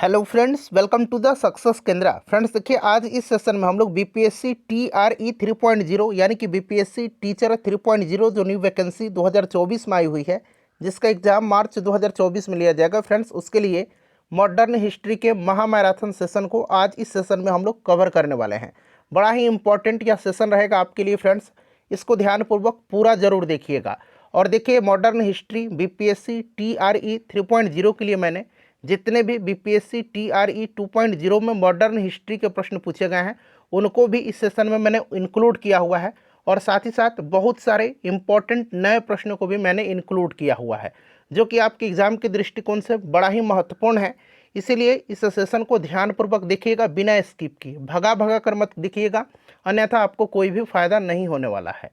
Hello friends, welcome to the success Kendra. Friends देखिए, आज इस सेशन में हम लोग बीपीएससी टीआरई 3.0 यानी कि बीपीएससी टीचर 3.0 जो न्यू वैकेंसी 2024 में आई हुई है, जिसका एग्जाम मार्च 2024 में लिया जाएगा। फ्रेंड्स उसके लिए मॉडर्न हिस्ट्री के महामैराथन सेशन को आज इस सेशन में हम लोग कवर करने वाले हैं। बड़ा ही इंपॉर्टेंट यह सेशन रहेगा आपके लिए फ्रेंड्स, इसको ध्यानपूर्वक पूरा जरूर देखिएगा। और देखिए, मॉडर्न हिस्ट्री बीपीएससी टीआरई 3.0 के लिए मैंने जितने भी बीपीएससी टीआरई 2.0 में मॉडर्न हिस्ट्री के प्रश्न पूछे गए हैं उनको भी इस सेशन में मैंने इंक्लूड किया हुआ है, और साथ ही साथ बहुत सारे इंपॉर्टेंट नए प्रश्नों को भी मैंने इंक्लूड किया हुआ है, जो कि आपके एग्जाम के दृष्टिकोण से बड़ा ही महत्वपूर्ण है। इसीलिए इस सेशन को ध्यानपूर्वक देखिएगा, बिना स्किप किए, भगा भगा कर मत देखिएगा, अन्यथा आपको कोई भी फायदा नहीं होने वाला है।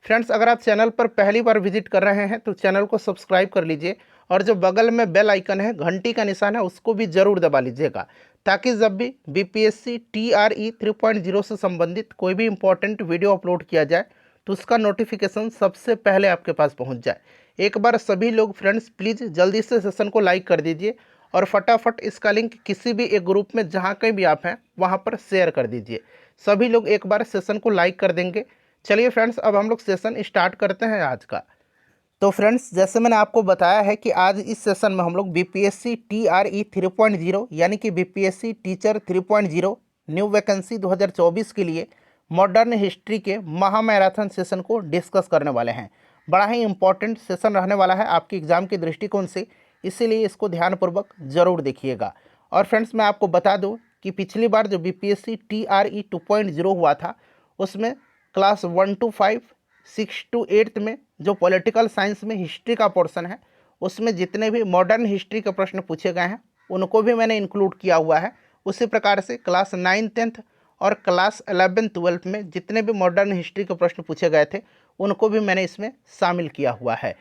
फ्रेंड्स, अगर आप चैनल पर पहली बार विजिट कर रहे हैं तो चैनल को सब्सक्राइब कर लीजिए, और जो बगल में बेल आइकन है, घंटी का निशान है, उसको भी ज़रूर दबा लीजिएगा, ताकि जब भी बीपीएससी टीआरई 3.0 से संबंधित कोई भी इंपॉर्टेंट वीडियो अपलोड किया जाए तो उसका नोटिफिकेशन सबसे पहले आपके पास पहुंच जाए। एक बार सभी लोग फ्रेंड्स प्लीज़ जल्दी से सेशन को लाइक कर दीजिए, और फटाफट इसका लिंक किसी भी एक ग्रुप में जहाँ कहीं भी आप हैं वहाँ पर शेयर कर दीजिए। सभी लोग एक बार सेशन को लाइक कर देंगे। चलिए फ्रेंड्स, अब हम लोग सेशन स्टार्ट करते हैं आज का। तो फ्रेंड्स, जैसे मैंने आपको बताया है कि आज इस सेशन में हम लोग बीपीएससी टीआरई 3.0 यानी कि बीपीएससी टीचर 3.0 न्यू वैकेंसी 2024 के लिए मॉडर्न हिस्ट्री के महामैराथन सेशन को डिस्कस करने वाले हैं। बड़ा ही इंपॉर्टेंट सेशन रहने वाला है आपके एग्जाम के दृष्टिकोण से, इसीलिए इसको ध्यानपूर्वक जरूर देखिएगा। और फ्रेंड्स, मैं आपको बता दूं कि पिछली बार जो बीपीएससी टीआरई 2.0 हुआ था उसमें क्लास 1 to 5, 6 to 8 में जो पॉलिटिकल साइंस में हिस्ट्री का पोर्शन है उसमें जितने भी मॉडर्न हिस्ट्री के प्रश्न पूछे गए हैं उनको भी मैंने इंक्लूड किया हुआ है। उसी प्रकार से क्लास 9, 10 और क्लास 11, 12 में जितने भी मॉडर्न हिस्ट्री के प्रश्न पूछे गए थे उनको भी मैंने इसमें शामिल किया हुआ है।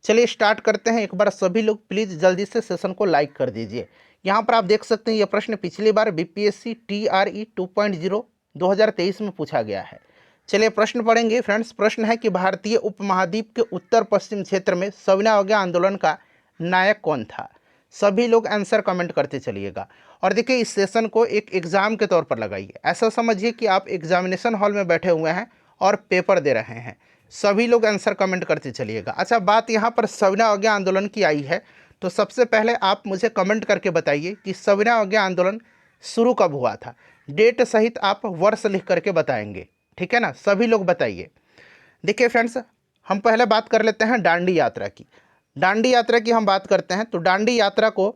चलिए स्टार्ट करते हैं। एक बार सभी लोग प्लीज़ जल्दी से सेशन को लाइक कर दीजिए। यहाँ पर आप देख सकते हैं ये प्रश्न पिछली बार बीपीएससी टीआरई 2.0 2023 में पूछा गया है। चलिए प्रश्न पढ़ेंगे। फ्रेंड्स, प्रश्न है कि भारतीय उपमहाद्वीप के उत्तर पश्चिम क्षेत्र में सविनय अवज्ञा आंदोलन का नायक कौन था? सभी लोग आंसर कमेंट करते चलिएगा। और देखिए, इस सेशन को एक एग्जाम के तौर पर लगाइए। ऐसा समझिए कि आप एग्जामिनेशन हॉल में बैठे हुए हैं और पेपर दे रहे हैं। सभी लोग आंसर कमेंट करते चलिएगा। अच्छा, बात यहाँ पर सविनय अवज्ञा आंदोलन की आई है, तो सबसे पहले आप मुझे कमेंट करके बताइए कि सविनय अवज्ञा आंदोलन शुरू कब हुआ था। डेट सहित आप वर्ष लिख करके बताएंगे, ठीक है ना? सभी लोग बताइए। देखिए फ्रेंड्स, हम पहले बात कर लेते हैं दांडी यात्रा की। दांडी यात्रा की हम बात करते हैं तो दांडी यात्रा को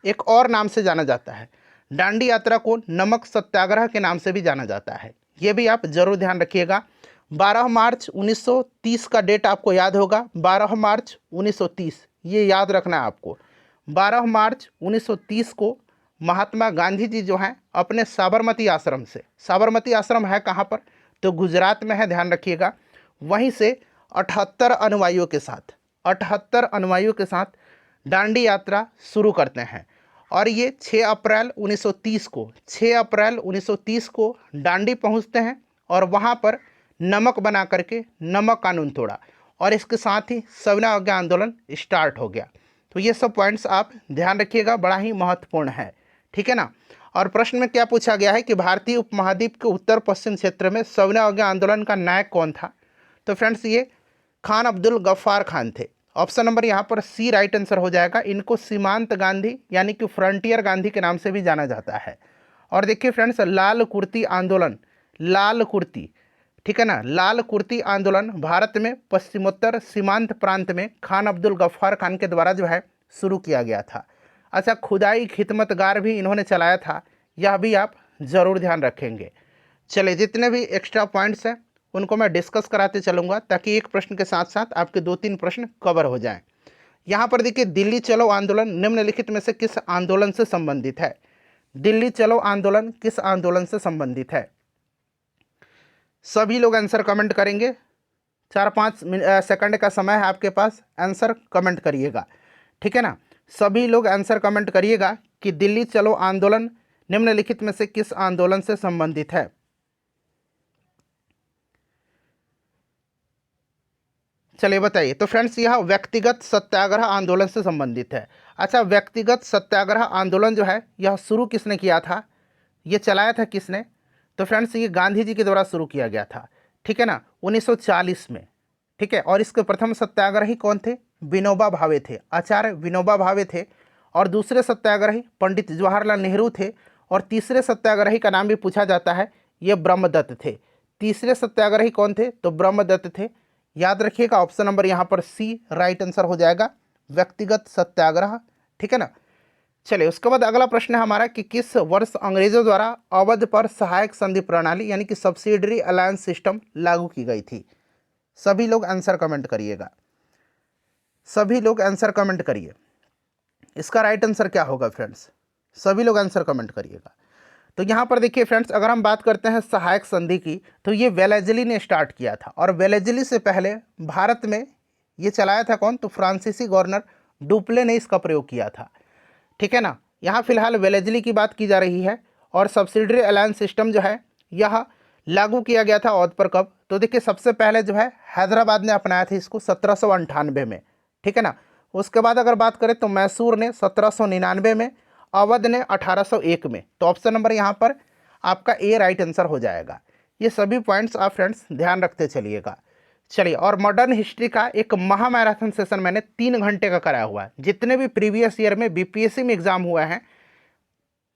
एक और नाम से जाना जाता है। दांडी यात्रा को नमक सत्याग्रह के नाम से भी जाना जाता है। ये भी आप जरूर ध्यान रखिएगा। 12 मार्च 1930 का डेट आपको याद होगा। 12 मार्च 1930, ये याद रखना है आपको। 12 मार्च 1930 को महात्मा गांधी जी जो हैं अपने साबरमती आश्रम से, साबरमती आश्रम है कहाँ पर? तो गुजरात में है, ध्यान रखिएगा। वहीं से 78 अनुयायियों के साथ, 78 अनुयायियों के साथ दांडी यात्रा शुरू करते हैं। और ये 6 अप्रैल 1930 को, 6 अप्रैल 1930 को दांडी पहुंचते हैं और वहां पर नमक बना करके नमक कानून तोड़ा, और इसके साथ ही सविनय अवज्ञा आंदोलन स्टार्ट हो गया। तो ये सब पॉइंट्स आप ध्यान रखिएगा, बड़ा ही महत्वपूर्ण है, ठीक है ना? और प्रश्न में क्या पूछा गया है कि भारतीय उपमहाद्वीप के उत्तर पश्चिम क्षेत्र में सविनय अवज्ञा आंदोलन का नायक कौन था? तो फ्रेंड्स, ये खान अब्दुल गफ्फार खान थे। ऑप्शन नंबर यहाँ पर सी राइट आंसर हो जाएगा। इनको सीमांत गांधी यानी कि फ्रंटियर गांधी के नाम से भी जाना जाता है। और देखिए फ्रेंड्स, लाल कुर्ती आंदोलन, लाल कुर्ती, ठीक है ना, लाल कुर्ती आंदोलन भारत में पश्चिमोत्तर सीमांत प्रांत में खान अब्दुल गफ्फार खान के द्वारा जो है शुरू किया गया था। अच्छा, खुदाई खिदमतगार भी इन्होंने चलाया था, यह भी आप ज़रूर ध्यान रखेंगे। चलिए, जितने भी एक्स्ट्रा पॉइंट्स हैं उनको मैं डिस्कस कराते चलूँगा, ताकि एक प्रश्न के साथ साथ आपके 2-3 प्रश्न कवर हो जाएं। यहाँ पर देखिए, दिल्ली चलो आंदोलन निम्नलिखित में से किस आंदोलन से संबंधित है? दिल्ली चलो आंदोलन किस आंदोलन से संबंधित है? सभी लोग आंसर कमेंट करेंगे। 4-5 सेकंड का समय है आपके पास, आंसर कमेंट करिएगा, ठीक है ना? सभी लोग आंसर कमेंट करिएगा कि दिल्ली चलो आंदोलन निम्नलिखित में से किस आंदोलन से संबंधित है। चलिए बताइए। तो फ्रेंड्स यह व्यक्तिगत सत्याग्रह आंदोलन से संबंधित है। अच्छा, व्यक्तिगत सत्याग्रह आंदोलन जो है यह शुरू किसने किया था, ये चलाया था किसने? तो फ्रेंड्स ये गांधी जी के द्वारा शुरू किया गया था, ठीक है ना, 1940 में। ठीक है, और इसके प्रथम सत्याग्रही कौन थे? विनोबा भावे थे, आचार्य विनोबा भावे थे। और दूसरे सत्याग्रही पंडित जवाहरलाल नेहरू थे। और तीसरे सत्याग्रही का नाम भी पूछा जाता है, ये ब्रह्मदत्त थे। तीसरे सत्याग्रही कौन थे? तो ब्रह्मदत्त थे। याद रखिएगा ऑप्शन नंबर यहाँ पर सी राइट आंसर हो जाएगा, व्यक्तिगत सत्याग्रह। ठीक है ना। चलिए उसके बाद अगला प्रश्न है हमारा कि किस वर्ष अंग्रेजों द्वारा अवध पर सहायक संधि प्रणाली यानी कि सब्सिडरी अलायंस सिस्टम लागू की गई थी? सभी लोग आंसर कमेंट करिएगा, सभी लोग आंसर कमेंट करिए। इसका राइट आंसर क्या होगा फ्रेंड्स? सभी लोग आंसर कमेंट करिएगा। तो यहाँ पर देखिए फ्रेंड्स, अगर हम बात करते हैं सहायक संधि की, तो ये वेलेजली ने स्टार्ट किया था। और वेलेजली से पहले भारत में ये चलाया था कौन? तो फ्रांसीसी गवर्नर डुप्ले ने इसका प्रयोग किया था। ठीक है ना। यहाँ फिलहाल वेलेजली की बात की जा रही है। और सब्सिडरी अलायंस सिस्टम जो है यह लागू किया गया था अवध पर कब? तो देखिए सबसे पहले जो है हैदराबाद ने अपनाया था इसको 1798 में। ठीक है ना। उसके बाद अगर बात करें तो मैसूर ने 1799 में, अवध ने 1801 में। तो ऑप्शन नंबर यहाँ पर आपका ए राइट आंसर हो जाएगा। ये सभी पॉइंट्स आप फ्रेंड्स ध्यान रखते चलिएगा। चलिए, और मॉडर्न हिस्ट्री का एक महामैराथन सेशन मैंने 3 घंटे का कराया हुआ है। जितने भी प्रीवियस ईयर में बीपीएससी में एग्जाम हुआ है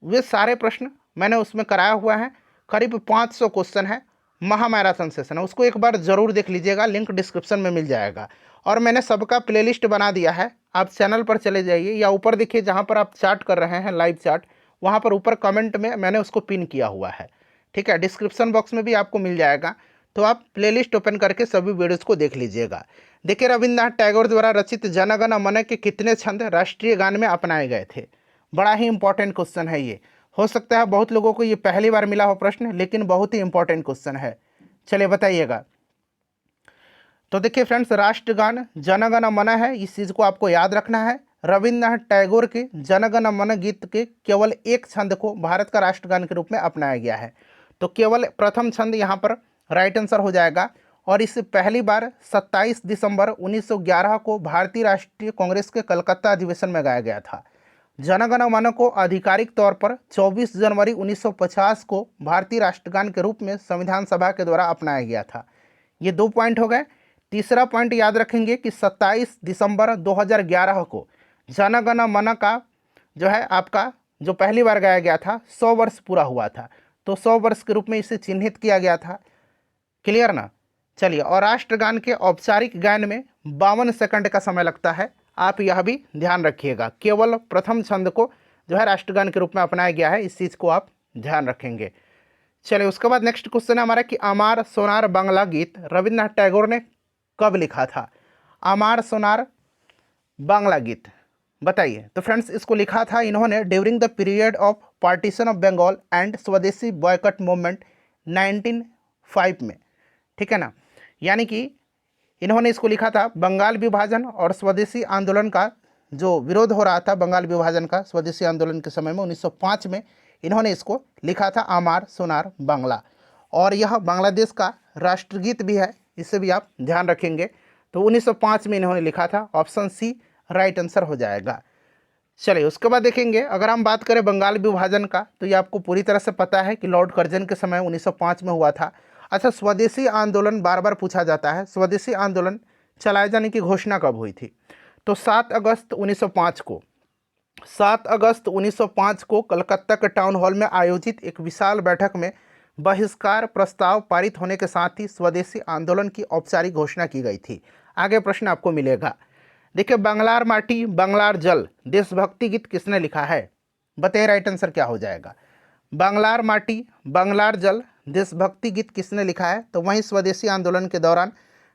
वे सारे प्रश्न मैंने उसमें कराया हुआ है। करीब 500 क्वेश्चन है, महामैराथन सेशन है, उसको एक बार ज़रूर देख लीजिएगा, लिंक डिस्क्रिप्शन में मिल जाएगा। और मैंने सबका प्लेलिस्ट बना दिया है, आप चैनल पर चले जाइए या ऊपर देखिए जहाँ पर आप चार्ट कर रहे हैं लाइव चार्ट, वहाँ पर ऊपर कमेंट में मैंने उसको पिन किया हुआ है। ठीक है, डिस्क्रिप्शन बॉक्स में भी आपको मिल जाएगा, तो आप प्लेलिस्ट ओपन करके सभी वीडियोज़ को देख लीजिएगा। देखिए रविन्द्रनाथ टैगोर द्वारा रचित जन गण मन के कितने छंद राष्ट्रीय गान में अपनाए गए थे? बड़ा ही इंपॉर्टेंट क्वेश्चन है ये। हो सकता है बहुत लोगों को ये पहली बार मिला हो प्रश्न, लेकिन बहुत ही इंपॉर्टेंट क्वेश्चन है। चलिए बताइएगा। तो देखिए फ्रेंड्स, राष्ट्रगान जन गण मन है, इस चीज़ को आपको याद रखना है। रविन्द्रनाथ टैगोर के जन गण मन गीत के केवल एक छंद को भारत का राष्ट्रगान के रूप में अपनाया गया है। तो केवल प्रथम छंद यहाँ पर राइट आंसर हो जाएगा। और इसे पहली बार 27 दिसंबर 1911 को भारतीय राष्ट्रीय कांग्रेस के कलकत्ता अधिवेशन में गाया गया था। जन गण मन को आधिकारिक तौर पर 24 जनवरी 1950 को भारतीय राष्ट्रगान के रूप में संविधान सभा के द्वारा अपनाया गया था। ये 2 पॉइंट हो गए। तीसरा पॉइंट याद रखेंगे कि 27 दिसंबर 2011 को जन गण मन का जो है आपका जो पहली बार गाया गया था 100 वर्ष पूरा हुआ था, तो 100 वर्ष के रूप में इसे चिन्हित किया गया था। क्लियर ना। चलिए, और राष्ट्रगान के औपचारिक गायन में 52 सेकंड का समय लगता है, आप यह भी ध्यान रखिएगा। केवल प्रथम छंद को जो है राष्ट्रगान के रूप में अपनाया गया है, इस चीज़ को आप ध्यान रखेंगे। चलिए उसके बाद नेक्स्ट क्वेश्चन है हमारा कि अमार सोनार बांग्ला गीत रविन्द्रनाथ टैगोर ने कब लिखा था? अमार सोनार बांग्ला गीत बताइए। तो फ्रेंड्स इसको लिखा था इन्होंने during the period of partition of Bengal and Swadeshi boycott movement 1905 में। ठीक है ना। यानी कि इन्होंने इसको लिखा था बंगाल विभाजन और स्वदेशी आंदोलन का जो विरोध हो रहा था, बंगाल विभाजन का स्वदेशी आंदोलन के समय में 1905 में इन्होंने इसको लिखा था अमार सोनार बांग्ला। और यह बांग्लादेश का राष्ट्रगीत भी है, इसे भी आप ध्यान रखेंगे। तो 1905 में इन्होंने लिखा था, ऑप्शन सी राइट आंसर हो जाएगा। चलिए उसके बाद देखेंगे, अगर हम बात करें बंगाल विभाजन का, तो ये आपको पूरी तरह से पता है कि लॉर्ड कर्जन के समय 1905 में हुआ था। अच्छा, स्वदेशी आंदोलन बार बार पूछा जाता है, स्वदेशी आंदोलन चलाए जाने की घोषणा कब हुई थी? तो 7 अगस्त 1905 को, 7 अगस्त 1905 को कलकत्ता के टाउन हॉल में आयोजित एक विशाल बैठक में बहिष्कार प्रस्ताव पारित होने के साथ ही स्वदेशी आंदोलन की औपचारिक घोषणा की गई थी। आगे प्रश्न आपको मिलेगा। देखिए, बांग्लार माटी बांग्लार जल देशभक्ति गीत किसने लिखा है? बताइए राइट आंसर क्या हो जाएगा। बांग्लार माटी बांग्लार जल देशभक्ति गीत किसने लिखा है? तो वहीं स्वदेशी आंदोलन के दौरान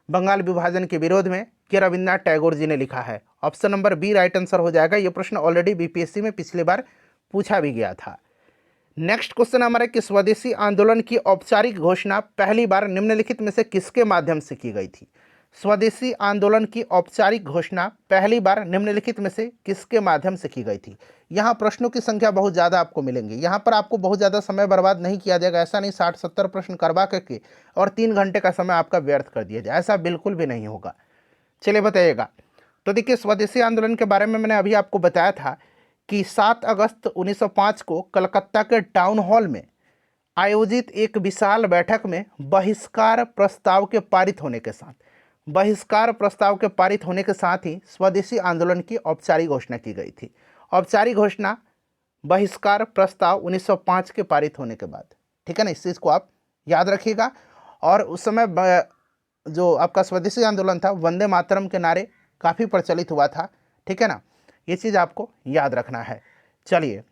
बंगाल विभाजन के विरोध में के रविन्द्रनाथ टैगोर जी ने लिखा है। Option number B right answer हो जाएगा। ये प्रश्न ऑलरेडी बीपीएससी में पिछली बार पूछा भी गया था। नेक्स्ट क्वेश्चन हमारा कि स्वदेशी आंदोलन की औपचारिक घोषणा पहली बार निम्नलिखित में से किसके माध्यम से की गई थी? स्वदेशी आंदोलन की औपचारिक घोषणा पहली बार निम्नलिखित में से किसके माध्यम से की गई थी? यहाँ प्रश्नों की संख्या बहुत ज़्यादा आपको मिलेंगी, यहाँ पर आपको बहुत ज़्यादा समय बर्बाद नहीं किया जाएगा। ऐसा नहीं 60-70 प्रश्न करवा करके और 3 घंटे का समय आपका व्यर्थ कर दिया जाए, ऐसा बिल्कुल भी नहीं होगा। चलिए बताइएगा। तो देखिए, स्वदेशी आंदोलन के बारे में मैंने अभी आपको बताया था कि 7 अगस्त 1905 को कलकत्ता के टाउन हॉल में आयोजित एक विशाल बैठक में बहिष्कार प्रस्ताव के पारित होने के साथ ही स्वदेशी आंदोलन की औपचारिक घोषणा की गई थी। औपचारिक घोषणा बहिष्कार प्रस्ताव 1905 के पारित होने के बाद, ठीक है ना, इस चीज़ को आप याद रखिएगा। और उस समय जो आपका स्वदेशी आंदोलन था, वंदे मातरम के नारे काफ़ी प्रचलित हुआ था, ठीक है ना, ये चीज़ आपको याद रखना है। चलिए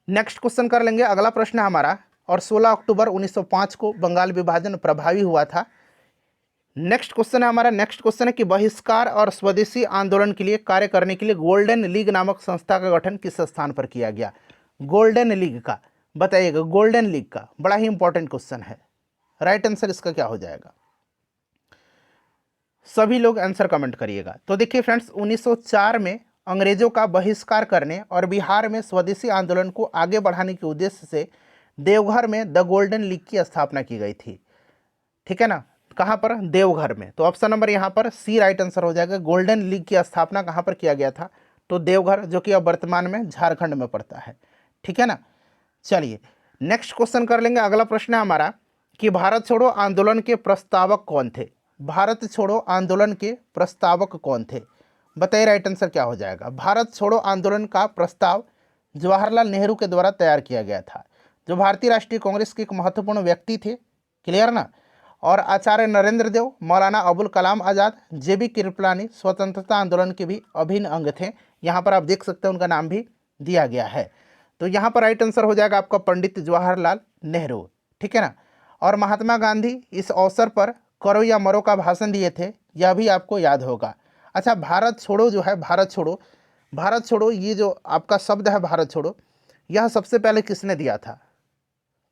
नेक्स्ट क्वेश्चन कर लेंगे। अगला प्रश्न है हमारा, और 16 अक्टूबर 1905 को बंगाल विभाजन प्रभावी हुआ था। नेक्स्ट क्वेश्चन है हमारा, नेक्स्ट क्वेश्चन है कि बहिष्कार और स्वदेशी आंदोलन के लिए कार्य करने के लिए गोल्डन लीग नामक संस्था का गठन किस स्थान पर किया गया? गोल्डन लीग का, बताइएगा, गोल्डन लीग का बड़ा ही इंपॉर्टेंट क्वेश्चन है। राइट आंसर इसका क्या हो जाएगा? सभी लोग आंसर कमेंट करिएगा। तो देखिए फ्रेंड्स, 1904 में अंग्रेजों का बहिष्कार करने और बिहार में स्वदेशी आंदोलन को आगे बढ़ाने के उद्देश्य से देवघर में द गोल्डन लीग की स्थापना की गई थी, ठीक है ना। कहाँ पर? देवघर में। तो ऑप्शन नंबर यहाँ पर सी राइट आंसर हो जाएगा। गोल्डन लीग की स्थापना कहाँ पर किया गया था? तो देवघर, जो कि अब वर्तमान में झारखंड में पड़ता है, ठीक है ना। चलिए नेक्स्ट क्वेश्चन कर लेंगे। अगला प्रश्न है हमारा कि भारत छोड़ो आंदोलन के प्रस्तावक कौन थे? भारत छोड़ो आंदोलन के प्रस्तावक कौन थे? बताइए राइट आंसर क्या हो जाएगा? भारत छोड़ो आंदोलन का प्रस्ताव जवाहरलाल नेहरू के द्वारा तैयार किया गया था, जो भारतीय राष्ट्रीय कांग्रेस के एक महत्वपूर्ण व्यक्ति थे, क्लियर ना। और आचार्य नरेंद्र देव, मौलाना अबुल कलाम आज़ाद, जेबी कृपलानी स्वतंत्रता आंदोलन के भी अभिन्न अंग थे। यहाँ पर आप देख सकते हैं उनका नाम भी दिया गया है। तो यहाँ पर राइट आंसर हो जाएगा आपका पंडित जवाहरलाल नेहरू, ठीक है ना। और महात्मा गांधी इस अवसर पर करो या मरो का भाषण दिए थे, यह भी आपको याद होगा। अच्छा, भारत छोड़ो जो है, भारत छोड़ो ये जो आपका शब्द है भारत छोड़ो, यह सबसे पहले किसने दिया था?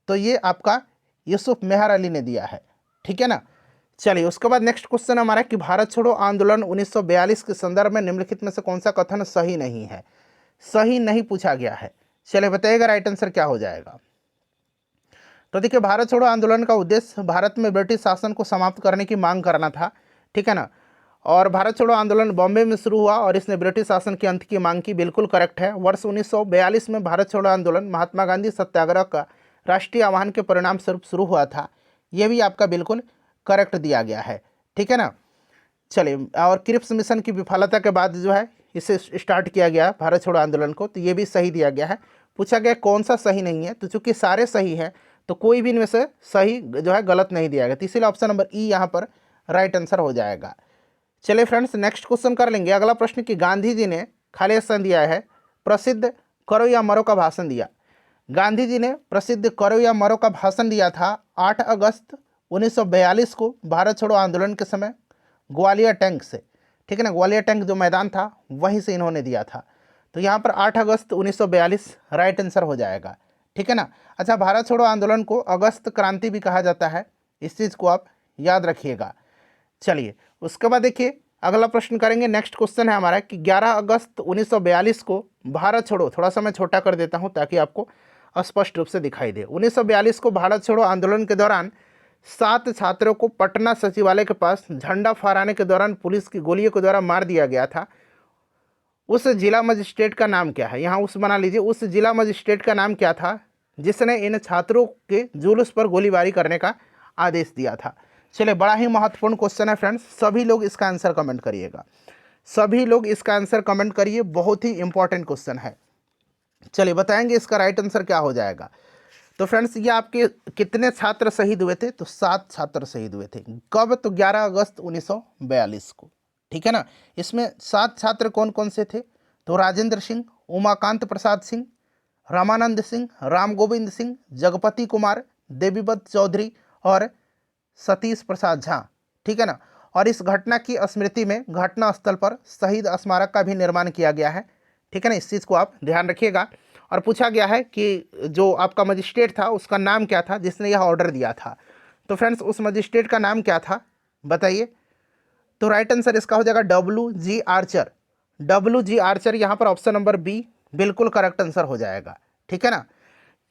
तो ये आपका यूसुफ मेहर अली ने दिया है, ठीक है ना। चलिए उसके बाद नेक्स्ट क्वेश्चन हमारा कि भारत छोड़ो आंदोलन 1942 के संदर्भ में निम्नलिखित में से कौन सा कथन सही नहीं है? सही नहीं पूछा गया है। चलिए बताइएगा राइट आंसर क्या हो जाएगा? तो देखिए, भारत छोड़ो आंदोलन का उद्देश्य भारत में ब्रिटिश शासन को समाप्त करने की मांग करना था, ठीक है ना। और भारत छोड़ो आंदोलन बॉम्बे में शुरू हुआ और इसने ब्रिटिश शासन के अंत की मांग की, बिल्कुल करेक्ट है। वर्ष 1942 में भारत छोड़ो आंदोलन महात्मा गांधी सत्याग्रह का राष्ट्रीय आह्वान के परिणाम स्वरूप शुरू हुआ था, यह भी आपका बिल्कुल करेक्ट दिया गया है, ठीक है ना। चलिए, और क्रिप्स मिशन की विफलता के बाद जो है इसे स्टार्ट किया गया भारत छोड़ो आंदोलन को, तो ये भी सही दिया गया है। पूछा गया कौन सा सही नहीं है, तो चूंकि सारे सही हैं तो कोई भी इनमें से सही जो है गलत नहीं दिया गया, तो इसीलिए ऑप्शन नंबर ई यहाँ पर राइट आंसर हो जाएगा। चलिए फ्रेंड्स नेक्स्ट क्वेश्चन कर लेंगे। अगला प्रश्न कि गांधी जी ने खाली स्थान दिया है प्रसिद्ध करो या मरो का भाषण दिया। गांधी जी ने प्रसिद्ध करो या मरो का भाषण दिया था 8 अगस्त 1942 को भारत छोड़ो आंदोलन के समय ग्वालियर टैंक से, ठीक है ना। ग्वालियर टैंक जो मैदान था वहीं से इन्होंने दिया था। तो यहाँ पर 8 अगस्त 1942 राइट आंसर हो जाएगा, ठीक है ना। अच्छा, भारत छोड़ो आंदोलन को अगस्त क्रांति भी कहा जाता है, इस चीज़ को आप याद रखिएगा। चलिए उसके बाद देखिए अगला प्रश्न करेंगे। नेक्स्ट क्वेश्चन है हमारा कि 11 अगस्त 1942 को भारत छोड़ो, थोड़ा सा मैं छोटा कर देता हूँ ताकि आपको स्पष्ट रूप से दिखाई दे। 1942 को भारत छोड़ो आंदोलन के दौरान 7 छात्रों को पटना सचिवालय के पास झंडा फहराने के दौरान पुलिस की गोलियों के द्वारा मार दिया गया था। उस जिला मजिस्ट्रेट का नाम क्या है? यहाँ उस बना लीजिए, उस जिला मजिस्ट्रेट का नाम क्या था जिसने इन छात्रों के जुलूस पर गोलीबारी करने का आदेश दिया था? चलिए, बड़ा ही महत्वपूर्ण क्वेश्चन है फ्रेंड्स, सभी लोग इसका आंसर कमेंट करिएगा, सभी लोग इसका आंसर कमेंट करिए, बहुत ही इंपॉर्टेंट क्वेश्चन है। चलिए बताएंगे इसका राइट आंसर क्या हो जाएगा। तो फ्रेंड्स, ये आपके कितने छात्र शहीद हुए थे? तो 7 छात्र शहीद हुए थे। कब? तो 11 अगस्त 1942 को, ठीक है ना। इसमें 7 छात्र कौन कौन से थे? तो राजेंद्र सिंह, उमाकांत प्रसाद सिंह, रामानंद सिंह, राम गोविंद सिंह, जगपति कुमार, देवीबद्ध चौधरी और सतीश प्रसाद झा, ठीक है ना। और इस घटना की स्मृति में घटना स्थल पर शहीद स्मारक का भी निर्माण किया गया है, ठीक है ना। इस चीज़ को आप ध्यान रखिएगा। और पूछा गया है कि जो आपका मजिस्ट्रेट था उसका नाम क्या था जिसने यह ऑर्डर दिया था? तो फ्रेंड्स, उस मजिस्ट्रेट का नाम क्या था बताइए? तो राइट आंसर इसका हो जाएगा WG आर्चर। WG आर्चर, यहाँ पर ऑप्शन नंबर बी बिल्कुल करेक्ट आंसर हो जाएगा, ठीक है ना।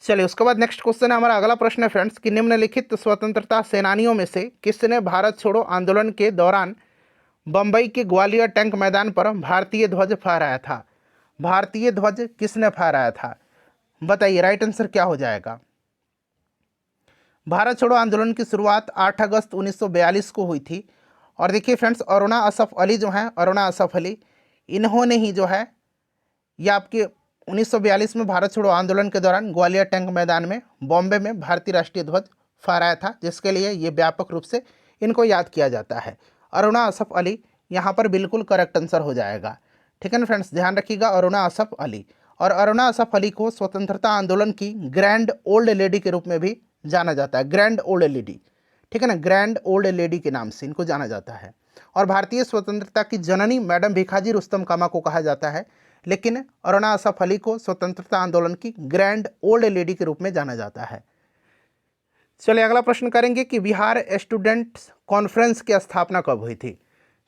चलिए उसके बाद नेक्स्ट क्वेश्चन है हमारा। अगला प्रश्न है फ्रेंड्स कि निम्नलिखित स्वतंत्रता सेनानियों में से किसने भारत छोड़ो आंदोलन के दौरान बम्बई के ग्वालियर टैंक मैदान पर भारतीय ध्वज फहराया था? भारतीय ध्वज किसने फहराया था? बताइए, राइट आंसर क्या हो जाएगा? भारत छोड़ो आंदोलन की शुरुआत 8 अगस्त 1942 को हुई थी। और देखिए फ्रेंड्स, अरुणा असफ अली जो हैं, अरुणा असफ अली, इन्होंने ही जो है ये आपके 1942 में भारत छोड़ो आंदोलन के दौरान ग्वालियर टैंक मैदान में बॉम्बे में भारतीय राष्ट्रीय ध्वज फहराया था, जिसके लिए ये व्यापक रूप से इनको याद किया जाता है। अरुणा असफ अली यहाँ पर बिल्कुल करेक्ट आंसर हो जाएगा। ठीक है ना फ्रेंड्स, ध्यान रखिएगा, अरुणा असफ अली। और अरुणा असफ अली को स्वतंत्रता आंदोलन की ग्रैंड ओल्ड लेडी के रूप में भी जाना जाता है, ग्रैंड ओल्ड लेडी। ठीक है ना, ग्रैंड ओल्ड लेडी के नाम से इनको जाना जाता है। और भारतीय स्वतंत्रता की जननी मैडम भिखाजी रुस्तम कामा को कहा जाता है, लेकिन अरुणा असफ अली को स्वतंत्रता आंदोलन की ग्रैंड ओल्ड लेडी के रूप में जाना जाता है। चलिए अगला प्रश्न करेंगे कि बिहार स्टूडेंट्स कॉन्फ्रेंस की स्थापना कब हुई थी?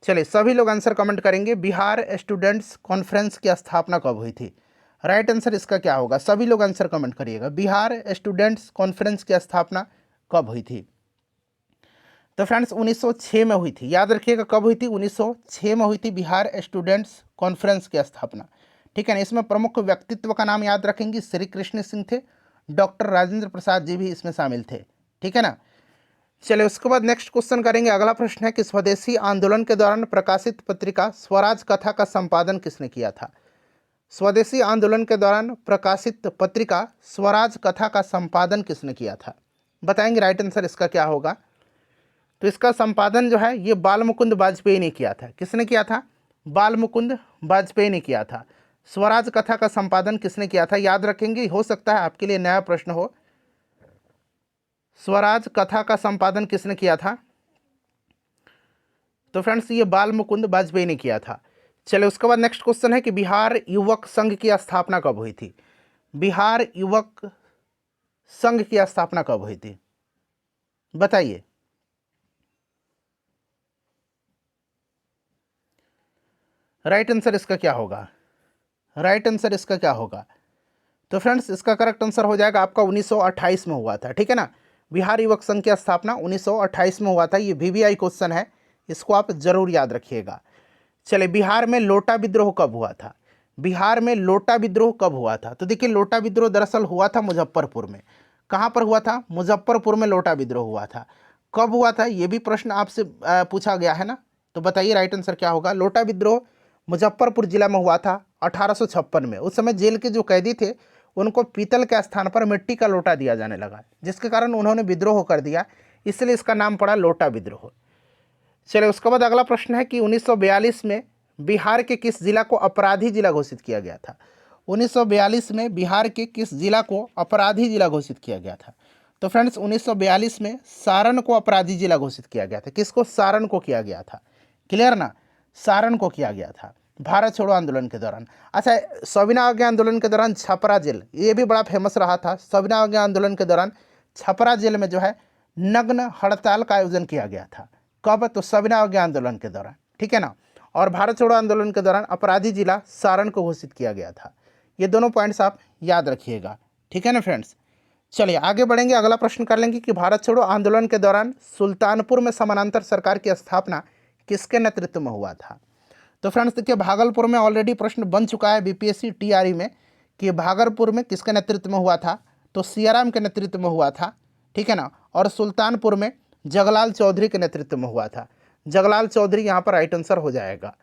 चलिए सभी लोग आंसर कमेंट करेंगे, बिहार स्टूडेंट्स कॉन्फ्रेंस की स्थापना कब हुई थी? राइट आंसर इसका क्या होगा? सभी लोग आंसर कमेंट करिएगा, बिहार स्टूडेंट्स कॉन्फ्रेंस की स्थापना कब हुई थी? तो फ्रेंड्स 1906 में हुई थी, याद रखिएगा कब हुई थी? 1906 में हुई थी बिहार स्टूडेंट्स कॉन्फ्रेंस की स्थापना। ठीक है ना, इसमें प्रमुख व्यक्तित्व का नाम याद रखेंगे, श्री कृष्ण सिंह थे, डॉक्टर राजेंद्र प्रसाद जी भी इसमें शामिल थे। ठीक है ना, चलिए उसके बाद नेक्स्ट क्वेश्चन करेंगे। अगला प्रश्न है कि स्वदेशी आंदोलन के दौरान प्रकाशित पत्रिका स्वराज कथा का संपादन किसने किया था? स्वदेशी आंदोलन के दौरान प्रकाशित पत्रिका स्वराज कथा का संपादन किसने किया था? बताएंगे राइट आंसर इसका क्या होगा? तो इसका संपादन जो है ये बाल मुकुंद वाजपेयी ने किया था। किसने किया था? बाल मुकुंद वाजपेयी ने किया था। स्वराज कथा का संपादन किसने किया था? याद रखेंगे, हो सकता है आपके लिए नया प्रश्न हो। स्वराज कथा का संपादन किसने किया था? तो फ्रेंड्स ये बाल मुकुंद वाजपेयी ने किया था। चलिए उसके बाद नेक्स्ट क्वेश्चन है कि बिहार युवक संघ की स्थापना कब हुई थी? बिहार युवक संघ की स्थापना कब हुई थी? बताइए। राइट आंसर इसका क्या होगा? राइट आंसर इसका क्या होगा? तो फ्रेंड्स इसका करेक्ट आंसर हो जाएगा आपका 1928 में हुआ था। ठीक है ना, बिहार युवक संघ की स्थापना 1928 में हुआ था। ये VVI क्वेश्चन है, इसको आप जरूर याद रखिएगा। चलिए बिहार में लोटा विद्रोह कब हुआ था? बिहार में लोटा विद्रोह कब हुआ था? तो देखिए लोटा विद्रोह दरअसल हुआ था मुजफ्फरपुर में। कहाँ पर हुआ था? मुजफ्फरपुर में लोटा विद्रोह हुआ था। कब हुआ था ये भी प्रश्न आपसे पूछा गया है ना, तो बताइए राइट आंसर क्या होगा? लोटा विद्रोह मुजफ्फरपुर जिला में हुआ था 1856 में। उस समय जेल के जो कैदी थे उनको पीतल के स्थान पर मिट्टी का लोटा दिया जाने लगा, जिसके कारण उन्होंने विद्रोह कर दिया, इसलिए इसका नाम पड़ा लोटा विद्रोह। चलिए उसके बाद अगला प्रश्न है कि 1942 में बिहार के किस जिला को अपराधी जिला घोषित किया गया था? 1942 में बिहार के किस जिला को अपराधी जिला घोषित किया गया था? तो फ्रेंड्स 1942 में सारण को अपराधी जिला घोषित किया गया था। किसको? सारण को किया गया था। क्लियर ना, सारण को किया गया था भारत छोड़ो आंदोलन के दौरान। अच्छा, सविना अवज्ञा आंदोलन के दौरान छपरा जेल, ये भी बड़ा फेमस रहा था। सविना अवज्ञा आंदोलन के दौरान छपरा जेल में जो है नग्न हड़ताल का आयोजन किया गया था। कब? तो सविना अवज्ञा आंदोलन के दौरान। ठीक है ना, और भारत छोड़ो आंदोलन के दौरान अपराधी जिला सारण को घोषित किया गया था। ये दोनों पॉइंट्स आप याद रखिएगा। ठीक है ना फ्रेंड्स, चलिए आगे बढ़ेंगे। अगला प्रश्न कर लेंगे कि भारत छोड़ो आंदोलन के दौरान सुल्तानपुर में समानांतर सरकार की स्थापना किसके नेतृत्व में हुआ था? तो फ्रेंड्स देखिए भागलपुर में ऑलरेडी प्रश्न बन चुका है BPSC TRE में कि भागलपुर में किसके नेतृत्व में हुआ था? तो सियाराम के नेतृत्व में हुआ था। ठीक है ना, और सुल्तानपुर में जगलाल चौधरी के नेतृत्व में हुआ था। जगलाल चौधरी यहाँ पर राइट आंसर हो जाएगा।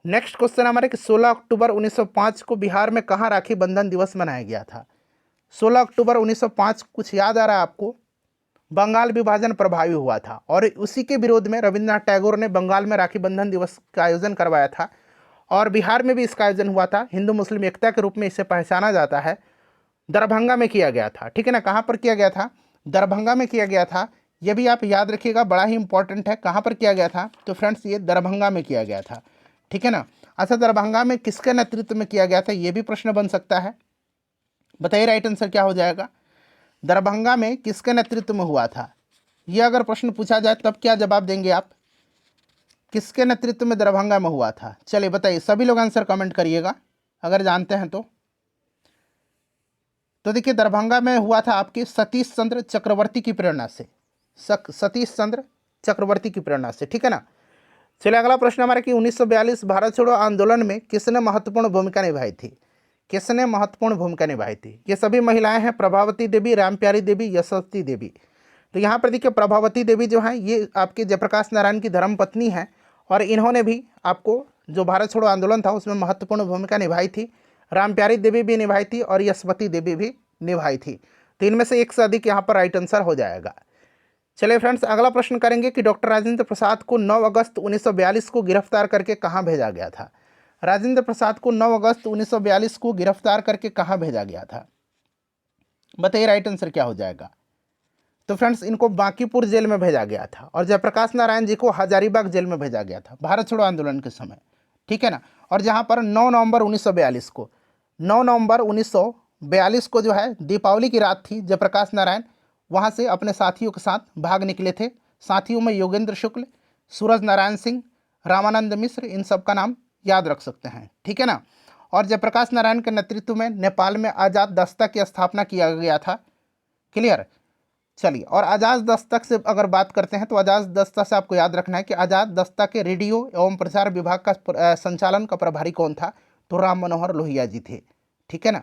नेक्स्ट क्वेश्चन हमारे कि 16 अक्टूबर 1905 को बिहार में कहाँ राखी बंधन दिवस मनाया गया था? 16 अक्टूबर 1905 कुछ याद आ रहा है आपको? बंगाल विभाजन प्रभावी हुआ था और उसी के विरोध में रविंद्रनाथ टैगोर ने बंगाल में राखी बंधन दिवस का आयोजन करवाया था। और बिहार में भी इसका आयोजन हुआ था। हिंदू मुस्लिम एकता के रूप में इसे पहचाना जाता है। दरभंगा में किया गया था। ठीक है ना, कहाँ पर किया गया था? दरभंगा में किया गया था। ये भी आप याद रखिएगा, बड़ा ही इंपॉर्टेंट है। कहाँ पर किया गया था? तो फ्रेंड्स ये दरभंगा में किया गया था। ठीक है ना, अच्छा दरभंगा में किसके नेतृत्व में किया गया था? ये भी प्रश्न बन सकता है। बताइए राइट आंसर क्या हो जाएगा? दरभंगा में किसके नेतृत्व में हुआ था? यह अगर प्रश्न पूछा जाए तब क्या जवाब देंगे आप? किसके नेतृत्व में दरभंगा में हुआ था? चलिए बताइए, सभी लोग आंसर कमेंट करिएगा अगर जानते हैं तो। देखिए दरभंगा में हुआ था आपके सतीश चंद्र चक्रवर्ती की प्रेरणा से। सतीश चंद्र चक्रवर्ती की प्रेरणा से। ठीक है ना, चलिए अगला प्रश्न हमारा कि 1942 भारत छोड़ो आंदोलन में किसने महत्वपूर्ण भूमिका निभाई थी? किसने महत्वपूर्ण भूमिका निभाई थी? ये सभी महिलाएं हैं, प्रभावती देवी, रामप्यारी देवी, यशस्वी देवी। तो यहाँ पर देखिए प्रभावती देवी जो है ये आपके जयप्रकाश नारायण की धर्मपत्नी है और इन्होंने भी आपको जो भारत छोड़ो आंदोलन था उसमें महत्वपूर्ण भूमिका निभाई थी। रामप्यारी देवी भी निभाई थी और यशस्वी देवी भी निभाई थी। तो इनमें से एक से अधिक यहाँ पर राइट आंसर हो जाएगा। चलिए फ्रेंड्स अगला प्रश्न करेंगे कि डॉक्टर राजेंद्र प्रसाद को 9 अगस्त 1942 को गिरफ्तार करके कहाँ भेजा गया था? राजेंद्र प्रसाद को 9 अगस्त 1942 को गिरफ्तार करके कहाँ भेजा गया था? बताइए राइट आंसर क्या हो जाएगा। तो फ्रेंड्स इनको बांकीपुर जेल में भेजा गया था और जयप्रकाश नारायण जी को हजारीबाग जेल में भेजा गया था भारत छोड़ो आंदोलन के समय, ठीक है ना। और जहाँ पर 9 नवंबर 1942 को 9 नवंबर 1942 को जो है दीपावली की रात थी, जयप्रकाश नारायण वहाँ से अपने साथियों के साथ भाग निकले थे। साथियों में योगेंद्र शुक्ल, सूरज नारायण सिंह, रामानंद मिश्र, इन सब का नाम याद रख सकते हैं, ठीक है ना। और जयप्रकाश नारायण के नेतृत्व में नेपाल में आज़ाद दस्ता की स्थापना किया गया था। क्लियर। चलिए और आज़ाद दस्ता से अगर बात करते हैं तो आज़ाद दस्ता से आपको याद रखना है कि आज़ाद दस्ता के रेडियो एवं प्रसार विभाग का संचालन का प्रभारी कौन था? तो राम मनोहर लोहिया जी थे, ठीक है ना।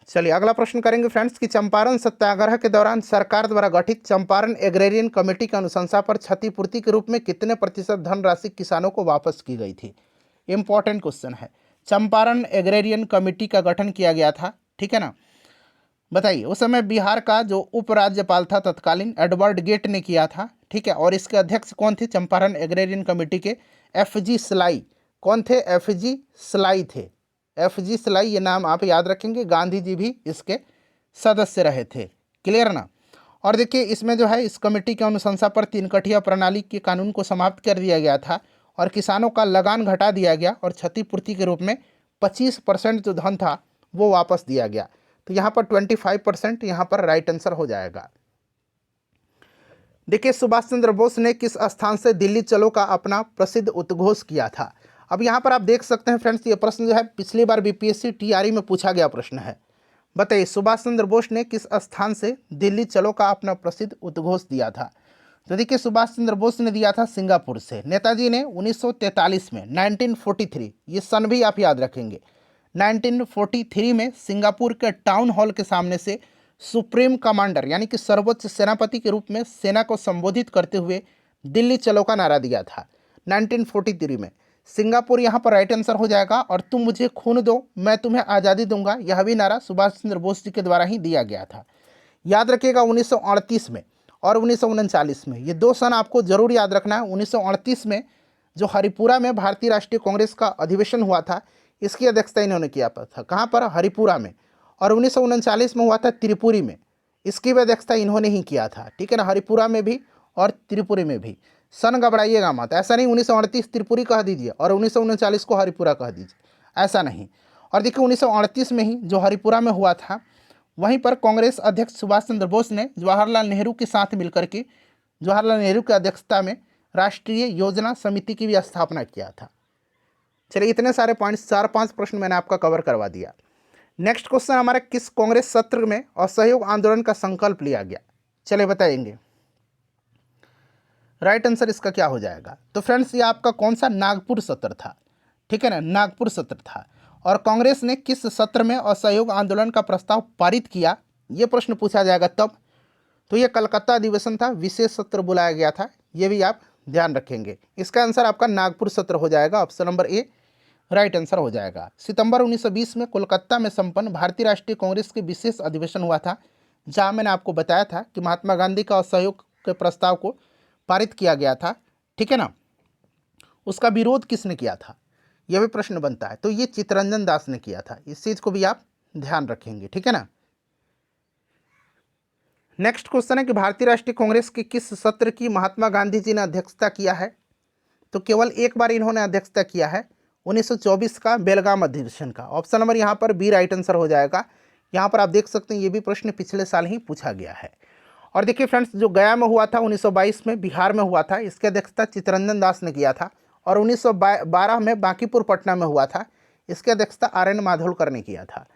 चलिए अगला प्रश्न करेंगे फ्रेंड्स कि चंपारण सत्याग्रह के दौरान सरकार द्वारा गठित चंपारण एग्रेरियन कमेटी की अनुशंसा पर क्षतिपूर्ति के रूप में कितने प्रतिशत धनराशि किसानों को वापस की गई थी? इंपॉर्टेंट क्वेश्चन है। चंपारण एग्रेरियन कमेटी का गठन किया गया था, ठीक है ना। बताइए उस समय बिहार का जो उपराज्यपाल था तत्कालीन एडवर्ड गेट ने किया था, ठीक है। और इसके अध्यक्ष कौन थे चंपारण एग्रेरियन कमेटी के? FG sly. कौन थे? FG स्लाई थे। FG स्लाई ये नाम आप याद रखेंगे। गांधी जी भी इसके सदस्य रहे थे। क्लियर ना। और देखिए इसमें जो है इस कमेटी की अनुशंसा पर 3 कठिया प्रणाली के कानून को समाप्त कर दिया गया था और किसानों का लगान घटा दिया गया और क्षतिपूर्ति के रूप में 25% जो धन था वो वापस दिया गया। तो यहाँ पर 25% यहाँ पर राइट आंसर हो जाएगा। देखिए सुभाष चंद्र बोस ने किस स्थान से दिल्ली चलो का अपना प्रसिद्ध उद्घोष किया था? अब यहाँ पर आप देख सकते हैं फ्रेंड्स ये प्रश्न जो है पिछली बार BPSC TRE में पूछा गया प्रश्न है। बताइए सुभाष चंद्र बोस ने किस स्थान से दिल्ली चलो का अपना प्रसिद्ध उद्घोष दिया था? तो देखिए सुभाष चंद्र बोस ने दिया था सिंगापुर से। नेताजी ने 1943 में 1943 ये सन भी आप याद रखेंगे। 1943 में सिंगापुर के टाउन हॉल के सामने से सुप्रीम कमांडर यानी कि सर्वोच्च सेनापति के रूप में सेना को संबोधित करते हुए दिल्ली चलो का नारा दिया था 1943 में। सिंगापुर यहाँ पर राइट आंसर हो जाएगा। और तुम मुझे खून दो मैं तुम्हें आज़ादी दूंगा, यह भी नारा सुभाष चंद्र बोस जी के द्वारा ही दिया गया था। याद रखिएगा 1938 में और 1939 में, ये 2 सन आपको जरूर याद रखना है। 1938 में जो हरिपुरा में भारतीय राष्ट्रीय कांग्रेस का अधिवेशन हुआ था इसकी अध्यक्षता इन्होंने किया था। कहाँ पर? हरिपुरा में। और 1939 में हुआ था त्रिपुरी में, इसकी भी अध्यक्षता इन्होंने ही किया था, ठीक है ना। हरिपुरा में भी और त्रिपुरी में भी। सन घबराइएगा मत, ऐसा नहीं 1938 त्रिपुरी कह दीजिए और 1939 को हरिपुरा कह दीजिए, ऐसा नहीं। और देखिए 1938 में ही जो हरिपुरा में हुआ था वहीं पर कांग्रेस अध्यक्ष सुभाष चंद्र बोस ने जवाहरलाल नेहरू के साथ मिलकर के जवाहरलाल नेहरू की अध्यक्षता में राष्ट्रीय योजना समिति की भी स्थापना किया था। चलिए इतने सारे पॉइंट्स 4-5 प्रश्न मैंने आपका कवर करवा दिया। नेक्स्ट क्वेश्चन हमारा किस कांग्रेस सत्र में असहयोग आंदोलन का संकल्प लिया गया? चलिए बताएंगे राइट आंसर इसका क्या हो जाएगा। तो फ्रेंड्स ये आपका कौन सा? नागपुर सत्र था, ठीक है ना, नागपुर सत्र था। और कांग्रेस ने किस सत्र में असहयोग आंदोलन का प्रस्ताव पारित किया, ये प्रश्न पूछा जाएगा तब। तो ये कलकत्ता अधिवेशन था, विशेष सत्र बुलाया गया था, ये भी आप ध्यान रखेंगे। इसका आंसर आपका नागपुर सत्र हो जाएगा, option number A right answer हो जाएगा। सितंबर 1920 में कोलकाता में संपन्न भारतीय राष्ट्रीय कांग्रेस के विशेष अधिवेशन हुआ था, जहां मैंने आपको बताया था कि महात्मा गांधी का असहयोग के प्रस्ताव को पारित किया गया था, ठीक है ना। उसका विरोध किसने किया था, यह भी प्रश्न बनता है। तो ये चित्तरंजन दास ने किया था, इस चीज को भी आप ध्यान रखेंगे, ठीक है ना। नेक्स्ट क्वेश्चन है कि भारतीय राष्ट्रीय कांग्रेस के किस सत्र की महात्मा गांधी जी ने अध्यक्षता किया है? तो केवल एक बार इन्होंने अध्यक्षता किया है, 1924 का बेलगाम अधिवेशन का। ऑप्शन नंबर यहाँ पर बी राइट आंसर हो जाएगा। यहाँ पर आप देख सकते हैं ये भी प्रश्न पिछले साल ही पूछा गया है। और देखिए फ्रेंड्स जो गया में हुआ था 1922 में, बिहार में हुआ था, इसकी अध्यक्षता चित्तरंजन दास ने किया था। और 1912 में बांकीपुर पटना में हुआ था, इसकी अध्यक्षता RN माधोलकर ने किया था।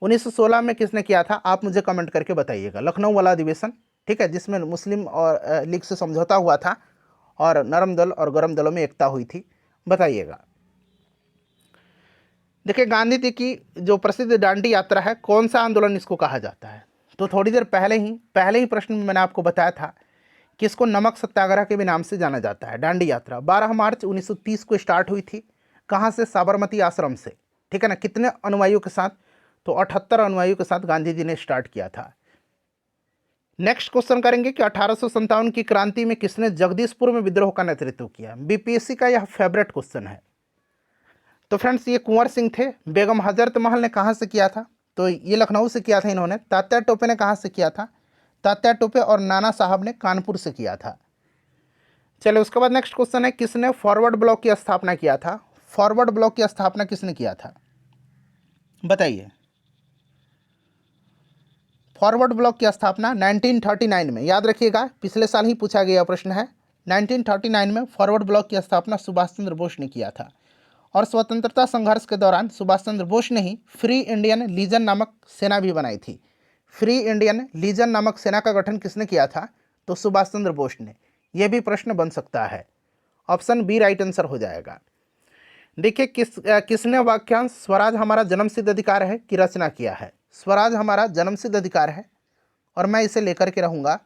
1916 में किसने किया था आप मुझे कमेंट करके बताइएगा। लखनऊ वाला अधिवेशन, ठीक है, जिसमें मुस्लिम और लीग से समझौता हुआ था। और नरम दल और गरम दलों में एकता हुई थी, बताइएगा। देखिए, गांधी जी की जो प्रसिद्ध दांडी यात्रा है, कौन सा आंदोलन इसको कहा जाता है? तो थोड़ी देर पहले ही प्रश्न में मैंने आपको बताया था कि इसको नमक सत्याग्रह के भी नाम से जाना जाता है। दांडी यात्रा 12 मार्च 1930 को स्टार्ट हुई थी। कहाँ से? साबरमती आश्रम से, ठीक है ना। कितने अनुयायियों के साथ? तो 78 अनुयायियों के साथ गांधी जी ने स्टार्ट किया था। नेक्स्ट क्वेश्चन करेंगे कि 1857 की क्रांति में किसने जगदीशपुर में विद्रोह का नेतृत्व किया? बीपीएससी का यह फेवरेट क्वेश्चन है। तो फ्रेंड्स, ये कुंवर सिंह थे। बेगम हजरत महल ने कहाँ से किया था? तो ये लखनऊ से किया था इन्होंने। तात्या टोपे ने कहाँ से किया था? तात्या टोपे और नाना साहब ने कानपुर से किया था। चलिए, उसके बाद नेक्स्ट क्वेश्चन है, किसने फॉरवर्ड ब्लॉक की स्थापना किया था? फॉरवर्ड ब्लॉक की स्थापना किसने किया था, बताइए। फॉरवर्ड ब्लॉक की स्थापना 1939 में, याद रखिएगा, पिछले साल ही पूछा गया प्रश्न है। 1939 में फॉरवर्ड ब्लॉक की स्थापना सुभाष चंद्र बोस ने किया था। और स्वतंत्रता संघर्ष के दौरान सुभाष चंद्र बोस ने ही फ्री इंडियन लीजन नामक सेना भी बनाई थी। फ्री इंडियन लीजन नामक सेना का गठन किसने किया था? तो सुभाष चंद्र बोस ने। यह भी प्रश्न बन सकता है। ऑप्शन बी राइट आंसर हो जाएगा। देखिए, किसने वाक्यांश स्वराज हमारा जन्मसिद्ध अधिकार है की रचना किया है? स्वराज हमारा जन्मसिद्ध अधिकार है और मैं इसे लेकर के रहूँगा,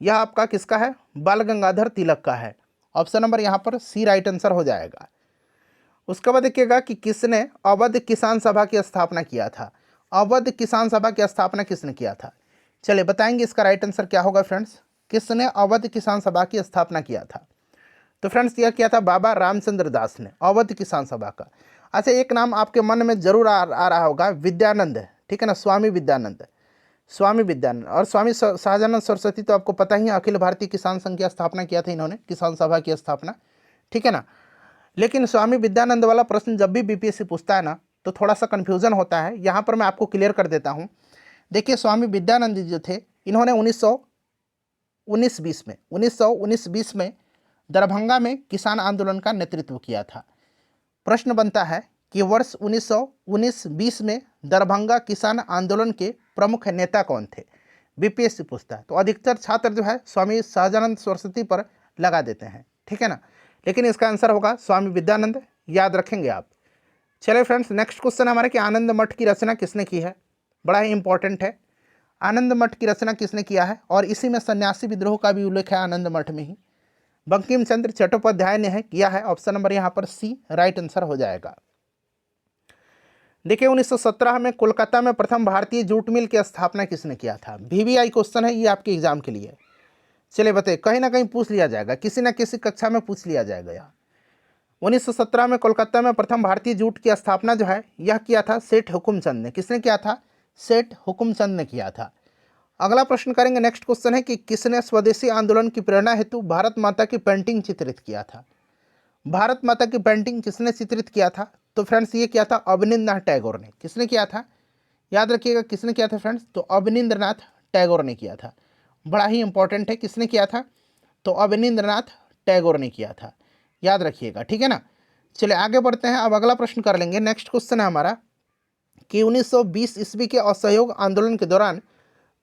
यह आपका किसका है? बाल गंगाधर तिलक का है। ऑप्शन नंबर यहाँ पर सी राइट आंसर हो जाएगा। उसके बाद देखिएगा कि किसने अवध किसान सभा की स्थापना किया था? अवध किसान सभा की स्थापना किसने किया था? चलिए बताएंगे इसका राइट आंसर क्या होगा फ्रेंड्स। किसने अवध किसान सभा की स्थापना किया था? तो फ्रेंड्स, यह किया था बाबा रामचंद्र दास ने, अवध किसान सभा का। अच्छा, एक नाम आपके मन में जरूर आ रहा होगा, विद्यानंद, ठीक है ना, स्वामी विद्यानंद। स्वामी विद्यानंद और स्वामी सहजानंद सरस्वती तो आपको पता ही है, अखिल भारतीय किसान संघ की स्थापना किया था इन्होंने, किसान सभा की स्थापना, ठीक है ना। लेकिन स्वामी विद्यानंद वाला प्रश्न जब भी बीपीएससी पूछता है ना, तो थोड़ा सा कन्फ्यूजन होता है। यहाँ पर मैं आपको क्लियर कर देता हूँ। देखिए, स्वामी विद्यानंद जी जो थे, इन्होंने 1919-20 में दरभंगा में किसान आंदोलन का नेतृत्व किया था। प्रश्न बनता है कि वर्ष 1919-20 में दरभंगा किसान आंदोलन के प्रमुख नेता कौन थे? बीपीएससी पूछता है। तो अधिकतर छात्र जो है स्वामी सहजानंद सरस्वती पर लगा देते हैं, ठीक है ना। लेकिन इसका आंसर होगा स्वामी विद्यानंद, याद रखेंगे आप। चलिए फ्रेंड्स, नेक्स्ट क्वेश्चन हमारे कि आनंद मठ की रचना किसने की है? बड़ा ही इंपॉर्टेंट है। आनंद मठ की रचना किसने किया है? और इसी में सन्यासी विद्रोह का भी उल्लेख है आनंद मठ में ही। बंकिम चंद्र चट्टोपाध्याय ने किया है। ऑप्शन नंबर यहाँ पर सी राइट आंसर हो जाएगा। देखिए, 1917 में कोलकाता में प्रथम भारतीय जूट मिल की स्थापना किसने किया था? वीवीआई क्वेश्चन है ये आपके एग्जाम के लिए। चलिए बताइए, कहीं ना कहीं पूछ लिया जाएगा, किसी न किसी कक्षा में पूछ लिया जाएगा यहाँ। 1917 में कोलकाता में प्रथम भारतीय जूट की स्थापना जो है यह किया था सेठ हुकुमचंद ने। किसने किया था? सेठ हुकुमचंद ने किया था। अगला प्रश्न करेंगे, नेक्स्ट क्वेश्चन है कि किसने स्वदेशी आंदोलन की प्रेरणा हेतु भारत माता की पेंटिंग चित्रित किया था? भारत माता की पेंटिंग किसने चित्रित किया था? तो फ्रेंड्स, ये किया था अवनींद्रनाथ टैगोर ने। किसने किया था? याद रखिएगा, किसने किया था फ्रेंड्स? तो अवनींद्रनाथ टैगोर ने किया था। बड़ा ही इंपॉर्टेंट है, किसने किया था? तो अवनींद्रनाथ टैगोर ने किया था, याद रखिएगा, ठीक है ना। चलिए आगे बढ़ते हैं। अब अगला प्रश्न कर लेंगे। नेक्स्ट क्वेश्चन है हमारा कि 1920 ईस्वी के असहयोग आंदोलन के दौरान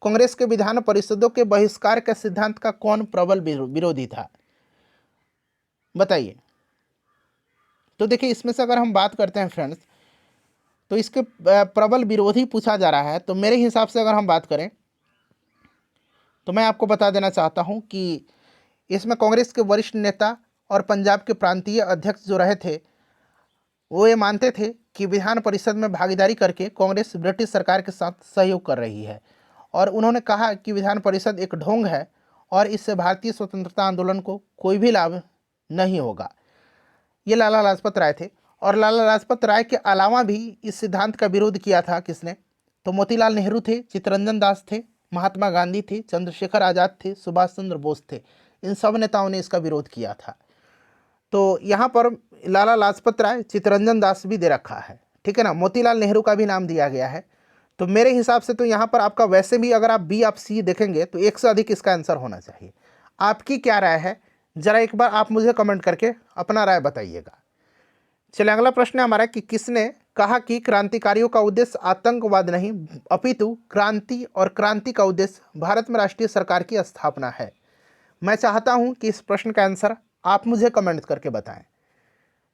कांग्रेस के विधान परिषदों के बहिष्कार के सिद्धांत का कौन प्रबल विरोधी था? बताइए। तो देखिए, इसमें से अगर हम बात करते हैं फ्रेंड्स, तो इसके प्रबल विरोधी पूछा जा रहा है। तो मेरे हिसाब से अगर हम बात करें तो मैं आपको बता देना चाहता हूं कि इसमें कांग्रेस के वरिष्ठ नेता और पंजाब के प्रांतीय अध्यक्ष जो रहे थे, वो ये मानते थे कि विधान परिषद में भागीदारी करके कांग्रेस ब्रिटिश सरकार के साथ सहयोग कर रही है। और उन्होंने कहा कि विधान परिषद एक ढोंग है और इससे भारतीय स्वतंत्रता आंदोलन को कोई भी लाभ नहीं होगा। ये लाला लाजपत राय थे। और लाला लाजपत राय के अलावा भी इस सिद्धांत का विरोध किया था किसने? तो मोतीलाल नेहरू थे, चित्तरंजन दास थे, महात्मा गांधी थे, चंद्रशेखर आज़ाद थे, सुभाष चंद्र बोस थे। इन सब नेताओं ने इसका विरोध किया था। तो यहाँ पर लाला लाजपत राय, चित्तरंजन दास भी दे रखा है, ठीक है ना। मोतीलाल नेहरू का भी नाम दिया गया है। तो मेरे हिसाब से तो यहाँ पर आपका वैसे भी अगर आप बी आप सी देखेंगे तो 1 से अधिक इसका आंसर होना चाहिए। आपकी क्या राय है, जरा एक बार आप मुझे कमेंट करके अपना राय बताइएगा। चलिए अगला प्रश्न है हमारा कि किसने कहा कि क्रांतिकारियों का उद्देश्य आतंकवाद नहीं अपितु क्रांति, और क्रांति का उद्देश्य भारत में राष्ट्रीय सरकार की स्थापना है? मैं चाहता हूं कि इस प्रश्न का आंसर आप मुझे कमेंट करके बताएं।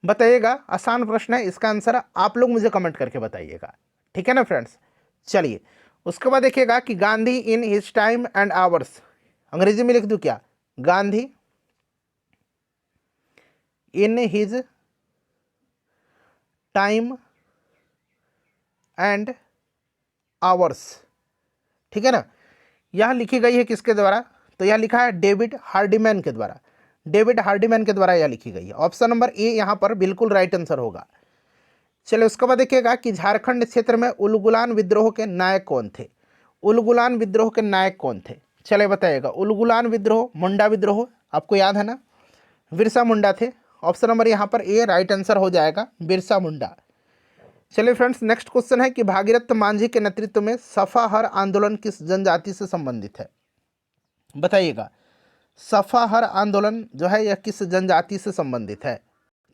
बताइएगा, आसान प्रश्न है, इसका आंसर आप लोग मुझे कमेंट करके बताइएगा। ठीक है ना फ्रेंड्स। चलिए उसके बाद देखिएगा कि Gandhi in his time and hours, अंग्रेजी में लिख दूं क्या, Gandhi in his time and hours. ठीक है ना। यह लिखी गई है किसके द्वारा, तो यह लिखा है डेविड हार्डीमैन के द्वारा। डेविड हार्डीमैन के द्वारा यह लिखी गई है। ऑप्शन नंबर ए यहाँ पर बिल्कुल राइट आंसर होगा। चलिए उसके बाद देखिएगा कि झारखंड क्षेत्र में उलगुलान विद्रोह के नायक कौन थे। उलगुलान विद्रोह के नायक कौन थे, चलिए बताइएगा। उलगुलान विद्रोह, मुंडा विद्रोह, आपको याद है ना, बिरसा मुंडा थे। ऑप्शन नंबर यहाँ पर ए राइट आंसर हो जाएगा, बिरसा मुंडा। चलिए फ्रेंड्स नेक्स्ट क्वेश्चन है कि भागीरथ मांझी के नेतृत्व में सफाहर आंदोलन किस जनजाति से संबंधित है, बताइएगा। सफाहर आंदोलन जो है यह किस जनजाति से संबंधित है।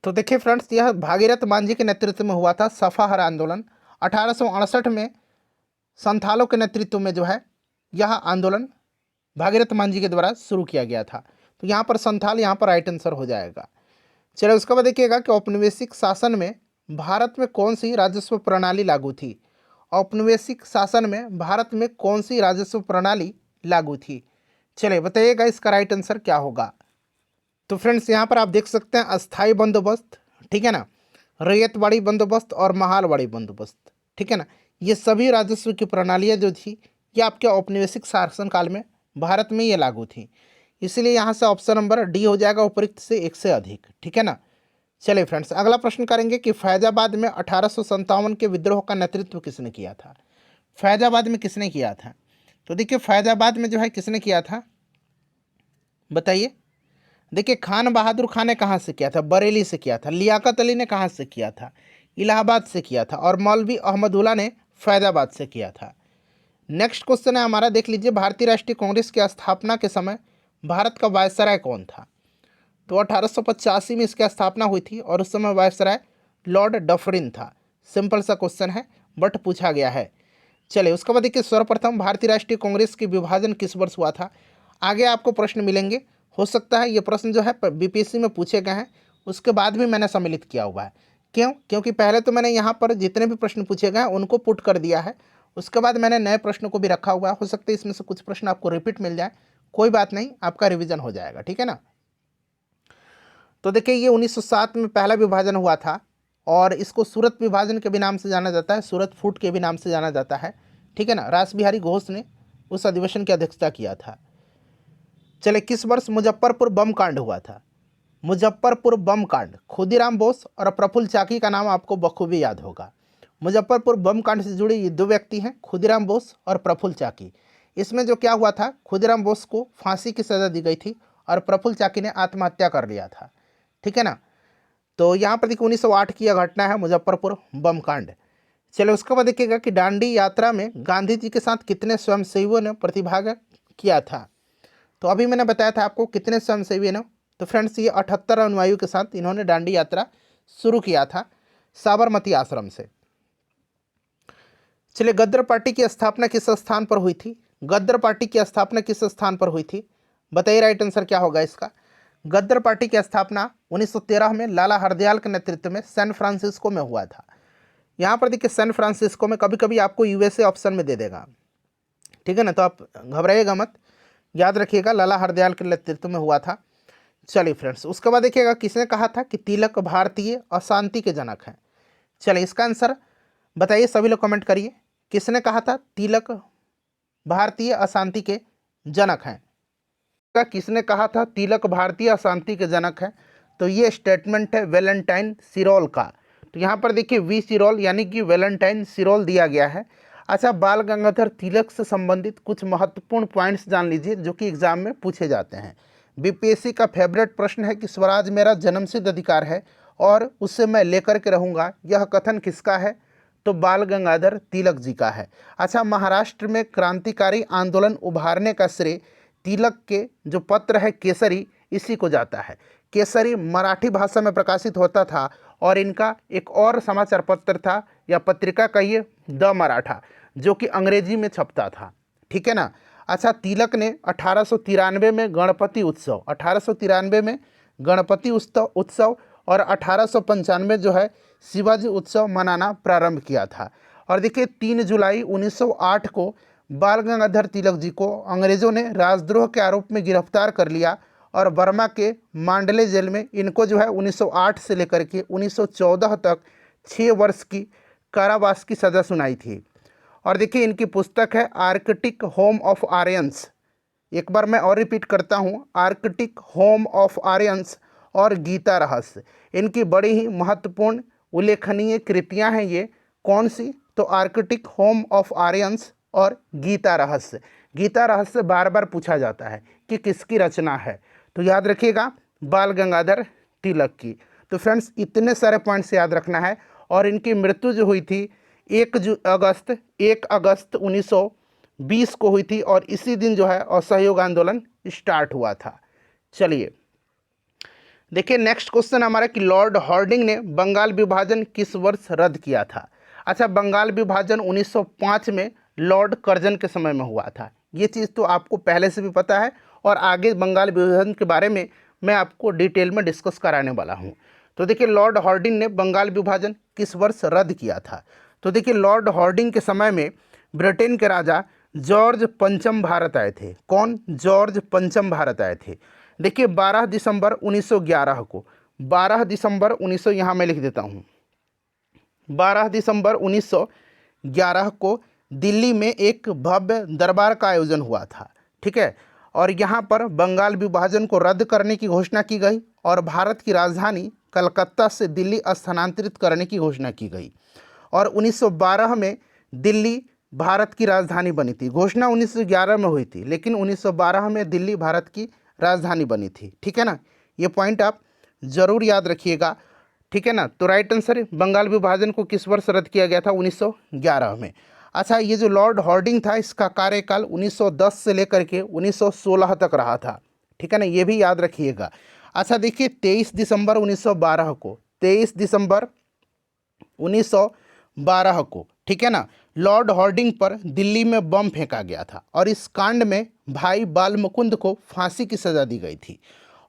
तो देखिए फ्रेंड्स, यह भागीरथ मांझी के नेतृत्व में हुआ था सफाहर आंदोलन। 1868 में संथालों के नेतृत्व में जो है यह आंदोलन भागीरथ मांझी के द्वारा शुरू किया गया था। तो यहाँ पर संथाल यहाँ पर राइट आंसर हो जाएगा। चलिए उसके बाद देखिएगा कि औपनिवेशिक शासन में भारत में कौन सी राजस्व प्रणाली लागू थी। औपनिवेशिक शासन में भारत में कौन सी राजस्व प्रणाली लागू थी, चलिए बताइएगा इसका राइट आंसर क्या होगा। तो फ्रेंड्स यहाँ पर आप देख सकते हैं अस्थाई बंदोबस्त, ठीक है ना, रैयतवाड़ी बंदोबस्त और महालवाड़ी बंदोबस्त। ठीक है ना, ये सभी राजस्व की प्रणालियाँ जो थी ये आपके औपनिवेशिक शासनकाल में भारत में ये लागू थी। इसलिए यहाँ से ऑप्शन नंबर डी हो जाएगा, उपयुक्त से एक से अधिक। ठीक है ना। चलिए फ्रेंड्स अगला प्रश्न करेंगे कि फैजाबाद में 1857 के विद्रोह का नेतृत्व किसने किया था। फैजाबाद में किसने किया था, तो देखिए फैजाबाद में जो है किसने किया था, बताइए। देखिए खान बहादुर खान ने कहाँ से किया था, बरेली से किया था। लियाकत अली ने कहाँ से किया था, इलाहाबाद से किया था। और मौलवी अहमदुल्ला ने फैजाबाद से किया था। नेक्स्ट क्वेश्चन है हमारा, देख लीजिए। भारतीय राष्ट्रीय कांग्रेस की स्थापना के समय भारत का वायसराय कौन था, तो 1885 में इसकी स्थापना हुई थी और उस समय वायसराय लॉर्ड डफरिन था। सिंपल सा क्वेश्चन है बट पूछा गया है। चलिए उसके बाद देखिए सर्वप्रथम भारतीय राष्ट्रीय कांग्रेस की विभाजन किस वर्ष हुआ था। आगे आपको प्रश्न मिलेंगे, हो सकता है ये प्रश्न जो है बीपीएससी में पूछे गए हैं, उसके बाद भी मैंने सम्मिलित किया हुआ है। क्यों, क्योंकि पहले तो मैंने यहाँ पर जितने भी प्रश्न पूछे गए हैं उनको पुट कर दिया है, उसके बाद मैंने नए प्रश्नों को भी रखा हुआ है। हो सकता है इसमें से कुछ प्रश्न आपको रिपीट मिल जाए, कोई बात नहीं, आपका रिविजन हो जाएगा। ठीक है ना। तो देखिए ये 1907 में पहला विभाजन हुआ था और इसको सूरत विभाजन के भी नाम से जाना जाता है, सूरत फूट के भी नाम से जाना जाता है। ठीक है ना। रास बिहारी घोष ने उस अधिवेशन की अध्यक्षता किया था। चले किस वर्ष मुजफ्फरपुर बम कांड हुआ था। मुजफ्फरपुर बम कांड, खुदीराम बोस और प्रफुल्ल चाकी का नाम आपको बखूबी याद होगा। मुजफ्फरपुर बम कांड से जुड़े ये दो व्यक्ति हैं, खुदीराम बोस और प्रफुल्ल चाकी। इसमें जो क्या हुआ था, खुदीराम बोस को फांसी की सज़ा दी गई थी और प्रफुल्ल चाकी ने आत्महत्या कर लिया था। ठीक है ना। तो यहाँ पर देखिए 1908 की यह घटना है, मुजफ्फरपुर बम कांड। चलिए उसके बाद देखिएगा कि दांडी यात्रा में गांधी जी के साथ कितने स्वयंसेवियों ने प्रतिभाग किया था। तो अभी मैंने बताया था आपको कितने स्वयंसेवी ने, तो फ्रेंड्स ये 78 अनुयायियों के साथ इन्होंने दांडी यात्रा शुरू किया था साबरमती आश्रम से। चलिए गद्र पार्टी की स्थापना किस स्थान पर हुई थी। गद्र पार्टी की स्थापना किस स्थान पर हुई थी, बताइए राइट आंसर क्या होगा इसका। गद्र पार्टी की स्थापना 1913 में लाला हरदयाल के नेतृत्व में सैन फ्रांसिस्को में हुआ था। यहाँ पर देखिए सैन फ्रांसिस्को में, कभी कभी आपको यूएसए ऑप्शन में दे देगा। ठीक है ना, तो आप घबराइएगा मत, याद रखिएगा लाला हरदयाल के नेतृत्व में हुआ था। चलिए फ्रेंड्स उसके बाद देखिएगा किसने कहा था कि तिलक भारतीय अशांति के जनक हैं। चलिए इसका आंसर बताइए, सभी लोग कमेंट करिए, किसने कहा था तिलक भारतीय अशांति के जनक हैं। किसने कहा था तिलक भारतीय अशांति के जनक हैं, तो ये स्टेटमेंट है वैलेंटाइन सिरोल का। तो यहाँ पर देखिए वी सिरोल यानी कि वैलेंटाइन सिरोल दिया गया है। अच्छा, बाल गंगाधर तिलक से संबंधित कुछ महत्वपूर्ण पॉइंट्स जान लीजिए जो कि एग्जाम में पूछे जाते हैं। बीपीएससी का फेवरेट प्रश्न है कि स्वराज मेरा जन्मसिद्ध अधिकार है और उससे मैं लेकर के रहूँगा, यह कथन किसका है, तो बाल गंगाधर तिलक जी का है। अच्छा, महाराष्ट्र में क्रांतिकारी आंदोलन उभारने का श्रेय तिलक के जो पत्र है केसरी, इसी को जाता है। केसरी मराठी भाषा में प्रकाशित होता था और इनका एक और समाचार पत्र था या पत्रिका कहिए, द मराठा, जो कि अंग्रेजी में छपता था। ठीक है ना। अच्छा, तिलक ने 1893 में गणपति उत्सव, 1893 में गणपति उत्सव और 1895 जो है शिवाजी उत्सव मनाना प्रारंभ किया था। और देखिए 3 जुलाई 1908 को बाल गंगाधर तिलक जी को अंग्रेज़ों ने राजद्रोह के आरोप में गिरफ्तार कर लिया और बर्मा के मांडले जेल में इनको जो है 1908 से लेकर के 1914 तक 6 वर्ष की कारावास की सज़ा सुनाई थी। और देखिए इनकी पुस्तक है आर्कटिक होम ऑफ आर्यंस। एक बार मैं और रिपीट करता हूँ, आर्कटिक होम ऑफ आर्यंस और गीता रहस्य। इनकी बड़ी ही महत्वपूर्ण उल्लेखनीय कृतियाँ हैं ये। कौन सी? तो आर्कटिक होम ऑफ आर्यंस और गीता रहस्य। गीता रहस्य बार बार पूछा जाता है कि किसकी रचना है, तो याद रखिएगा बाल गंगाधर तिलक की। तो फ्रेंड्स इतने सारे पॉइंट्स याद रखना है। और इनकी मृत्यु जो हुई थी 1 अगस्त 1920 को हुई थी और इसी दिन जो है असहयोग आंदोलन स्टार्ट हुआ था। चलिए देखिए नेक्स्ट क्वेश्चन हमारा कि लॉर्ड हार्डिंग ने बंगाल विभाजन किस वर्ष रद्द किया था। अच्छा, बंगाल विभाजन 1905 में लॉर्ड कर्जन के समय में हुआ था। ये चीज़ तो आपको पहले से भी पता है और आगे बंगाल विभाजन के बारे में मैं आपको डिटेल में डिस्कस कराने वाला हूँ। तो देखिए लॉर्ड हार्डिंग ने बंगाल विभाजन किस वर्ष रद्द किया था। तो देखिए लॉर्ड हार्डिंग के समय में ब्रिटेन के राजा जॉर्ज पंचम भारत आए थे। कौन? जॉर्ज पंचम भारत आए थे। देखिए 12 दिसंबर 1911 को, 12 दिसंबर 1900 यहाँ मैं लिख देता हूँ, 12 दिसंबर 1911 को दिल्ली में एक भव्य दरबार का आयोजन हुआ था। ठीक है, और यहाँ पर बंगाल विभाजन को रद्द करने की घोषणा की गई और भारत की राजधानी कलकत्ता से दिल्ली स्थानांतरित करने की घोषणा की गई। और 1912 में दिल्ली भारत की राजधानी बनी थी। घोषणा 1911 में हुई थी लेकिन 1912 में दिल्ली भारत की राजधानी बनी थी। ठीक है ना, ये पॉइंट आप ज़रूर याद रखिएगा। ठीक है ना, तो राइट आंसर बंगाल विभाजन को किस वर्ष रद्द किया गया था? 1911 में। अच्छा, ये जो लॉर्ड हार्डिंग था इसका कार्यकाल 1910 से लेकर के 1916 तक रहा था। ठीक है ना, ये भी याद रखिएगा। अच्छा देखिए 23 दिसंबर 1912 को, 23 दिसंबर 1912 को, ठीक है ना, लॉर्ड हार्डिंग पर दिल्ली में बम फेंका गया था और इस कांड में भाई बाल मुकुंद को फांसी की सज़ा दी गई थी।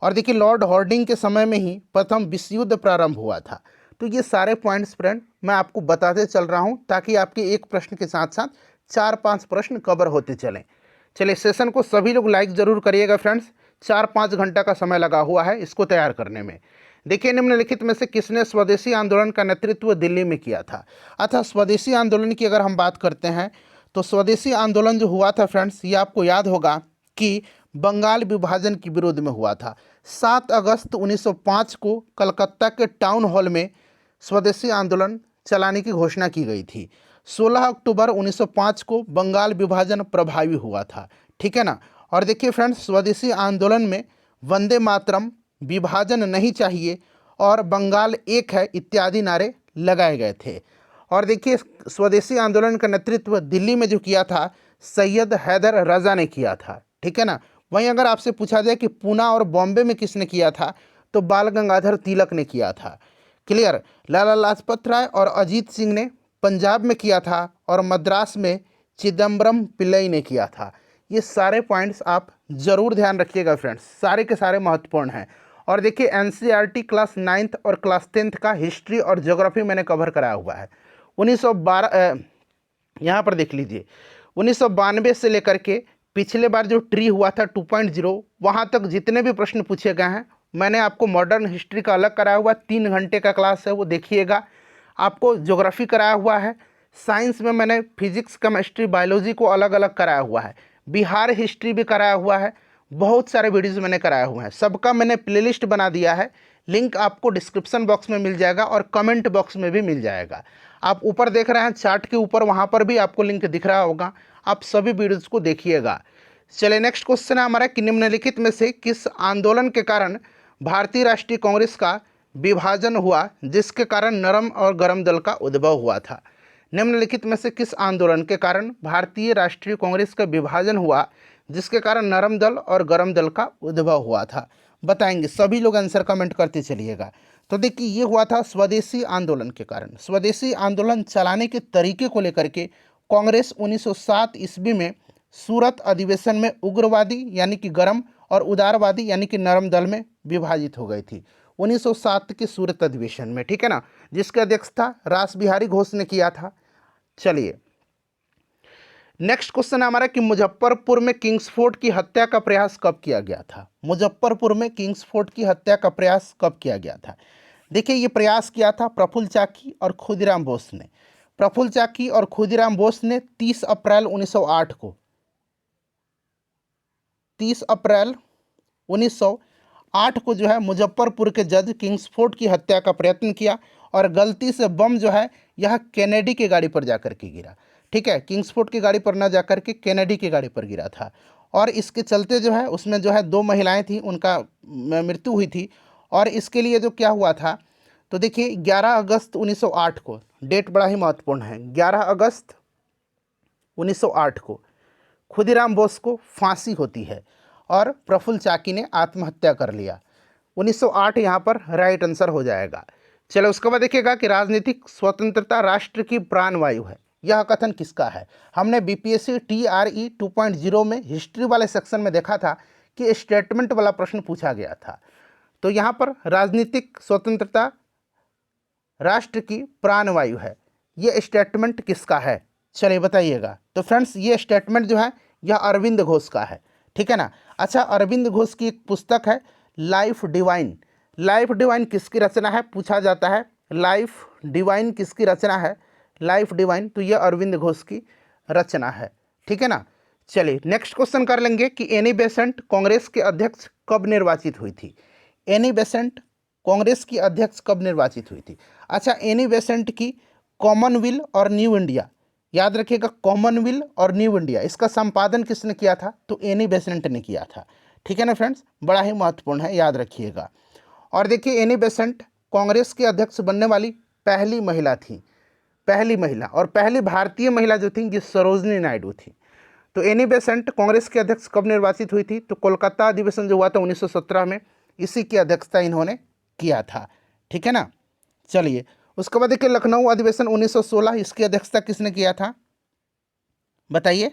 और देखिए लॉर्ड हार्डिंग के समय में ही प्रथम विश्व युद्ध प्रारंभ हुआ था। तो ये सारे पॉइंट्स फ्रेंड मैं आपको बताते चल रहा हूँ ताकि आपके एक प्रश्न के साथ साथ 4-5 प्रश्न कवर होते चलें। चलिए सेशन को सभी लोग लाइक ज़रूर करिएगा फ्रेंड्स। 4-5 घंटा का समय लगा हुआ है इसको तैयार करने में। देखिए निम्नलिखित में से किसने स्वदेशी आंदोलन का नेतृत्व दिल्ली में किया था। अच्छा, स्वदेशी आंदोलन की अगर हम बात करते हैं तो स्वदेशी आंदोलन जो हुआ था फ्रेंड्स, ये आपको याद होगा कि बंगाल विभाजन के विरोध में हुआ था। 7 अगस्त 1905 को कलकत्ता के टाउन हॉल में स्वदेशी आंदोलन चलाने की घोषणा की गई थी। 16 अक्टूबर 1905 को बंगाल विभाजन प्रभावी हुआ था। ठीक है ना, और देखिए फ्रेंड्स स्वदेशी आंदोलन में वंदे मातरम, विभाजन नहीं चाहिए और बंगाल एक है इत्यादि नारे लगाए गए थे। और देखिए स्वदेशी आंदोलन का नेतृत्व दिल्ली में जो किया था सैयद हैदर रजा ने किया था। ठीक है ना, वहीं अगर आपसे पूछा जाए कि पूना और बॉम्बे में किसने किया था तो बाल गंगाधर तिलक ने किया था। क्लियर, लाला लाजपत राय और अजीत सिंह ने पंजाब में किया था और मद्रास में चिदम्बरम पिल्लई ने किया था। ये सारे पॉइंट्स आप ज़रूर ध्यान रखिएगा फ्रेंड्स, सारे के सारे महत्वपूर्ण हैं। और देखिए एनसीईआरटी क्लास 9th और क्लास 10th का हिस्ट्री और ज्योग्राफी मैंने कवर कराया हुआ है। 1912 यहाँ पर देख लीजिए 1992 से लेकर के पिछले बार जो ट्री हुआ था 2.0 वहाँ तक जितने भी प्रश्न पूछे गए हैं मैंने आपको मॉडर्न हिस्ट्री का अलग कराया हुआ 3 घंटे का क्लास है वो देखिएगा। आपको ज्योग्राफी कराया हुआ है, साइंस में मैंने फिजिक्स केमिस्ट्री बायोलॉजी को अलग अलग कराया हुआ है, बिहार हिस्ट्री भी कराया हुआ है, बहुत सारे वीडियोज़ मैंने कराए हुए हैं। सबका मैंने प्लेलिस्ट बना दिया है, लिंक आपको डिस्क्रिप्शन बॉक्स में मिल जाएगा और कमेंट बॉक्स में भी मिल जाएगा। आप ऊपर देख रहे हैं चार्ट के ऊपर, वहाँ पर भी आपको लिंक दिख रहा होगा, आप सभी वीडियोज़ को देखिएगा। चलिए नेक्स्ट क्वेश्चन है हमारा कि निम्नलिखित में से किस आंदोलन के कारण भारतीय राष्ट्रीय कांग्रेस का विभाजन हुआ जिसके कारण नरम और गरम दल का उद्भव हुआ था। निम्नलिखित में से किस आंदोलन के कारण भारतीय राष्ट्रीय कांग्रेस का विभाजन हुआ जिसके कारण नरम दल और गरम दल का उद्भव हुआ था? बताएंगे सभी लोग, आंसर कमेंट करते चलिएगा। तो देखिए ये हुआ था स्वदेशी आंदोलन के कारण। स्वदेशी आंदोलन चलाने के तरीके को लेकर के कांग्रेस 1907 ईस्वी में सूरत अधिवेशन में उग्रवादी यानी कि गरम और उदारवादी यानी कि नरम दल में विभाजित हो गई थी 1907 के सूरत अधिवेशन में, ठीक है ना, जिसकी अध्यक्षता रासबिहारी घोष ने किया था। चलिए नेक्स्ट क्वेश्चन हमारा कि मुजफ्फरपुर में किंग्सफोर्ड की हत्या का प्रयास कब किया गया था। मुजफ्फरपुर में किंग्सफोर्ड की हत्या का प्रयास कब किया गया था। देखिए ये प्रयास किया था प्रफुल्ल चाकी और खुदीराम बोस ने। प्रफुल्ल चाकी और खुदीराम बोस ने 30 अप्रैल 1908 को 30 अप्रैल 1908 को जो है मुजफ्फरपुर के जज किंग्सफोर्ड की हत्या का प्रयत्न किया और गलती से बम जो है यह केनेडी की गाड़ी पर जाकर के गिरा, ठीक है, किंग्सफोर्ड की गाड़ी पर ना जाकर के केनेडी की गाड़ी पर गिरा था। और इसके चलते जो है उसमें जो है 2 महिलाएं थी, उनका मृत्यु हुई थी। और इसके लिए जो क्या हुआ था, तो देखिए 11 अगस्त 1908 को, डेट बड़ा ही महत्वपूर्ण है, 11 अगस्त 1908 को खुदीराम बोस को फांसी होती है और प्रफुल्ल चाकी ने आत्महत्या कर लिया। 1908 यहाँ पर राइट आंसर हो जाएगा। चलो उसके बाद देखिएगा कि राजनीतिक स्वतंत्रता राष्ट्र की प्राणवायु है, यह कथन किसका है। हमने बीपीएससी TRE 2.0 में हिस्ट्री वाले सेक्शन में देखा था कि स्टेटमेंट वाला प्रश्न पूछा गया था। तो यहाँ पर राजनीतिक स्वतंत्रता राष्ट्र की प्राणवायु है, ये स्टेटमेंट किसका है, चलिए बताइएगा। तो फ्रेंड्स ये स्टेटमेंट जो है यह अरविंद घोष का है, ठीक है ना। अच्छा, अरविंद घोष की एक पुस्तक है लाइफ डिवाइन। लाइफ डिवाइन किसकी रचना है पूछा जाता है, लाइफ डिवाइन किसकी रचना है, लाइफ डिवाइन, तो ये अरविंद घोष की रचना है, ठीक है ना। चलिए नेक्स्ट क्वेश्चन कर लेंगे कि एनी बेसेंट कांग्रेस के अध्यक्ष कब निर्वाचित हुई थी। एनी बेसेंट कांग्रेस की अध्यक्ष कब निर्वाचित हुई थी। अच्छा, एनी बेसेंट की कॉमनवेल्थ और न्यू इंडिया, याद रखिएगा कॉमनवेल्थ और न्यू इंडिया, इसका संपादन किसने किया था, तो एनी बेसेंट ने किया था, ठीक है ना फ्रेंड्स, बड़ा ही महत्वपूर्ण है, याद रखिएगा। और देखिए एनी बेसेंट कांग्रेस के अध्यक्ष बनने वाली पहली महिला थी, पहली महिला, और पहली भारतीय महिला जो थी ये सरोजनी नायडू थी। तो एनी बेसेंट कांग्रेस के अध्यक्ष कब निर्वाचित हुई थी, तो कोलकाता अधिवेशन जो हुआ था 1917 में, इसी की अध्यक्षता इन्होंने किया था, ठीक है ना। चलिए उसके बाद देखिए लखनऊ अधिवेशन 1916, इसकी अध्यक्षता किसने किया था बताइए,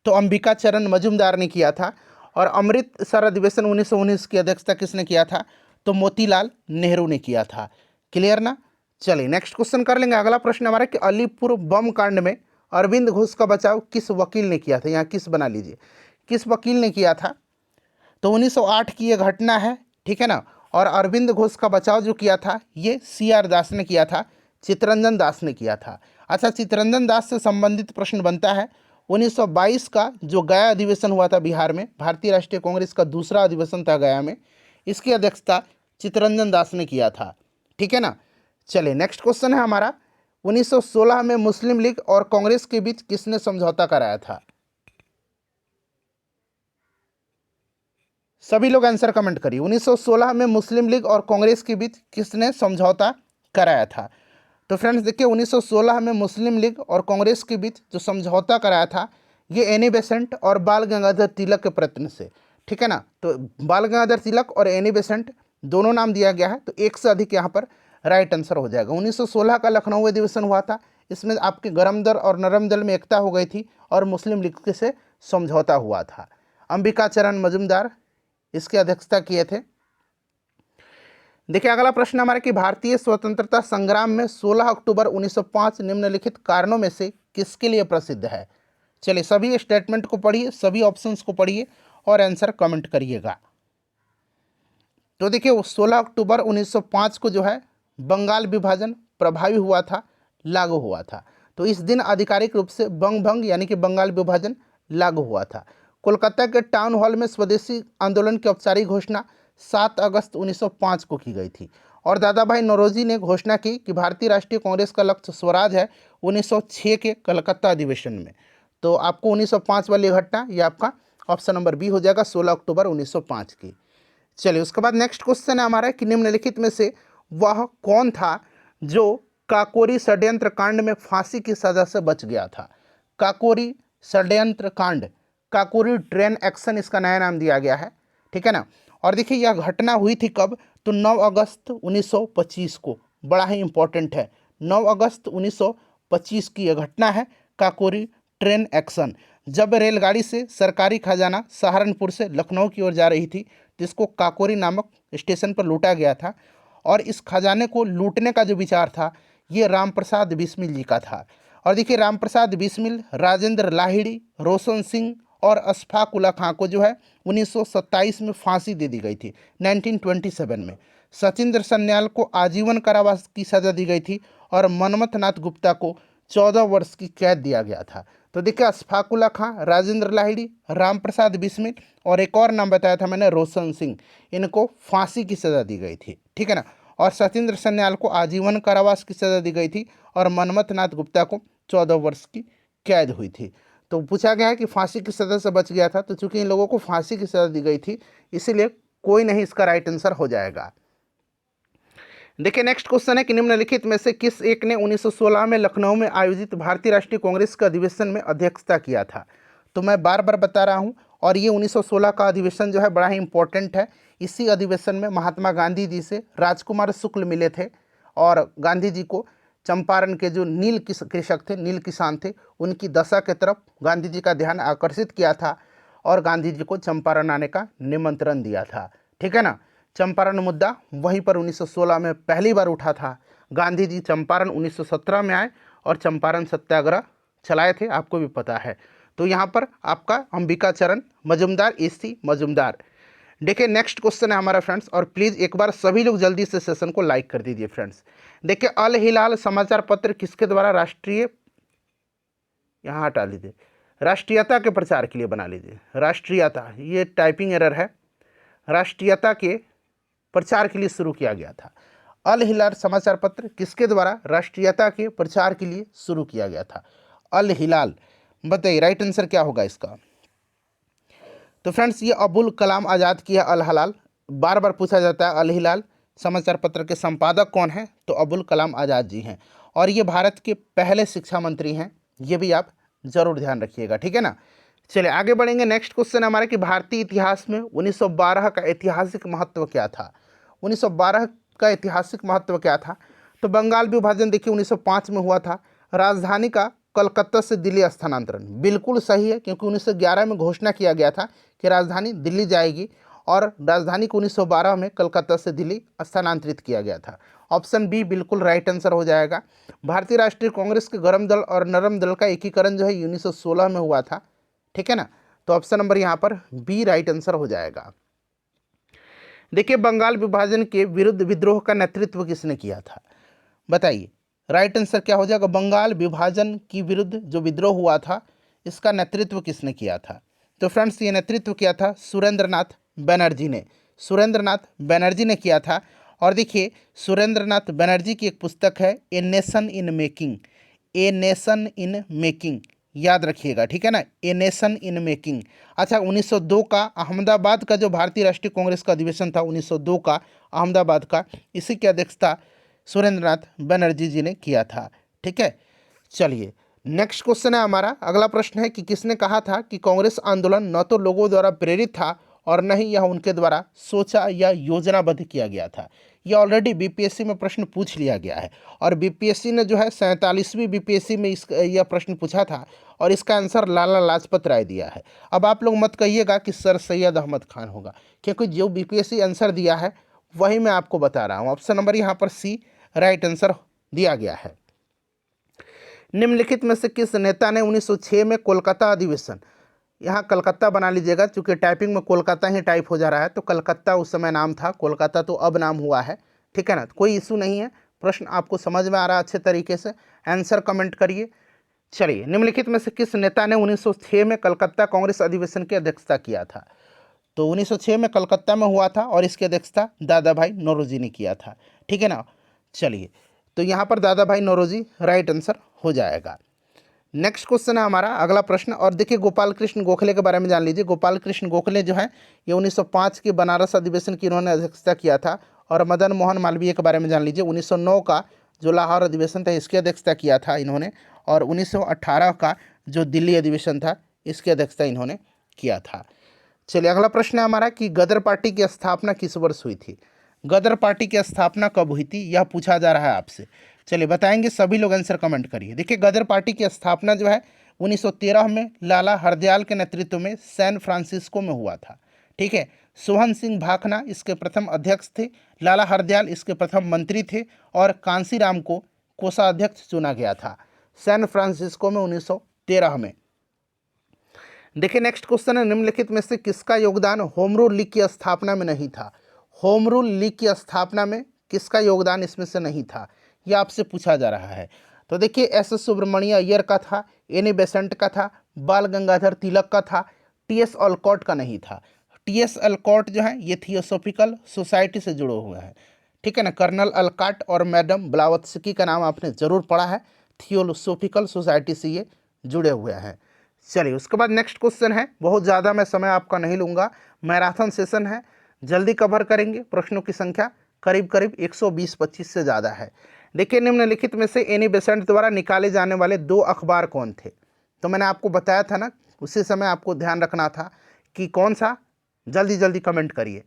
तो अंबिका चरण मजूमदार ने किया था। और अमृतसर अधिवेशन 1919 की अध्यक्षता किसने किया था, तो मोतीलाल नेहरू ने किया था, क्लियर ना। चलिए नेक्स्ट क्वेश्चन कर लेंगे। अगला प्रश्न हमारा कि अलीपुर बम कांड में अरविंद घोष का बचाव किस वकील ने किया था, यहाँ किस बना लीजिए, किस वकील ने किया था, तो 1908 की यह घटना है, ठीक है ना। और अरविंद घोष का बचाव जो किया था ये CR दास ने किया था, चित्तरंजन दास ने किया था। अच्छा, चित्तरंजन दास से संबंधित प्रश्न बनता है 1922 का जो गया अधिवेशन हुआ था बिहार में, भारतीय राष्ट्रीय कांग्रेस का दूसरा अधिवेशन था गया में, इसकी अध्यक्षता चित्तरंजन दास ने किया था, ठीक है ना। चलिए नेक्स्ट क्वेश्चन है हमारा 1916 में मुस्लिम लीग और कांग्रेस के बीच किसने समझौता कराया था। सभी लोग आंसर कमेंट करिए। 1916 में मुस्लिम लीग और कांग्रेस के बीच किसने समझौता कराया था। तो फ्रेंड्स देखिए 1916 में मुस्लिम लीग और कांग्रेस के बीच जो समझौता कराया था ये एनी बेसेंट और बाल गंगाधर तिलक के प्रयत्न से, ठीक है ना। तो बाल गंगाधर तिलक और एनी बेसेंट दोनों नाम दिया गया है, तो एक से अधिक यहाँ पर राइट आंसर हो जाएगा। 1916 का लखनऊ अधिवेशन हुआ था, इसमें आपके गरम दल और नरम दल में एकता हो गई थी और मुस्लिम लीग से समझौता हुआ था। अंबिका चरण मजूमदार इसकी अध्यक्षता किए थे। देखिए अगला प्रश्न हमारा कि भारतीय स्वतंत्रता संग्राम में 16 अक्टूबर 1905 निम्नलिखित कारणों में से किसके लिए प्रसिद्ध है। चलिए सभी स्टेटमेंट को पढ़िए, सभी ऑप्शंस को पढ़िए और आंसर कमेंट करिएगा। तो देखिए 16 अक्टूबर 1905 को जो है बंगाल विभाजन प्रभावी हुआ था, लागू हुआ था। तो इस दिन आधिकारिक रूप से बंग भंग यानी कि बंगाल विभाजन लागू हुआ था। कोलकाता के टाउन हॉल में स्वदेशी आंदोलन की औपचारिक घोषणा 7 अगस्त 1905 को की गई थी। और दादा भाई नौरोजी ने घोषणा की कि भारतीय राष्ट्रीय कांग्रेस का लक्ष्य स्वराज है 1906 के कलकत्ता अधिवेशन में। तो आपको 1905 वाली घटना ये आपका ऑप्शन नंबर बी हो जाएगा, 16 अक्टूबर 1905 की। चलिए उसके बाद नेक्स्ट क्वेश्चन है हमारा कि निम्नलिखित में से वह कौन था जो काकोरी षड्यंत्र कांड में फांसी की सजा से बच गया था। काकोरी षड्यंत्र कांड, काकोरी ट्रेन एक्शन इसका नया नाम दिया गया है, ठीक है ना। और देखिए यह घटना हुई थी कब, तो 9 अगस्त 1925 को, बड़ा ही इंपॉर्टेंट है, 9 अगस्त 1925 की यह घटना है काकोरी ट्रेन एक्शन, जब रेलगाड़ी से सरकारी खजाना सहारनपुर से लखनऊ की ओर जा रही थी तो इसको काकोरी नामक स्टेशन पर लूटा गया था। और इस खजाने को लूटने का जो विचार था ये रामप्रसाद बिस्मिल जी का था। और देखिए रामप्रसाद बिस्मिल, राजेंद्र लाहिड़ी, रोशन सिंह और अशफाक उल्ला खां को जो है 1927 में फांसी दे दी गई थी 1927 में। सचिंद्र सन्याल को आजीवन कारावास की सजा दी गई थी और मनमथ नाथ गुप्ता को 14 वर्ष की कैद दिया गया था। तो देखिए अशफाक उल्ला खां, राजेंद्र लाहिड़ी, रामप्रसाद बिस्मिल और एक और नाम बताया था मैंने रोशन सिंह, इनको फांसी की सज़ा दी गई थी, ठीक है ना। और सचिंद्र सन्याल को आजीवन कारावास की सज़ा दी गई थी और मनमथ नाथ गुप्ता को 14 वर्ष की कैद हुई थी। तो पूछा गया है कि फांसी की सज़ा से बच गया था, तो चूंकि इन लोगों को फांसी की सज़ा दी गई थी इसीलिए कोई नहीं इसका राइट आंसर हो जाएगा। देखिए नेक्स्ट क्वेश्चन है कि निम्नलिखित में से किस एक ने 1916 में लखनऊ में आयोजित भारतीय राष्ट्रीय कांग्रेस के अधिवेशन में अध्यक्षता किया था। तो मैं बार बार बता रहा हूं, और ये 1916 का अधिवेशन जो है बड़ा ही इंपॉर्टेंट है। इसी अधिवेशन में महात्मा गांधी जी से राजकुमार शुक्ल मिले थे और गांधी जी को चंपारण के जो नील कृषक थे, नील किसान थे, उनकी दशा के तरफ गांधी जी का ध्यान आकर्षित किया था और गांधी जी को चंपारण आने का निमंत्रण दिया था, ठीक है ना। चंपारण मुद्दा वहीं पर 1916 में पहली बार उठा था। गांधी जी चंपारण 1917 में आए और चंपारण सत्याग्रह चलाए थे, आपको भी पता है। तो यहाँ पर आपका अंबिका चरण मजुमदार, एसी मजुमदार। देखिए नेक्स्ट क्वेश्चन है हमारा फ्रेंड्स, और प्लीज़ एक बार सभी लोग जल्दी से सेशन को लाइक कर दीजिए फ्रेंड्स। देखिए अल हिलाल समाचार पत्र किसके द्वारा राष्ट्रीय, यहाँ हटा लीजिए, राष्ट्रीयता के प्रचार के लिए बना लीजिए, राष्ट्रीयता, ये टाइपिंग एरर है, राष्ट्रीयता के प्रचार के लिए शुरू किया गया था। अल हिलाल समाचार पत्र किसके द्वारा राष्ट्रीयता के प्रचार के लिए शुरू किया गया था? अल हिलाल। बताइए राइट आंसर क्या होगा इसका? तो फ्रेंड्स ये अबुल कलाम आज़ाद की है अल हिलाल। बार बार पूछा जाता है अल हिलाल समाचार पत्र के संपादक कौन है, तो अबुल कलाम आज़ाद जी हैं, और ये भारत के पहले शिक्षा मंत्री हैं, ये भी आप जरूर ध्यान रखिएगा, ठीक है ना। चलिए आगे बढ़ेंगे। नेक्स्ट क्वेश्चन हमारा कि भारतीय इतिहास में 1912 का ऐतिहासिक महत्व क्या था? 1912 का ऐतिहासिक महत्व क्या था? तो बंगाल विभाजन देखिए 1905 में हुआ था। राजधानी का कलकत्ता से दिल्ली स्थानांतरण बिल्कुल सही है, क्योंकि 1911 में घोषणा किया गया था कि राजधानी दिल्ली जाएगी और राजधानी को 1912 में कलकत्ता से दिल्ली स्थानांतरित किया गया था। ऑप्शन बी बिल्कुल राइट आंसर हो जाएगा। भारतीय राष्ट्रीय कांग्रेस के गर्म दल और नरम दल का एकीकरण जो है 1916 में हुआ था, ठीक है ना। तो ऑप्शन नंबर यहाँ पर बी राइट आंसर हो जाएगा। देखिए बंगाल विभाजन के विरुद्ध विद्रोह का नेतृत्व किसने किया था? बताइए राइट आंसर क्या हो जाएगा? बंगाल विभाजन की विरुद्ध जो विद्रोह हुआ था इसका नेतृत्व किसने किया था? तो फ्रेंड्स ये नेतृत्व किया था सुरेंद्रनाथ बनर्जी ने, सुरेंद्रनाथ बनर्जी ने किया था। और देखिए सुरेंद्रनाथ बनर्जी की एक पुस्तक है a nation in making, a nation in making, याद रखिएगा, ठीक है ना, ए नेशन इन मेकिंग। अच्छा 1902 का अहमदाबाद का जो भारतीय राष्ट्रीय कांग्रेस का अधिवेशन था 1902 का अहमदाबाद का, इसी की अध्यक्षता सुरेंद्रनाथ बनर्जी जी ने किया था, ठीक है। चलिए नेक्स्ट क्वेश्चन है हमारा, अगला प्रश्न है कि किसने कहा था कि कांग्रेस आंदोलन न तो लोगों द्वारा प्रेरित था और न ही यह उनके द्वारा सोचा या योजनाबद्ध किया गया था? यह ऑलरेडी बीपीएससी में प्रश्न पूछ लिया गया है, और बीपीएससी ने जो है 47वीं बीपीएससी में यह प्रश्न पूछा था और इसका आंसर लाला लाजपत राय दिया है। अब आप लोग मत कहिएगा कि सर सैयद अहमद खान होगा, क्योंकि जो बीपीएससी आंसर दिया है वही मैं आपको बता रहा हूँ। ऑप्शन नंबर यहाँ पर सी राइट आंसर दिया गया है। निम्नलिखित में से किस नेता ने 1906 में कोलकाता अधिवेशन, यहाँ कलकत्ता बना लीजिएगा क्योंकि टाइपिंग में कोलकाता ही टाइप हो जा रहा है, तो कलकत्ता उस समय नाम था, कोलकाता तो अब नाम हुआ है, ठीक है ना। कोई इशू नहीं है, प्रश्न आपको समझ में आ रहा है अच्छे तरीके से, आंसर कमेंट करिए। चलिए निम्नलिखित में से किस नेता ने 1906 में कलकत्ता कांग्रेस अधिवेशन की अध्यक्षता किया था? तो 1906 में कलकत्ता में हुआ था और इसकी अध्यक्षता दादा भाई नौरोजी ने किया था, ठीक है ना। चलिए तो यहाँ पर दादा भाई नौरोजी राइट आंसर हो जाएगा। नेक्स्ट क्वेश्चन है हमारा अगला प्रश्न, और देखिए गोपाल कृष्ण गोखले के बारे में जान लीजिए। गोपाल कृष्ण गोखले जो है ये 1905 के बनारस अधिवेशन की इन्होंने अध्यक्षता किया था। और मदन मोहन मालवीय के बारे में जान लीजिए, 1909 का जो लाहौर अधिवेशन था इसकी अध्यक्षता किया था इन्होंने, और 1918 का जो दिल्ली अधिवेशन था इसकी अध्यक्षता इन्होंने किया था। चलिए अगला प्रश्न है हमारा कि गदर पार्टी की स्थापना किस वर्ष हुई थी? गदर पार्टी की स्थापना कब हुई थी यह पूछा जा रहा है आपसे। चलिए बताएंगे, सभी लोग आंसर कमेंट करिए। देखिए गदर पार्टी की स्थापना जो है 1913 में लाला हरदयाल के नेतृत्व में सैन फ्रांसिस्को में हुआ था। ठीक है, सोहन सिंह भाखना इसके प्रथम अध्यक्ष थे, लाला हरदयाल इसके प्रथम मंत्री थे और कांसीराम को कोषाध्यक्ष चुना गया था सैन फ्रांसिस्को में 1913 में। देखिए नेक्स्ट क्वेश्चन है, निम्नलिखित में से किसका योगदान होम रूल लीग की स्थापना में नहीं था? होम रूल लीग की स्थापना में किसका योगदान इसमें से नहीं था, यह आपसे पूछा जा रहा है। तो देखिए एस एस सुब्रमण्य अय्यर का था, एनी बेसेंट का था, बाल गंगाधर तिलक का था, टी एस ऑलकॉट का नहीं था। टी एस ऑलकॉट जो है ये थियोसॉफिकल सोसाइटी से जुड़े हुए हैं। ठीक है ना, कर्नल अलकाट और मैडम ब्लावत्स्की का नाम आपने जरूर पढ़ा है, थियोसॉफिकल सोसाइटी से ये जुड़े हुए हैं। चलिए उसके बाद नेक्स्ट क्वेश्चन है, बहुत ज़्यादा मैं समय आपका नहीं लूँगा, मैराथन सेशन है, जल्दी कवर करेंगे। प्रश्नों की संख्या करीब करीब 120-25 से ज़्यादा है। देखिए निम्नलिखित में से एनी बेसेंट द्वारा निकाले जाने वाले 2 अखबार कौन थे? तो मैंने आपको बताया था ना, उसी समय आपको ध्यान रखना था कि कौन सा, जल्दी जल्दी कमेंट करिए।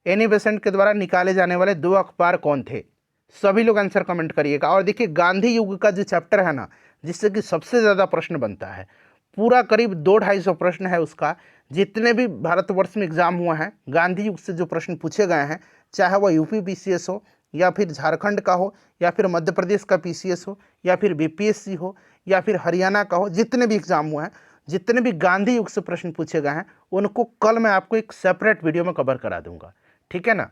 एनी बेसेंट के द्वारा निकाले जाने वाले 2 अखबार कौन थे? सभी लोग आंसर कमेंट करिएगा। और देखिए गांधी युग का जो चैप्टर है ना, जिससे कि सबसे ज़्यादा प्रश्न बनता है, पूरा करीब 200-250 प्रश्न है उसका। जितने भी भारतवर्ष में एग्जाम हुआ है, गांधी युग से जो प्रश्न पूछे गए हैं, चाहे वह यूपी पीसीएस हो या फिर झारखंड का हो या फिर मध्य प्रदेश का पीसीएस हो या फिर बीपीएससी हो या फिर हरियाणा का हो, जितने भी एग्जाम हुए हैं, जितने भी गांधी युग से प्रश्न पूछे गए हैं, उनको कल मैं आपको एक सेपरेट वीडियो में कवर करा दूंगा। ठीक है ना।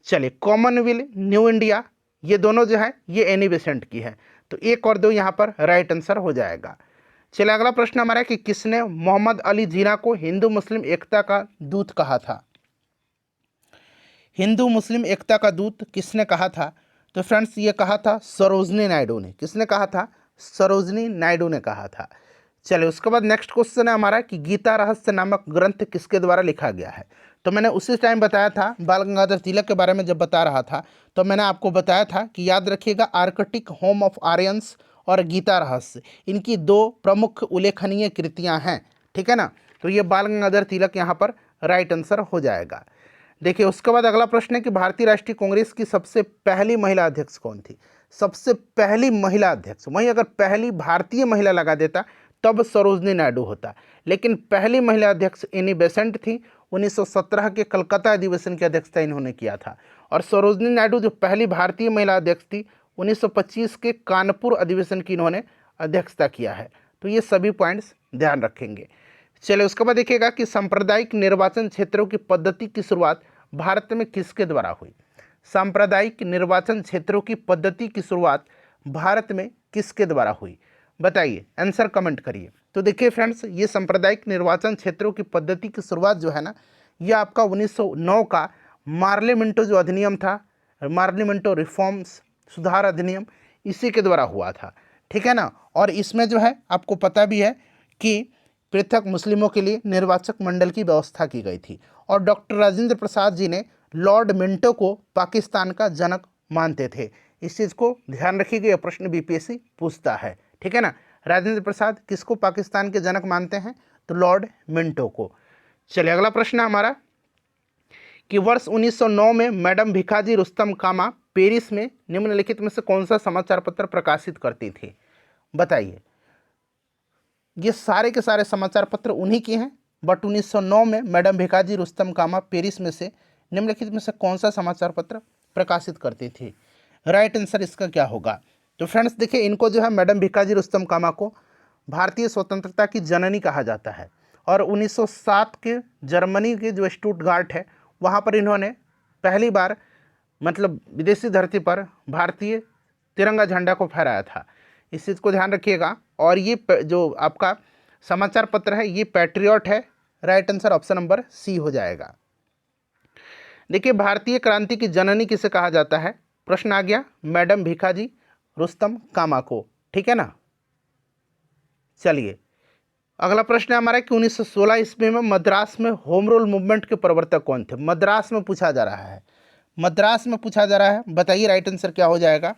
चलिए कॉमनवेल्थ, न्यू इंडिया, ये दोनों जो है ये एनी बेसेंट की है, तो 1 और 2 यहाँ पर राइट आंसर हो जाएगा। चलिए अगला प्रश्न हमारा है कि किसने मोहम्मद अली जिन्ना को हिंदू मुस्लिम एकता का दूत कहा था? हिंदू मुस्लिम एकता का दूत किसने कहा था? तो फ्रेंड्स ये कहा था सरोजनी नायडू ने। किसने कहा था? सरोजनी नायडू ने कहा था। चलिए उसके बाद नेक्स्ट क्वेश्चन है हमारा कि गीता रहस्य नामक ग्रंथ किसके द्वारा लिखा गया है? तो मैंने उसी टाइम बताया था, बाल गंगाधर तिलक के बारे में जब बता रहा था तो मैंने आपको बताया था कि याद रखिएगा, आर्कटिक होम ऑफ आर्यंस और गीता रहस्य, इनकी 2 प्रमुख उल्लेखनीय कृतियां हैं। ठीक है ना, तो ये बाल गंगाधर तिलक यहाँ पर राइट आंसर हो जाएगा। देखिए उसके बाद अगला प्रश्न है कि भारतीय राष्ट्रीय कांग्रेस की सबसे पहली महिला अध्यक्ष कौन थी? सबसे पहली महिला अध्यक्ष, वहीं अगर पहली भारतीय महिला लगा देता तब सरोजनी नायडू होता, लेकिन पहली महिला अध्यक्ष एनी बेसेंट थी। 1917 के कलकत्ता अधिवेशन की अध्यक्षता इन्होंने किया था। और सरोजनी नायडू जो पहली भारतीय महिला अध्यक्ष थी, 1925 के कानपुर अधिवेशन की इन्होंने अध्यक्षता किया है। तो ये सभी पॉइंट्स ध्यान रखेंगे। चलिए उसके बाद देखिएगा कि सांप्रदायिक निर्वाचन क्षेत्रों की पद्धति की शुरुआत भारत में किसके द्वारा हुई? सांप्रदायिक निर्वाचन क्षेत्रों की पद्धति की शुरुआत भारत में किसके द्वारा हुई? बताइए, आंसर कमेंट करिए। तो देखिए फ्रेंड्स, ये सांप्रदायिक निर्वाचन क्षेत्रों की पद्धति की शुरुआत जो है ना, ये आपका 1909 का मार्लिमेंटो जो अधिनियम था, मार्लिमेंटो रिफॉर्म्स सुधार अधिनियम, इसी के द्वारा हुआ था। ठीक है ना। और इसमें जो है आपको पता भी है कि पृथक मुस्लिमों के लिए निर्वाचक मंडल की व्यवस्था की गई थी। और डॉक्टर राजेंद्र प्रसाद जी ने लॉर्ड मिंटो को पाकिस्तान का जनक मानते थे। इस चीज़ को ध्यान रखिएगा, यह प्रश्न बीपीएससी पूछता है। ठीक है ना, राजेंद्र प्रसाद किसको पाकिस्तान के जनक मानते हैं? तो लॉर्ड मिंटो को। चलिए अगला प्रश्न है हमारा कि वर्ष 1909 में मैडम भिखाजी रुस्तम कामा पेरिस में निम्नलिखित में से कौन सा समाचार पत्र प्रकाशित करती थी? बताइए। ये सारे के सारे समाचार पत्र उन्हीं के हैं, बट 1909 में मैडम भिखाजी रुस्तम कामा पेरिस में से निम्नलिखित में से कौन सा समाचार पत्र प्रकाशित करती थी? राइट आंसर इसका क्या होगा? तो फ्रेंड्स देखिए, इनको जो है मैडम भिखाजी रुस्तम कामा को भारतीय स्वतंत्रता की जननी कहा जाता है। और 1907 के जर्मनी के जो स्टुटगार्ट है, वहाँ पर इन्होंने पहली बार मतलब विदेशी धरती पर भारतीय तिरंगा झंडा को फहराया था। इस चीज़ को ध्यान रखिएगा। और ये जो आपका समाचार पत्र है ये पैट्रियट है। Right answer option number C हो जाएगा। देखिए भारतीय क्रांति की जननी किसे कहा जाता है? प्रश्न आ गया मैडम भिखाजी रुस्तम कामा को। ठीक है ना। चलिए अगला प्रश्न है हमारा कि 1916 ईस्वी में मद्रास में होम रूल मूवमेंट के प्रवर्तक कौन थे? मद्रास में पूछा जा रहा है, मद्रास में पूछा जा रहा है। बताइए राइट आंसर क्या हो जाएगा?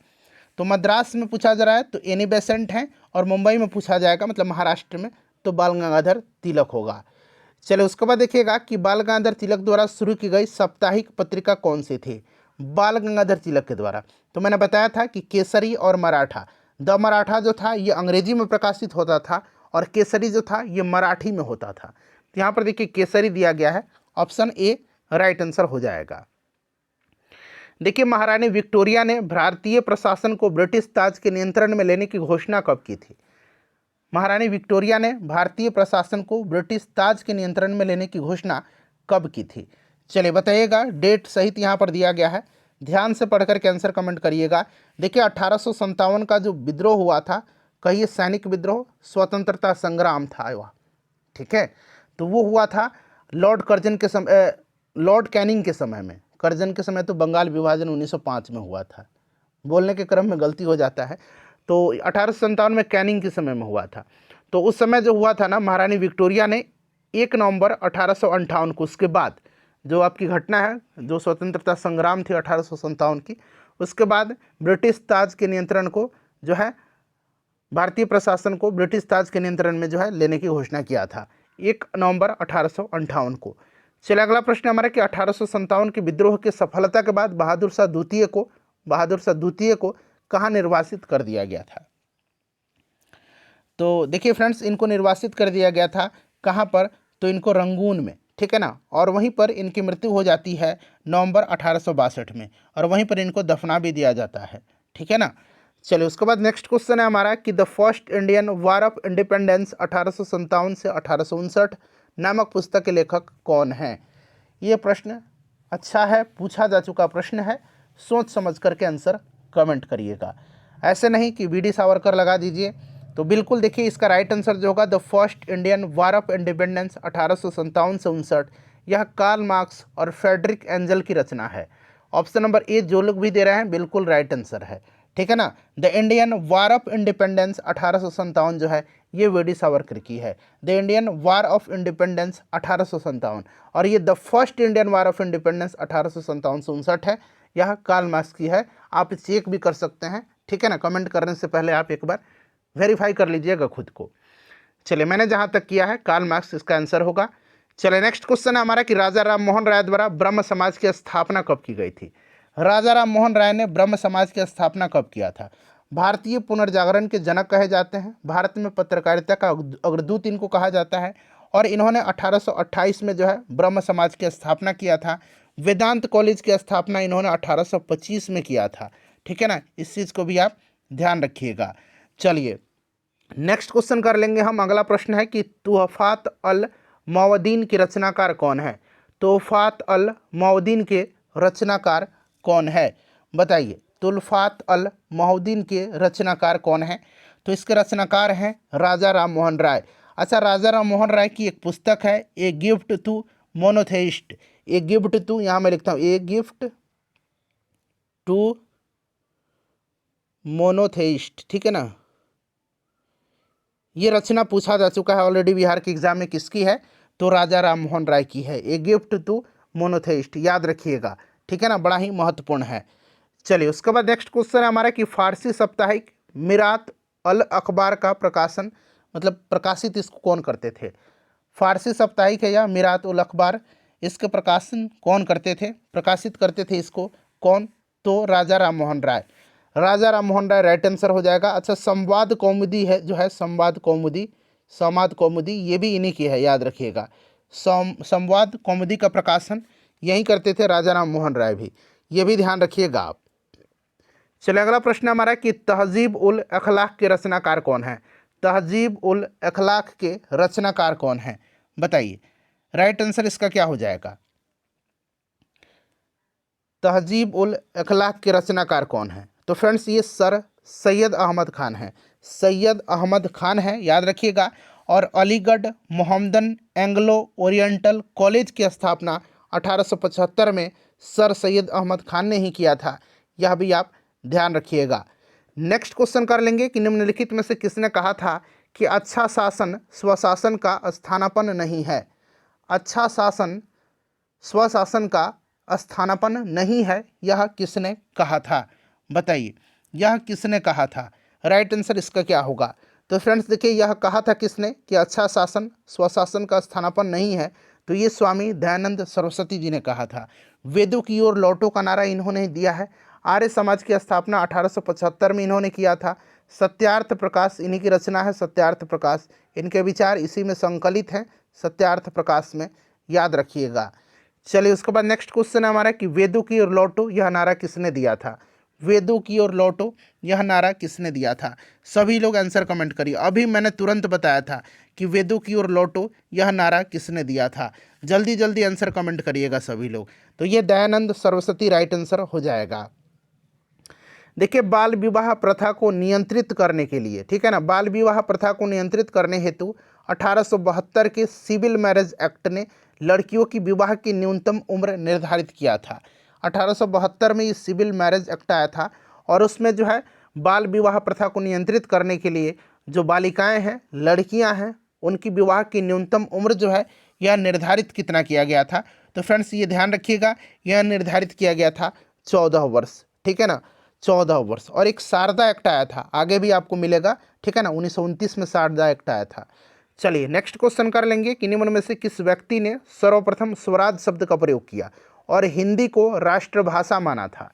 तो मद्रास में पूछा जा रहा है तो एनी बेसेंट हैं, और मुंबई में पूछा जाएगा मतलब महाराष्ट्र में तो बाल गंगाधर तिलक होगा। चलिए उसके बाद देखिएगा कि बाल गंगाधर तिलक द्वारा शुरू की गई साप्ताहिक पत्रिका कौन सी थी? बाल गंगाधर तिलक के द्वारा। तो मैंने बताया था कि केसरी और मराठा। द मराठा जो था ये अंग्रेजी में प्रकाशित होता था और केसरी जो था ये मराठी में होता था। तो यहाँ पर देखिए केसरी दिया गया है, ऑप्शन ए राइट आंसर हो जाएगा। देखिए महारानी विक्टोरिया ने भारतीय प्रशासन को ब्रिटिश ताज के नियंत्रण में लेने की घोषणा कब की थी? महारानी विक्टोरिया ने भारतीय प्रशासन को ब्रिटिश ताज के नियंत्रण में लेने की घोषणा कब की थी? चलिए बताइएगा, डेट सहित यहाँ पर दिया गया है, ध्यान से पढ़कर के आंसर कमेंट करिएगा। देखिए 1857 का जो विद्रोह हुआ था, कहिए सैनिक विद्रोह, स्वतंत्रता संग्राम था वह, ठीक है। तो वो हुआ था लॉर्ड कर्जन के समय, लॉर्ड कैनिंग के समय में। कर्जन के समय तो बंगाल विभाजन 1905 में हुआ था, बोलने के क्रम में गलती हो जाता है। तो 1857 में कैनिंग के समय में हुआ था। तो उस समय जो हुआ था ना, महारानी विक्टोरिया ने 1 नवंबर 1858 को, उसके बाद जो आपकी घटना है, जो स्वतंत्रता संग्राम थी 1857 की, उसके बाद ब्रिटिश ताज के नियंत्रण को जो है, भारतीय प्रशासन को ब्रिटिश ताज के नियंत्रण में जो है लेने की घोषणा किया था 1 नवंबर 1858 को। चलिए अगला प्रश्न हमारा कि 1857 के विद्रोह की सफलता के बाद बहादुर शाह द्वितीय को कहाँ निर्वासित कर दिया गया था? तो देखिए फ्रेंड्स, इनको निर्वासित कर दिया गया था कहाँ पर? तो इनको रंगून में, ठीक है ना। और वहीं पर इनकी मृत्यु हो जाती है नवंबर 1862 में, और वहीं पर इनको दफना भी दिया जाता है, ठीक है ना। चलिए उसके बाद नेक्स्ट क्वेश्चन है हमारा कि the first Indian war of independence 1857 से 1859 नामक पुस्तक के लेखक कौन हैं? ये प्रश्न अच्छा है, पूछा जा चुका प्रश्न है, सोच समझ करके आंसर कमेंट करिएगा, ऐसे नहीं कि वी डी सावरकर लगा दीजिए। तो बिल्कुल देखिए इसका राइट आंसर जो होगा the first Indian war of independence 1857 से 59, यह कार्ल मार्क्स और फ्रेडरिक एंजल की रचना है। ऑप्शन नंबर ए जो लोग भी दे रहे हैं बिल्कुल राइट आंसर है, ठीक है ना। The Indian war of independence 1857 जो है ये वी डी सावरकर की है, the Indian war of independence 1857, और ये the first Indian war of independence 1857 से 59 है, यह कार्ल मार्क्स की है। आप चेक भी कर सकते हैं, ठीक है ना, कमेंट करने से पहले आप एक बार वेरीफाई कर लीजिएगा खुद को। चलिए मैंने जहाँ तक किया है कार्ल मार्क्स इसका आंसर होगा। चलिए नेक्स्ट क्वेश्चन है हमारा कि राजा राम मोहन राय द्वारा ब्रह्म समाज की स्थापना कब की गई थी? राजा राम मोहन राय ने ब्रह्म समाज की स्थापना कब किया था? भारतीय पुनर्जागरण के जनक कहे जाते हैं, भारत में पत्रकारिता का अग्रदूत इनको कहा जाता है, और इन्होंने 1828 में जो है ब्रह्म समाज की स्थापना किया था। वेदांत कॉलेज की स्थापना इन्होंने 1825 में किया था, ठीक है ना, इस चीज़ को भी आप ध्यान रखिएगा। चलिए नेक्स्ट क्वेश्चन कर लेंगे हम। अगला प्रश्न है कि तुहफात अल मौदीन के रचनाकार कौन है? तुहफात अल मौदीन के रचनाकार कौन है? बताइए, तुल्फात अल मौदीन के रचनाकार कौन है? तो इसके रचनाकार हैं राजा राम मोहन राय। अच्छा, राजा राम मोहन राय की एक पुस्तक है a gift to monotheist, a gift to, यहाँ मैं लिखता हूँ ए गिफ्ट टू मोनोथेइस्ट, ठीक है ना। ये रचना पूछा जा चुका है ऑलरेडी बिहार के एग्जाम में, किसकी है? तो राजा राम मोहन राय की है, ए गिफ्ट टू मोनोथेइस्ट, याद रखिएगा, ठीक है ना, बड़ा ही महत्वपूर्ण है। चलिए उसके बाद नेक्स्ट क्वेश्चन है हमारा कि फारसी साप्ताहिक मिरात अल अखबार का प्रकाशन, मतलब प्रकाशित इसको कौन करते थे? फारसी साप्ताहिक है या मिरात उल अखबार, इसके प्रकाशन कौन करते थे, प्रकाशित करते थे इसको कौन? तो राजा राम मोहन राय, राजा राम मोहन राय राइट आंसर हो जाएगा। अच्छा, संवाद कौमुदी है जो है, संवाद कौमुदी ये भी इन्हीं की है, याद रखिएगा। संवाद कौमुदी का प्रकाशन यही करते थे राजा राम मोहन राय भी, ये भी ध्यान रखिएगा आप। चलिए अगला प्रश्न हमारा कि तहजीब उल अखलाक के रचनाकार कौन है? तहजीब उल अखलाक के रचनाकार कौन है? बताइए, राइट आंसर इसका क्या हो जाएगा? तहजीब उल अखलाक के रचनाकार कौन है? तो फ्रेंड्स ये सर सैयद अहमद खान है, सैयद अहमद खान है, याद रखिएगा। और Aligarh Mohammedan Anglo oriental college की स्थापना 1875 में सर सैयद अहमद खान ने ही किया था, यह भी आप ध्यान रखिएगा। नेक्स्ट क्वेश्चन कर लेंगे कि निम्नलिखित में से किसने कहा था कि अच्छा शासन स्वशासन का स्थानापन्न नहीं है? अच्छा शासन स्वशासन का स्थानापन्न नहीं है, यह किसने कहा था? बताइए, यह किसने कहा था? राइट आंसर इसका क्या होगा? तो फ्रेंड्स देखिए, यह कहा था किसने कि अच्छा शासन स्वशासन का स्थानापन्न नहीं है? तो ये स्वामी दयानंद सरस्वती जी ने कहा था। वेदों की ओर लौटो का नारा इन्होंने दिया है। आर्य समाज की स्थापना 1875 में इन्होंने किया था। सत्यार्थ प्रकाश इन्हीं की रचना है, सत्यार्थ प्रकाश। इनके विचार इसी में संकलित हैं, सत्यार्थ प्रकाश में, याद रखिएगा। चलिए उसके बाद नेक्स्ट क्वेश्चन है हमारा कि वेदों की ओर लौटो यह नारा किसने दिया था। वेदों की ओर लौटो यह नारा किसने दिया था। सभी लोग आंसर कमेंट करिए। अभी मैंने तुरंत बताया था कि वेदों की ओर लौटो यह नारा किसने दिया था। जल्दी जल्दी आंसर कमेंट करिएगा सभी लोग। तो ये दयानंद सरस्वती राइट आंसर हो जाएगा। देखिए बाल विवाह प्रथा को नियंत्रित करने के लिए, ठीक है ना, बाल विवाह प्रथा को नियंत्रित करने हेतु 1872 के सिविल मैरिज एक्ट ने लड़कियों की विवाह की न्यूनतम उम्र निर्धारित किया था। 1872 में ये सिविल मैरिज एक्ट आया था और उसमें जो है बाल विवाह प्रथा को नियंत्रित करने के लिए जो बालिकाएं हैं, लड़कियां हैं, उनकी विवाह की न्यूनतम उम्र जो है यह निर्धारित कितना किया गया था। तो फ्रेंड्स ये ध्यान रखिएगा, यह निर्धारित किया गया था 14 वर्ष, ठीक है ना, 14 वर्ष। और एक शारदा एक्ट आया था, आगे भी आपको मिलेगा, ठीक है ना, 1929 में शारदा एक्ट आया था। चलिए नेक्स्ट क्वेश्चन कर लेंगे कि निम्न में से किस व्यक्ति ने सर्वप्रथम स्वराज शब्द का प्रयोग किया और हिंदी को राष्ट्रभाषा माना था।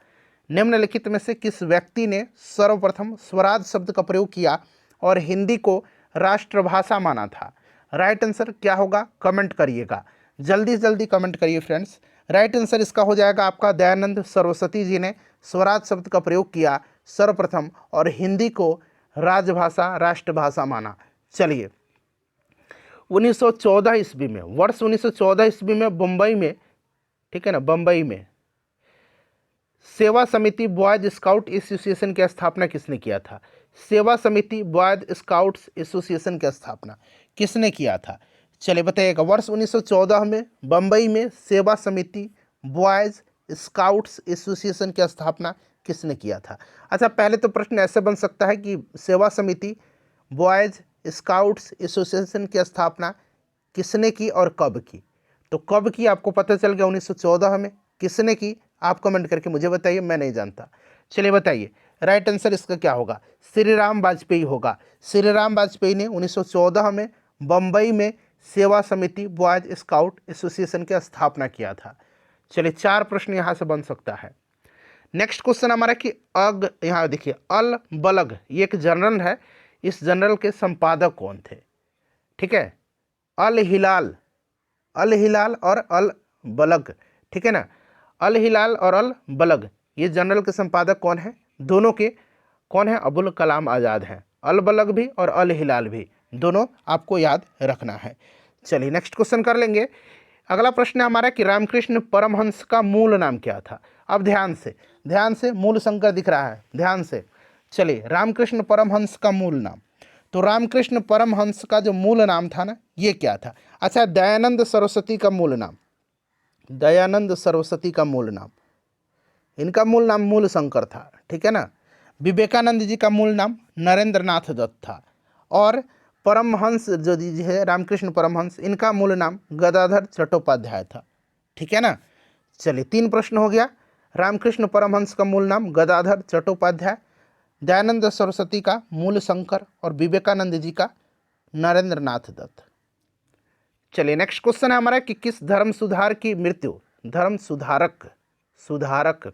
निम्नलिखित में से किस व्यक्ति ने सर्वप्रथम स्वराज शब्द का प्रयोग किया और हिंदी को राष्ट्रभाषा माना था। राइट आंसर क्या होगा कमेंट करिएगा, जल्दी जल्दी कमेंट करिए फ्रेंड्स। राइट आंसर इसका हो जाएगा आपका दयानंद सरस्वती जी ने स्वराज शब्द का प्रयोग किया सर्वप्रथम और हिंदी को राजभाषा राष्ट्रभाषा माना। चलिए 1914 ईस्वी में, वर्ष 1914 ईस्वी में बम्बई में, ठीक है ना, बम्बई में सेवा समिति बॉयज स्काउट एसोसिएशन की स्थापना किसने किया था। सेवा समिति बॉयज स्काउट्स एसोसिएशन की स्थापना किसने किया था। चलिए बताइएगा, वर्ष 1914 में बम्बई में सेवा समिति बॉयज स्काउट्स एसोसिएशन की स्थापना किसने किया था। अच्छा पहले तो प्रश्न ऐसे बन सकता है कि सेवा समिति बॉयज स्काउट्स एसोसिएशन की स्थापना किसने की और कब की। तो कब की आपको पता चल गया, 1914 में। किसने की आप कमेंट करके मुझे बताइए, मैं नहीं जानता। चलिए बताइए राइट आंसर इसका क्या होगा, श्री राम वाजपेयी होगा। श्री राम वाजपेयी ने 1914 में बम्बई में सेवा समिति बॉयज स्काउट एसोसिएशन की स्थापना किया था। चलिए 4 प्रश्न यहाँ से बन सकता है। नेक्स्ट क्वेश्चन हमारा कि यहाँ देखिए अल बलग ये एक जर्नल है, इस जर्नल के संपादक कौन थे। ठीक है, अल हिलाल और अल बलग, ठीक है ना, अल हिलाल और अल बलग ये जर्नल के संपादक कौन है। दोनों के कौन है, अबुल कलाम आज़ाद हैं। अल बलग भी और अल हिलाल भी, दोनों आपको याद रखना है। चलिए नेक्स्ट क्वेश्चन कर लेंगे। अगला प्रश्न है हमारा कि रामकृष्ण परमहंस का मूल नाम क्या था। अब ध्यान से मूल शंकर दिख रहा है, ध्यान से। चलिए रामकृष्ण परमहंस का मूल नाम, तो रामकृष्ण परमहंस का जो मूल नाम था ना ये क्या था। अच्छा दयानंद सरस्वती का मूल नाम, दयानंद सरस्वती का मूल नाम, इनका मूल नाम मूल शंकर था, ठीक है ना। विवेकानंद जी का मूल नाम नरेंद्र नाथ दत्त था और परमहंस जो जी है रामकृष्ण परमहंस, इनका मूल नाम गदाधर चट्टोपाध्याय था, ठीक है ना। चलिए 3 प्रश्न हो गया। रामकृष्ण परमहंस का मूल नाम गदाधर चट्टोपाध्याय, दयानंद सरस्वती का मूल शंकर और विवेकानंद जी का नरेंद्र नाथ दत्त। चलिए नेक्स्ट क्वेश्चन है हमारा कि किस धर्म सुधार की मृत्यु, धर्म सुधारक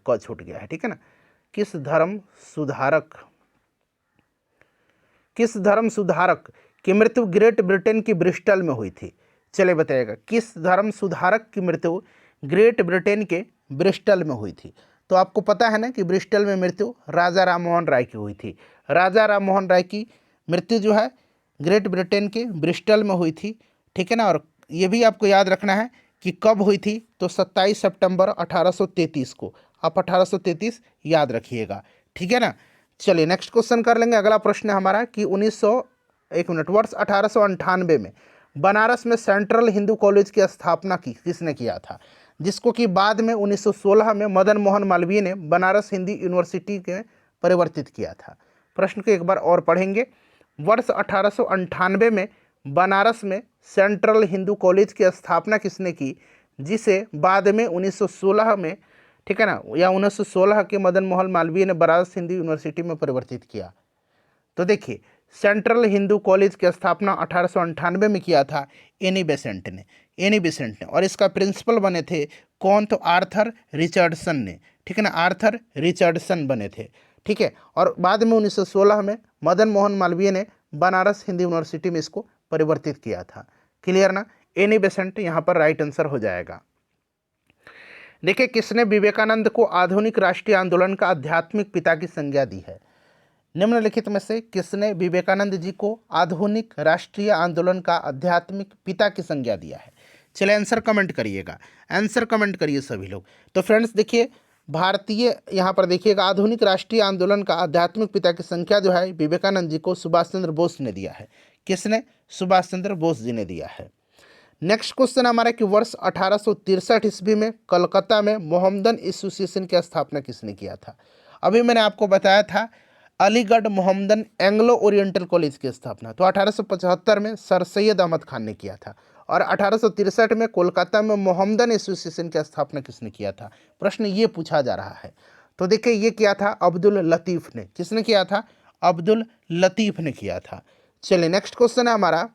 क छूट गया है, ठीक है ना, किस धर्म सुधारक की मृत्यु ग्रेट ब्रिटेन की ब्रिस्टल में हुई थी। चलिए बताइएगा किस धर्म सुधारक की मृत्यु ग्रेट ब्रिटेन के ब्रिस्टल में हुई थी। तो आपको पता है ना कि ब्रिस्टल में मृत्यु राजा राम मोहन राय की हुई थी। राजा राम मोहन राय की मृत्यु जो है ग्रेट ब्रिटेन के ब्रिस्टल में हुई थी, ठीक है ना। और ये भी आपको याद रखना है कि कब हुई थी, तो 27 सितंबर 1833 को। आप 1833 याद रखिएगा, ठीक है ना। चलिए नेक्स्ट क्वेश्चन कर लेंगे। अगला प्रश्न है हमारा कि वर्ष 1898 में बनारस में सेंट्रल हिंदू कॉलेज की स्थापना किसने किया था, जिसको कि बाद में 1916 में मदन मोहन मालवीय ने बनारस हिंदी यूनिवर्सिटी के परिवर्तित किया था। प्रश्न को एक बार और पढ़ेंगे। वर्ष 1898 में बनारस में सेंट्रल हिंदू कॉलेज की स्थापना किसने की, जिसे बाद में 1916 में, ठीक है ना, या 1916 के मदन मोहन मालवीय ने बनारस हिंदी यूनिवर्सिटी में परिवर्तित किया। तो देखिए सेंट्रल हिंदू कॉलेज की स्थापना 1898 में किया था एनी बेसेंट ने और इसका प्रिंसिपल बने थे कौन, तो आर्थर रिचर्डसन ने, ठीक है ना, आर्थर रिचर्डसन बने थे, ठीक है। और बाद में 1916 में मदन मोहन मालवीय ने बनारस हिंदू यूनिवर्सिटी में इसको परिवर्तित किया था। क्लियर ना? एनी बेसेंट यहाँ पर राइट आंसर हो जाएगा। देखिए, किसने विवेकानंद को आधुनिक राष्ट्रीय आंदोलन का आध्यात्मिक पिता की संज्ञा दी है? निम्नलिखित में से किसने विवेकानंद जी को आधुनिक राष्ट्रीय आंदोलन का आध्यात्मिक पिता की संज्ञा दिया है? चलिए आंसर कमेंट करिएगा, आंसर कमेंट करिए सभी लोग। तो फ्रेंड्स देखिए, भारतीय यहाँ पर देखिएगा, आधुनिक राष्ट्रीय आंदोलन का आध्यात्मिक पिता की संख्या जो है विवेकानंद जी को सुभाष चंद्र बोस ने दिया है। किसने? सुभाष चंद्र बोस जी ने दिया है। नेक्स्ट क्वेश्चन हमारा कि वर्ष 1863 ईस्वी में कलकत्ता में मोहम्मदन एसोसिएशन की स्थापना किसने किया था? अभी मैंने आपको बताया था Aligarh Mohammedan Anglo oriental college की स्थापना तो 1875 में सर सैयद अहमद खान ने किया था, और 1863 में कोलकाता में मोहम्मदन एसोसिएशन की स्थापना किसने किया था? प्रश्न ये पूछा जा रहा है। तो देखिए, ये किया था अब्दुल लतीफ़ ने। किसने किया था? अब्दुल लतीफ़ ने किया था। चलिए नेक्स्ट क्वेश्चन है हमारा,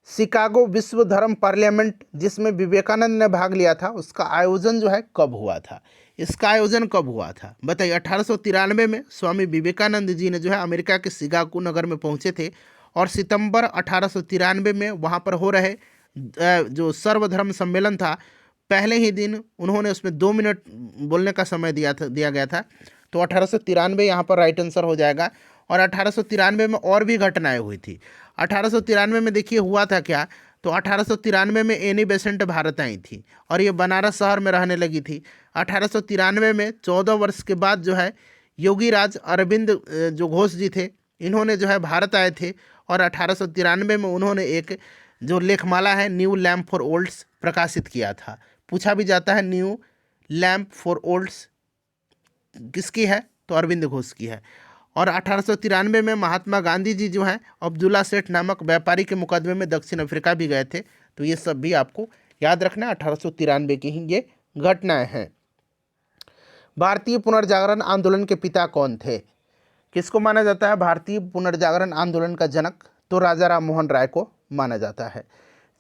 शिकागो विश्व धर्म पार्लियामेंट जिसमें विवेकानंद ने भाग लिया था, उसका आयोजन जो है कब हुआ था? इसका आयोजन कब हुआ था बताइए। 1893 में स्वामी विवेकानंद जी ने जो है अमेरिका के शिकागो नगर में पहुंचे थे, और सितंबर 1893 में वहां पर हो रहे जो सर्वधर्म सम्मेलन था, पहले ही दिन उन्होंने उसमें 2 मिनट बोलने का समय दिया गया था। तो 1893 यहाँ पर राइट आंसर हो जाएगा। और 1893 में और भी घटनाएं हुई थी। 1893 में देखिए हुआ था क्या, तो 1893 में एनी बेसेंट भारत आई थी और ये बनारस शहर में रहने लगी थी। 1893 में 14 वर्ष के बाद जो है योगी राज अरविंद जो घोष जी थे, इन्होंने जो है भारत आए थे, और 1893 में उन्होंने एक जो लेखमाला है न्यू लैम्प फॉर ओल्ड्स प्रकाशित किया था। पूछा भी जाता है न्यू लैम्प फॉर ओल्ड्स किसकी है, तो अरविंद घोष की है। और 1893 में महात्मा गांधी जी जो हैं अब्दुल्ला सेठ नामक व्यापारी के मुकदमे में दक्षिण अफ्रीका भी गए थे। तो ये सब भी आपको याद रखना है, 1893 की ही ये घटनाएं हैं। भारतीय पुनर्जागरण आंदोलन के पिता कौन थे? किसको माना जाता है भारतीय पुनर्जागरण आंदोलन का जनक? तो राजा राम मोहन राय को माना जाता है।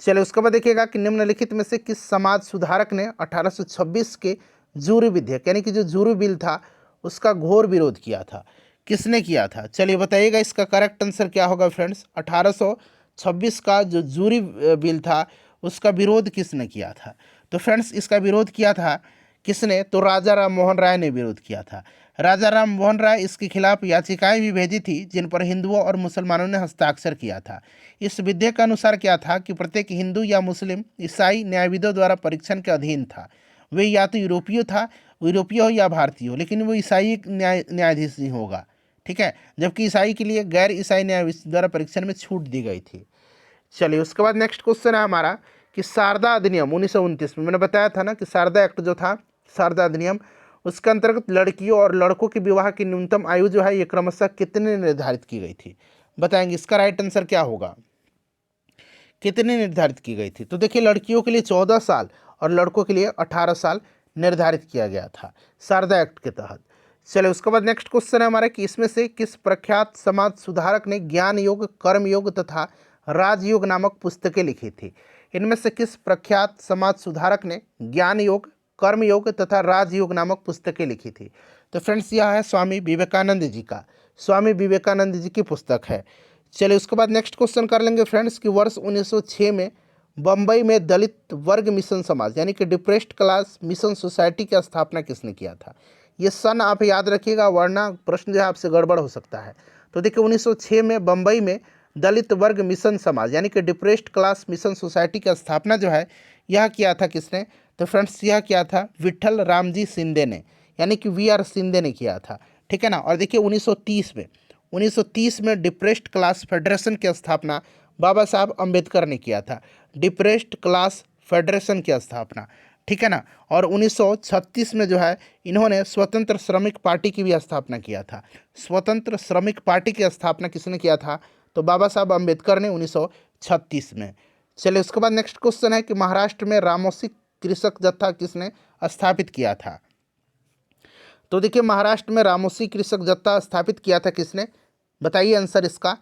चलिए उसके बाद देखिएगा कि निम्नलिखित में से किस समाज सुधारक ने 1826 के जूरी विधेयक यानी कि जो जूरी बिल था उसका घोर विरोध किया था? किसने किया था? चलिए बताइएगा, इसका करेक्ट आंसर क्या होगा फ्रेंड्स। 1826 का जो जूरी बिल था उसका विरोध किसने किया था? तो फ्रेंड्स इसका विरोध किया था किसने? तो राजा राम मोहन राय ने विरोध किया था। राजा राम मोहन राय इसके खिलाफ याचिकाएं भी भेजी थी जिन पर हिंदुओं और मुसलमानों ने हस्ताक्षर किया था। इस विधेयक के अनुसार क्या था कि प्रत्येक हिंदू या मुस्लिम ईसाई न्यायविदों द्वारा परीक्षण के अधीन था। वे या तो यूरोपीय हो या भारतीय हो, लेकिन वो ईसाई न्यायाधीश ही होगा, ठीक है। जबकि ईसाई के लिए गैर ईसाई न्यायाधीश द्वारा परीक्षण में छूट दी गई थी। चलिए उसके बाद नेक्स्ट क्वेश्चन है हमारा कि शारदा अधिनियम 1929 में, मैंने बताया था ना कि शारदा एक्ट जो था, शारदा अधिनियम, उसके अंतर्गत लड़कियों और लड़कों के विवाह की न्यूनतम आयु जो है ये क्रमशः कितने निर्धारित की गई थी? बताएंगे इसका राइट आंसर क्या होगा, कितनी निर्धारित की गई थी? तो देखिए, लड़कियों के लिए 14 साल और लड़कों के लिए 18 साल निर्धारित किया गया था शारदा एक्ट के तहत। चलिए उसके बाद नेक्स्ट क्वेश्चन है हमारा कि इसमें से किस प्रख्यात समाज सुधारक ने ज्ञान योग, कर्म योग तथा राजयोग नामक पुस्तकें लिखी थी? इनमें से किस प्रख्यात समाज सुधारक ने ज्ञान योग, कर्म योग तथा राजयोग नामक पुस्तकें लिखी थी? तो फ्रेंड्स यह है स्वामी विवेकानंद जी का, स्वामी विवेकानंद जी की पुस्तक है। चलिए उसके बाद नेक्स्ट क्वेश्चन कर लेंगे फ्रेंड्स कि वर्ष 1906 में बम्बई में दलित वर्ग मिशन समाज यानी कि डिप्रेस्ड क्लास मिशन सोसाइटी की स्थापना किसने किया था? ये सन आप याद रखिएगा वरना प्रश्न जो है आपसे गड़बड़ हो सकता है। तो देखिए 1906 में बम्बई में दलित वर्ग मिशन समाज यानी कि डिप्रेस्ड क्लास मिशन सोसाइटी की स्थापना जो है यह किया था किसने? तो फ्रेंड्स यह किया था विठल रामजी शिंदे ने, यानी कि VR शिंदे ने किया था, ठीक है ना। और देखिए 1930 में डिप्रेस्ड क्लास फेडरेशन की स्थापना बाबा साहब अम्बेडकर ने किया था, डिप्रेस्ड क्लास फेडरेशन की स्थापना, ठीक है ना। और 1936 में जो है इन्होंने स्वतंत्र श्रमिक पार्टी की भी स्थापना किया था। स्वतंत्र श्रमिक पार्टी की स्थापना किसने किया था? तो बाबा साहब अम्बेडकर ने 1936 में। चलिए उसके बाद नेक्स्ट क्वेश्चन है कि महाराष्ट्र में रामोसी कृषक जत्था किसने स्थापित किया था? तो देखिए महाराष्ट्र में रामोसी कृषक जत्था स्थापित किया था किसने? बताइए आंसर इसका।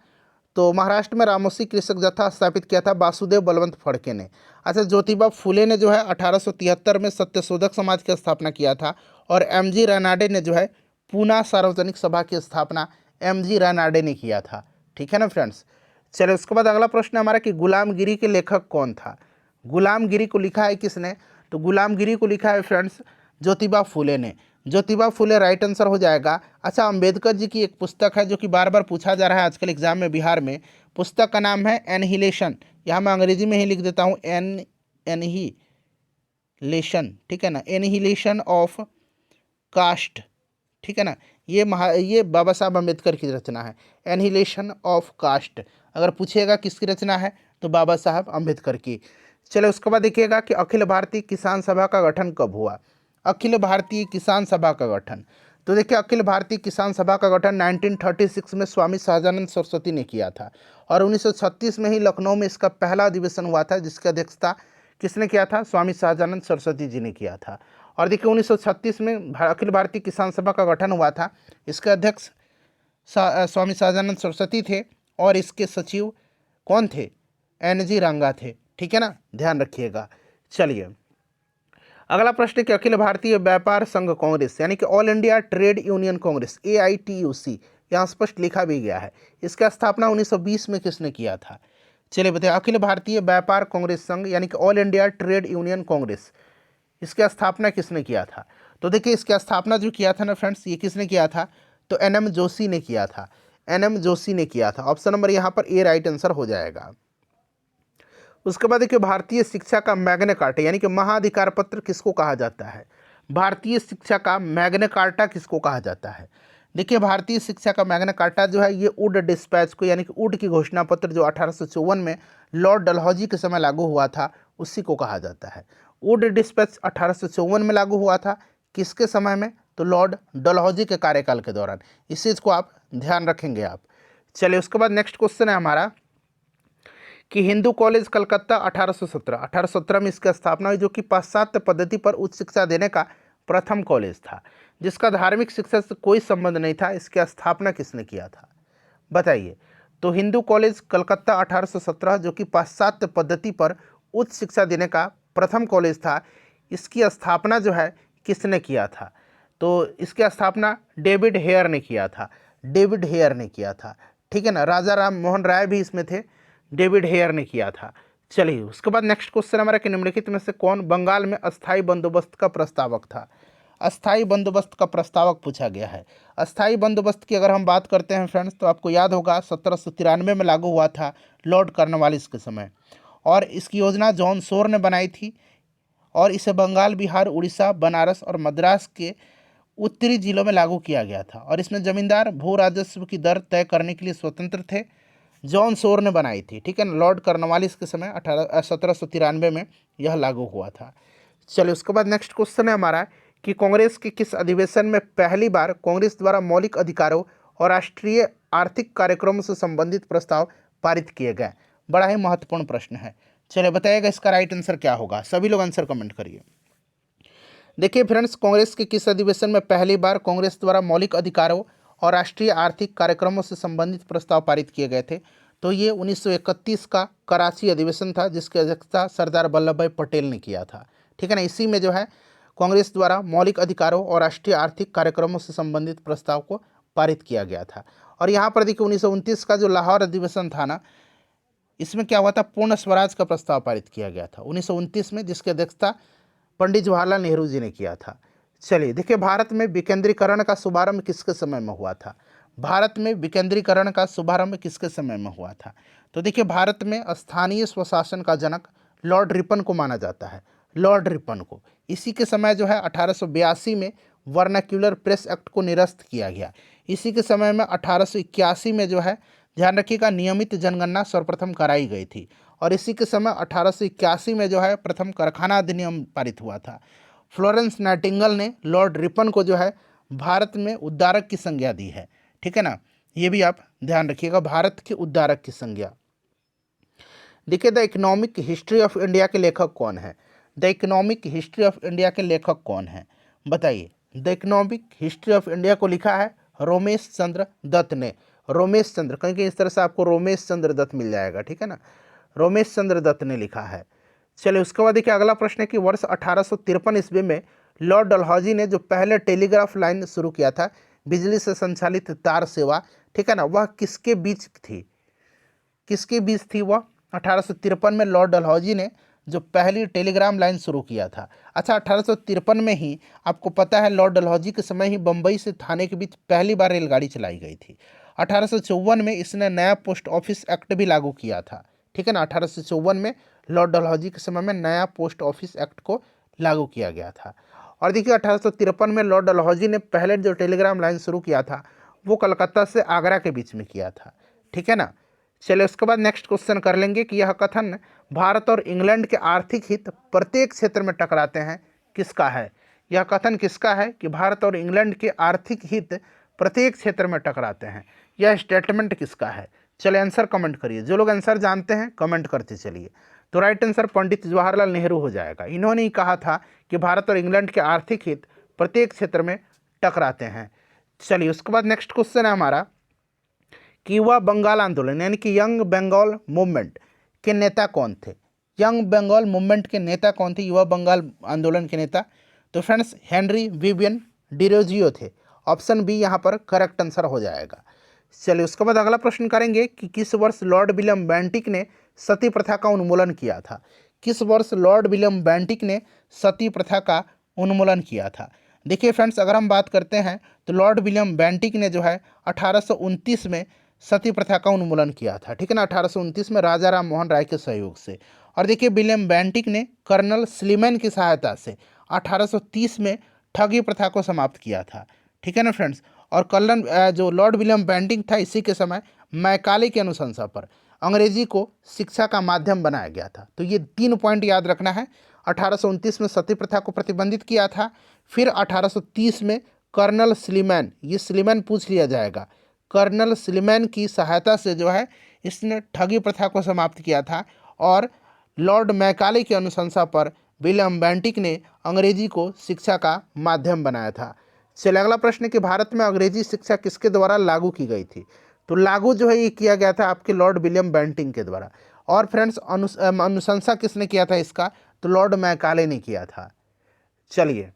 तो महाराष्ट्र में रामोसी कृषक जत्था स्थापित किया था वासुदेव बलवंत फड़के ने। अच्छा, ज्योतिबा फुले ने जो है 1873 में सत्यशोधक समाज की स्थापना किया था, और MG रानाडे ने जो है पूना सार्वजनिक सभा की स्थापना एमजी रानाडे ने किया था। ठीक है ना फ्रेंड्स। चलिए उसके बाद अगला प्रश्न हमारा कि गुलामगिरी के लेखक कौन था। गुलामगिरी को लिखा है किसने, तो गुलामगिरी को लिखा है फ्रेंड्स ज्योतिबा फुले ने। ज्योतिबा फुले राइट आंसर हो जाएगा। अच्छा, अंबेडकर जी की एक पुस्तक है जो कि बार बार पूछा जा रहा है आजकल एग्जाम में बिहार में। पुस्तक का नाम है एनहिलेशन। यहाँ मैं अंग्रेजी में ही लिख देता हूँ एनहिलेशन, ठीक है ना, एनहिलेशन ऑफ कास्ट। ठीक है ना, ये बाबा साहब अम्बेडकर की रचना है, एनहिलेशन ऑफ कास्ट। अगर पूछेगा किसकी रचना है तो बाबा साहब अम्बेडकर की। चलो उसके बाद देखिएगा कि अखिल भारतीय किसान सभा का गठन कब हुआ। अखिल भारतीय किसान सभा का गठन, तो देखिए अखिल भारतीय किसान सभा का गठन 1936 में स्वामी सहजानंद सरस्वती ने किया था और 1936 में ही लखनऊ में इसका पहला अधिवेशन हुआ था, जिसकी अध्यक्षता किसने किया था, स्वामी सहजानंद सरस्वती जी ने किया था। और देखिए 1936 में अखिल भारतीय किसान सभा का गठन हुआ था। इसके अध्यक्ष स्वामी सहजानंद सरस्वती थे और इसके सचिव कौन थे, एनजी रंगा थे। ठीक है ना, ध्यान रखिएगा। चलिए अगला प्रश्न कि अखिल भारतीय व्यापार संघ कांग्रेस यानी कि all India trade union Congress AITUC, यहाँ स्पष्ट लिखा भी गया है, इसका स्थापना 1920 में किसने किया था। चलिए बताइए, अखिल भारतीय व्यापार कांग्रेस संघ यानी कि all India trade union Congress, इसकी स्थापना किसने किया था। तो देखिए इसकी स्थापना जो किया था ना फ्रेंड्स, ये किसने किया था, तो NM जोशी ने किया था। NM जोशी ने किया था। ऑप्शन नंबर यहाँ पर ए राइट आंसर हो जाएगा। उसके बाद देखिए भारतीय शिक्षा का मैग्ना कार्टा यानी कि महाधिकार पत्र किसको कहा जाता है। भारतीय शिक्षा का मैग्ना कार्टा किसको कहा जाता है। देखिए भारतीय शिक्षा का मैग्ना कार्टा जो है ये वुड डिस्पैच को यानी कि वुड की घोषणा पत्र जो 1854 में लॉर्ड डलहौजी के समय लागू हुआ था उसी को कहा जाता है। वुड डिस्पैच 1854 में लागू हुआ था, किसके समय में, तो लॉर्ड डलहौजी के कार्यकाल के दौरान। इस चीज़ को आप ध्यान रखेंगे आप। चलिए उसके बाद नेक्स्ट क्वेश्चन है हमारा कि हिंदू कॉलेज कलकत्ता 1817 में इसकी स्थापना हुई, जो कि पाश्चात्य पद्धति पर उच्च शिक्षा देने का प्रथम कॉलेज था, जिसका धार्मिक शिक्षा से कोई संबंध नहीं था। इसकी स्थापना किसने किया था बताइए। तो हिंदू कॉलेज कलकत्ता 1817 जो कि पाश्चात्य पद्धति पर उच्च शिक्षा देने का प्रथम कॉलेज था, इसकी स्थापना जो है किसने किया था, तो इसकी स्थापना डेविड हेयर ने किया था। डेविड हेयर ने किया था। ठीक है ना, राजा राम मोहन राय भी इसमें थे, डेविड हेयर ने किया था। चलिए उसके बाद नेक्स्ट क्वेश्चन हमारा कि निम्नलिखित में से कौन बंगाल में अस्थायी बंदोबस्त का प्रस्तावक था। अस्थायी बंदोबस्त का प्रस्तावक पूछा गया है। अस्थायी बंदोबस्त की अगर हम बात करते हैं फ्रेंड्स, तो आपको याद होगा 1793 में लागू हुआ था लॉर्ड कॉर्नवालिस के समय, और इसकी योजना जॉन शोर ने बनाई थी और इसे बंगाल, बिहार, उड़ीसा, बनारस और मद्रास के उत्तरी जिलों में लागू किया गया था। और इसमें जमींदार भू राजस्व की दर तय करने के लिए स्वतंत्र थे। जॉन शोर ने बनाई थी। ठीक है ना, लॉर्ड कॉर्नवालिस के समय 1793 में यह लागू हुआ था। चलिए उसके बाद नेक्स्ट क्वेश्चन है हमारा कि कांग्रेस के किस अधिवेशन में पहली बार कांग्रेस द्वारा मौलिक अधिकारों और राष्ट्रीय आर्थिक कार्यक्रमों से संबंधित प्रस्ताव पारित किए गए। बड़ा ही महत्वपूर्ण प्रश्न है। चलिए बताइएगा इसका राइट आंसर क्या होगा। सभी लोग आंसर कमेंट करिए। देखिए फ्रेंड्स, कांग्रेस के किस अधिवेशन में पहली बार कांग्रेस द्वारा मौलिक अधिकारों और राष्ट्रीय आर्थिक कार्यक्रमों से संबंधित प्रस्ताव पारित किए गए थे, तो ये 1931 का कराची अधिवेशन था, जिसकी अध्यक्षता सरदार वल्लभ भाई पटेल ने किया था। ठीक है ना, इसी में जो है कांग्रेस द्वारा मौलिक अधिकारों और राष्ट्रीय आर्थिक कार्यक्रमों से संबंधित प्रस्ताव को पारित किया गया था। और यहाँ पर देखिए 1929 का जो लाहौर अधिवेशन था ना, इसमें क्या हुआ था, पूर्ण स्वराज का प्रस्ताव पारित किया गया था 1929 में, जिसकी अध्यक्षता पंडित जवाहरलाल नेहरू जी ने किया था। चलिए देखिए, भारत में विकेंद्रीकरण का शुभारंभ किसके समय में हुआ था। भारत में विकेंद्रीकरण का शुभारंभ किसके समय में हुआ था, तो देखिए भारत में स्थानीय स्वशासन का जनक लॉर्ड रिपन को माना जाता है। लॉर्ड रिपन को इसी के समय जो है 1882 में वर्नाक्यूलर प्रेस एक्ट को निरस्त किया गया। इसी के समय में 1881 में जो है, ध्यान रखिएगा, नियमित जनगणना सर्वप्रथम कराई गई थी। और इसी के समय 1881 में जो है प्रथम कारखाना अधिनियम पारित हुआ था। फ्लोरेंस नाइटिंगेल ने लॉर्ड रिपन को जो है भारत में उद्धारक की संज्ञा दी है। ठीक है ना, ये भी आप ध्यान रखिएगा, भारत के उद्धारक की संज्ञा। देखिए the economic history of India के लेखक कौन है। The economic history of India के लेखक कौन है बताइए। The economic history of India को लिखा है रोमेश चंद्र दत्त ने। रोमेश चंद्र, कहीं इस तरह से आपको रोमेश चंद्र दत्त मिल जाएगा। ठीक है ना, रोमेश चंद्र दत्त ने लिखा है। चलिए उसके बाद देखिए अगला प्रश्न है कि वर्ष 1853 ईस्वी में लॉर्ड डलहौजी ने जो पहले टेलीग्राफ लाइन शुरू किया था, बिजली से संचालित तार सेवा, ठीक है ना, वह किसके बीच थी, किसके बीच थी वह? 1853 में लॉर्ड डलहौजी ने जो पहली टेलीग्राम लाइन शुरू किया था। अच्छा, 1853 में ही आपको पता है लॉर्ड डलहौजी के समय ही बम्बई से थाने के बीच पहली बार रेलगाड़ी चलाई गई थी। 1854 में इसने नया पोस्ट ऑफिस एक्ट भी लागू किया था, ठीक है ना। 1854 में लॉर्ड डलहौजी के समय में नया पोस्ट ऑफिस एक्ट को लागू किया गया था। और देखिए 1853 में लॉर्ड डलहौजी ने पहले जो टेलीग्राम लाइन शुरू किया था वो कलकत्ता से आगरा के बीच में किया था, ठीक है ना। चलिए उसके बाद नेक्स्ट क्वेश्चन कर लेंगे कि यह कथन भारत और इंग्लैंड के आर्थिक हित प्रत्येक क्षेत्र में टकराते हैं किसका है? यह कथन किसका है कि भारत और इंग्लैंड के आर्थिक हित प्रत्येक क्षेत्र में टकराते हैं? यह स्टेटमेंट किसका है? चलिए आंसर कमेंट करिए, जो लोग आंसर जानते हैं कमेंट करते चलिए। तो राइट आंसर पंडित जवाहरलाल नेहरू हो जाएगा। इन्होंने ही कहा था कि भारत और इंग्लैंड के आर्थिक हित प्रत्येक क्षेत्र में टकराते हैं। चलिए उसके बाद नेक्स्ट क्वेश्चन है हमारा कि युवा बंगाल आंदोलन यानी कि यंग बंगाल मूवमेंट के नेता कौन थे? यंग बंगाल मूवमेंट के नेता कौन थे, युवा बंगाल आंदोलन के नेता? तो फ्रेंड्स हेनरी विवियन डिरोजियो थे। ऑप्शन बी यहाँ पर करेक्ट आंसर हो जाएगा। चलिए उसके बाद अगला प्रश्न करेंगे कि किस वर्ष लॉर्ड विलियम बेंटिक ने सती प्रथा का उन्मूलन किया था? किस वर्ष लॉर्ड विलियम बेंटिक ने सती प्रथा का उन्मूलन किया था? देखिए फ्रेंड्स, अगर हम बात करते हैं तो लॉर्ड विलियम बेंटिक ने जो है 1829 में सती प्रथा का उन्मूलन किया था, ठीक है ना। 1829 में राजा राम मोहन राय के सहयोग से। और देखिए विलियम बेंटिक ने कर्नल स्लीमैन की सहायता से 1830 में ठगी प्रथा को समाप्त किया था, ठीक है ना फ्रेंड्स। और कर्नल जो लॉर्ड विलियम बेंटिक था इसी के समय मैकाले की अनुशंसा पर अंग्रेजी को शिक्षा का माध्यम बनाया गया था। तो ये 3 पॉइंट याद रखना है। 1829 में सती प्रथा को प्रतिबंधित किया था, फिर 1830 में कर्नल स्लीमैन, ये स्लीमैन पूछ लिया जाएगा, कर्नल स्लीमैन की सहायता से जो है इसने ठगी प्रथा को समाप्त किया था। और लॉर्ड मैकाले की अनुशंसा पर विलियम बेंटिक ने अंग्रेजी को शिक्षा का माध्यम बनाया था। चलिए अगला प्रश्न कि भारत में अंग्रेजी शिक्षा किसके द्वारा लागू की गई थी? तो लागू जो है ये किया गया था आपके लॉर्ड विलियम बेंटिक के द्वारा। और फ्रेंड्स अनुशंसा किसने किया था इसका? तो लॉर्ड मैकाले ने किया था। चलिए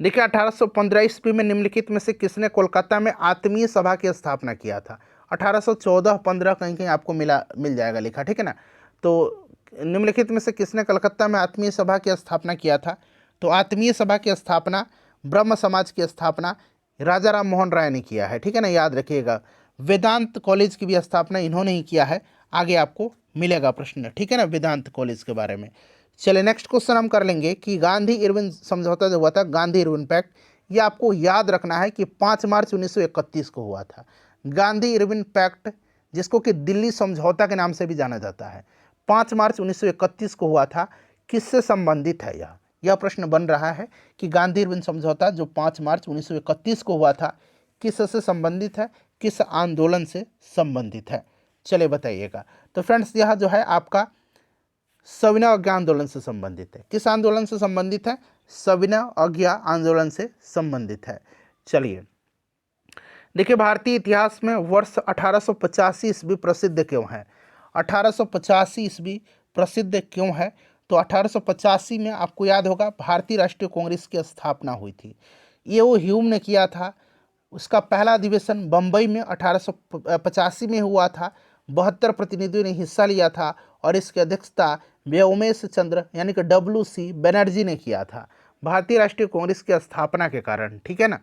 देखिए 1815 ईस्वी में निम्नलिखित में से किसने कोलकाता में आत्मीय सभा की स्थापना किया था? 1814-15 कहीं कहीं आपको मिल जाएगा लिखा, ठीक है ना। तो निम्नलिखित में से किसने कलकत्ता में आत्मीय सभा की स्थापना किया था? तो आत्मीय सभा की स्थापना, ब्रह्म समाज की स्थापना राजा राम मोहन राय ने किया है, ठीक है ना, याद रखिएगा। वेदांत कॉलेज की भी स्थापना इन्होंने ही किया है, आगे आपको मिलेगा प्रश्न, ठीक है ना, वेदांत कॉलेज के बारे में। चलिए नेक्स्ट क्वेश्चन हम कर लेंगे कि गांधी इरविन समझौता जो हुआ था, गांधी इरविन पैक्ट, ये आपको याद रखना है कि 5 मार्च 1931 को हुआ था। गांधी इरविन पैक्ट जिसको कि दिल्ली समझौता के नाम से भी जाना जाता है, 5 मार्च 1931 को हुआ था। किससे संबंधित है यह प्रश्न बन रहा है कि गांधी इरविन समझौता जो 5 मार्च 1931 को हुआ था किससे संबंधित है, किस आंदोलन से संबंधित है? चलिए बताइएगा। तो फ्रेंड्स यह जो है आपका सविनय अवज्ञा आंदोलन से संबंधित है। किस आंदोलन से संबंधित है? सविनय अवज्ञा आंदोलन से संबंधित है। चलिए देखिए भारतीय इतिहास में वर्ष 1885 ईस्वी प्रसिद्ध क्यों है? 1885 ईस्वी प्रसिद्ध क्यों है? तो 1885 में आपको याद होगा भारतीय राष्ट्रीय कांग्रेस की स्थापना हुई थी। ये वो ह्यूम ने किया था। उसका पहला अधिवेशन बम्बई में 1885 में हुआ था। 72 प्रतिनिधियों ने हिस्सा लिया था और इसकी अध्यक्षता व्योमेश चंद्र यानी कि WC बनर्जी ने किया था, भारतीय राष्ट्रीय कांग्रेस की स्थापना के कारण, ठीक है ना।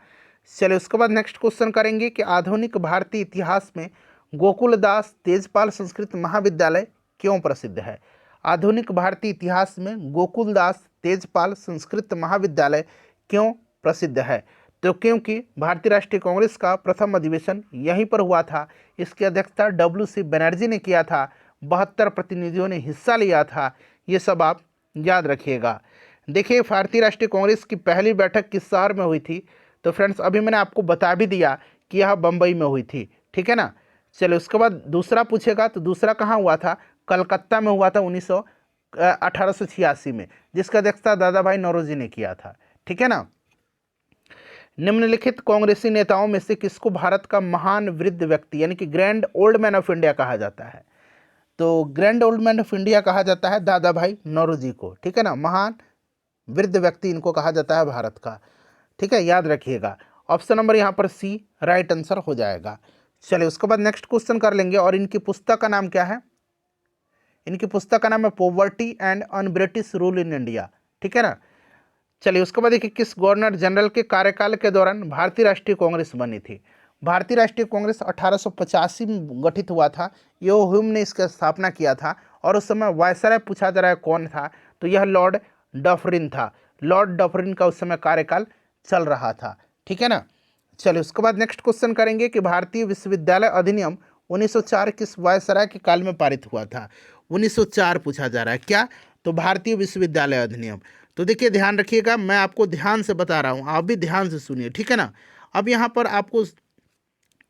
चलिए उसके बाद नेक्स्ट क्वेश्चन करेंगे कि आधुनिक भारतीय इतिहास में गोकुलदास तेजपाल संस्कृत महाविद्यालय क्यों प्रसिद्ध है? आधुनिक भारतीय इतिहास में गोकुलदास तेजपाल संस्कृत महाविद्यालय क्यों प्रसिद्ध है? तो क्योंकि भारतीय राष्ट्रीय कांग्रेस का प्रथम अधिवेशन यहीं पर हुआ था, इसकी अध्यक्षता WC बनर्जी ने किया था, 72 प्रतिनिधियों ने हिस्सा लिया था। ये सब आप याद रखिएगा। देखिए भारतीय राष्ट्रीय कांग्रेस की पहली बैठक किस शहर में हुई थी? तो फ्रेंड्स अभी मैंने आपको बता भी दिया कि यह बम्बई में हुई थी, ठीक है ना। चलिए उसके बाद दूसरा पूछेगा, तो दूसरा कहाँ हुआ था? कलकत्ता में हुआ था 1886 में, जिसका अध्यक्षता दादा भाई नौरोजी ने किया था, ठीक है ना। निम्नलिखित कांग्रेसी नेताओं में से किसको भारत का महान वृद्ध व्यक्ति यानी कि grand old man of India कहा जाता है? तो grand old man of India कहा जाता है दादा भाई नौरोजी को, ठीक है ना। महान वृद्ध व्यक्ति इनको कहा जाता है भारत का, ठीक है, याद रखिएगा। ऑप्शन नंबर यहाँ पर सी राइट आंसर हो जाएगा। चलिए उसके बाद नेक्स्ट क्वेश्चन कर लेंगे, और इनकी पुस्तक का नाम क्या है? इनकी पुस्तक का नाम है poverty and un British rule in India, ठीक है ना। चलिए उसके बाद देखिए, किस गवर्नर जनरल के कार्यकाल के दौरान भारतीय राष्ट्रीय कांग्रेस बनी थी? भारतीय राष्ट्रीय कांग्रेस 1885 में गठित हुआ था। यो ह्यूम ने इसका स्थापना किया था, और उस समय वायसराय पूछा जा रहा है कौन था, तो यह लॉर्ड डफरिन था। लॉर्ड डफरिन का उस समय कार्यकाल चल रहा था, ठीक है ना। चलिए उसके बाद नेक्स्ट क्वेश्चन करेंगे कि भारतीय विश्वविद्यालय अधिनियम 1904 किस वायसराय के काल में पारित हुआ था? 1904 पूछा जा रहा है क्या? तो भारतीय विश्वविद्यालय अधिनियम। तो देखिए ध्यान रखिएगा, मैं आपको ध्यान से बता रहा हूँ, आप भी ध्यान से सुनिए, ठीक है ना। अब यहाँ पर आपको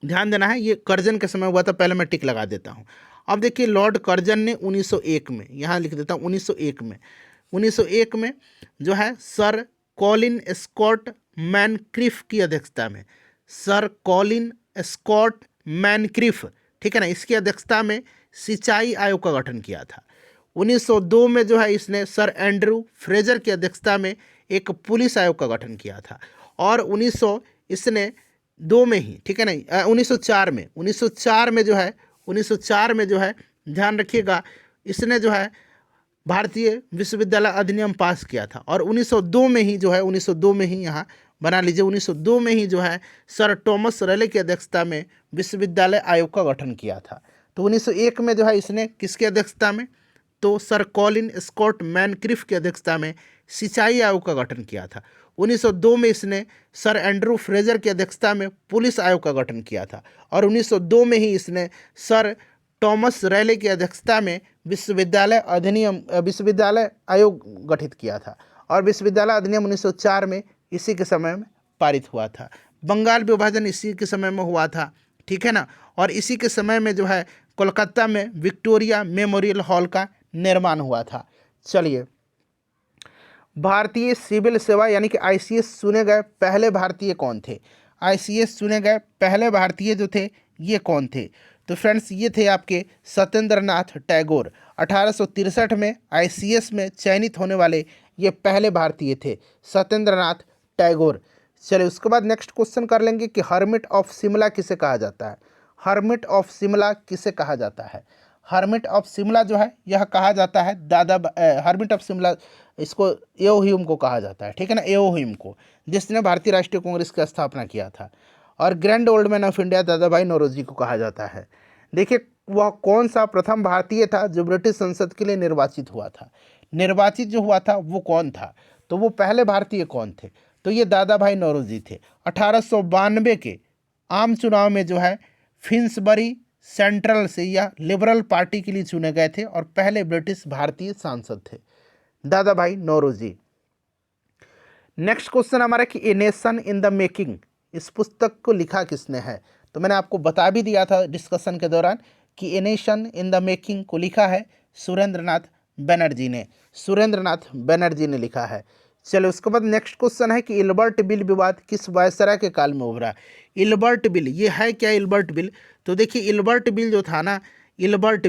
ध्यान देना है, ये कर्जन के समय हुआ था, पहले मैं टिक लगा देता हूँ। अब देखिए लॉर्ड कर्जन ने 1901 में, यहाँ लिख देता हूँ 1901 में जो है सर कॉलिन स्कॉट मैनक्रिफ की अध्यक्षता में, सर कॉलिन स्कॉट मैनक्रिफ, ठीक है ना, इसकी अध्यक्षता में सिंचाई आयोग का गठन किया था। 1902 में जो है इसने सर एंड्रू फ्रेजर की अध्यक्षता में एक पुलिस आयोग का गठन किया था। और 1900 इसने 2 में ही, ठीक है ना, 1904 में जो है ध्यान रखिएगा, इसने जो है भारतीय विश्वविद्यालय अधिनियम पास किया था। और 1902 में ही जो है 1902 में ही यहाँ बना लीजिए, 1902 में ही जो है सर टॉमस रेले की अध्यक्षता में विश्वविद्यालय आयोग का गठन किया था। तो 1901 में जो है इसने किसकी अध्यक्षता में? तो सर कॉलिन स्कॉट मैनक्रिफ की अध्यक्षता में सिंचाई आयोग का गठन किया था। 1902 में इसने सर एंड्रू फ्रेजर की अध्यक्षता में पुलिस आयोग का गठन किया था। और 1902 में ही इसने सर टॉमस रेले की अध्यक्षता में विश्वविद्यालय आयोग गठित किया था। और विश्वविद्यालय अधिनियम 1904 में इसी के समय में पारित हुआ था। बंगाल विभाजन इसी के समय में हुआ था, ठीक है ना। और इसी के समय में जो है कोलकाता में विक्टोरिया मेमोरियल हॉल का निर्माण हुआ था। चलिए, भारतीय सिविल सेवा यानी कि आईसीएस चुने गए पहले भारतीय कौन थे? आईसीएस चुने गए पहले भारतीय जो थे ये कौन थे? तो फ्रेंड्स ये थे आपके सत्येंद्र नाथ टैगोर। 1863 में आईसीएस में चयनित होने वाले ये पहले भारतीय थे, सत्येंद्र नाथ टैगोर। चलिए उसके बाद नेक्स्ट क्वेश्चन कर लेंगे कि हर्मिट ऑफ शिमला किसे कहा जाता है? हर्मिट ऑफ शिमला किसे कहा जाता है? हर्मिट ऑफ शिमला जो है यह कहा जाता है हर्मिट ऑफ शिमला, इसको एओ ह्यूम को कहा जाता है, ठीक है ना, एओ ह्यूम को, जिसने भारतीय राष्ट्रीय कांग्रेस की स्थापना किया था। और grand old man of India दादा भाई नौरोजी को कहा जाता है। देखिए वह कौन सा प्रथम भारतीय था जो ब्रिटिश संसद के लिए निर्वाचित हुआ था? निर्वाचित जो हुआ था वो कौन था? तो वो पहले भारतीय कौन थे? तो ये दादा भाई नौरोजी थे। 1892 के आम चुनाव में जो है फिन्सबरी सेंट्रल से यह लिबरल पार्टी के लिए चुने गए थे और पहले ब्रिटिश भारतीय सांसद थे, दादा भाई नौरोजी। नेक्स्ट क्वेश्चन हमारा कि a nation in the making, इस पुस्तक को लिखा किसने है? तो मैंने आपको बता भी दिया था डिस्कशन के दौरान कि a nation in the making को लिखा है सुरेंद्र नाथ बनर्जी ने, सुरेंद्र नाथ बनर्जी ने लिखा है। चलो उसके बाद नेक्स्ट क्वेश्चन है कि इल्बर्ट बिल विवाद किस वायसराय के काल में उभरा? इल्बर्ट बिल, ये है क्या इल्बर्ट बिल? तो देखिए इल्बर्ट बिल जो था ना, इल्बर्ट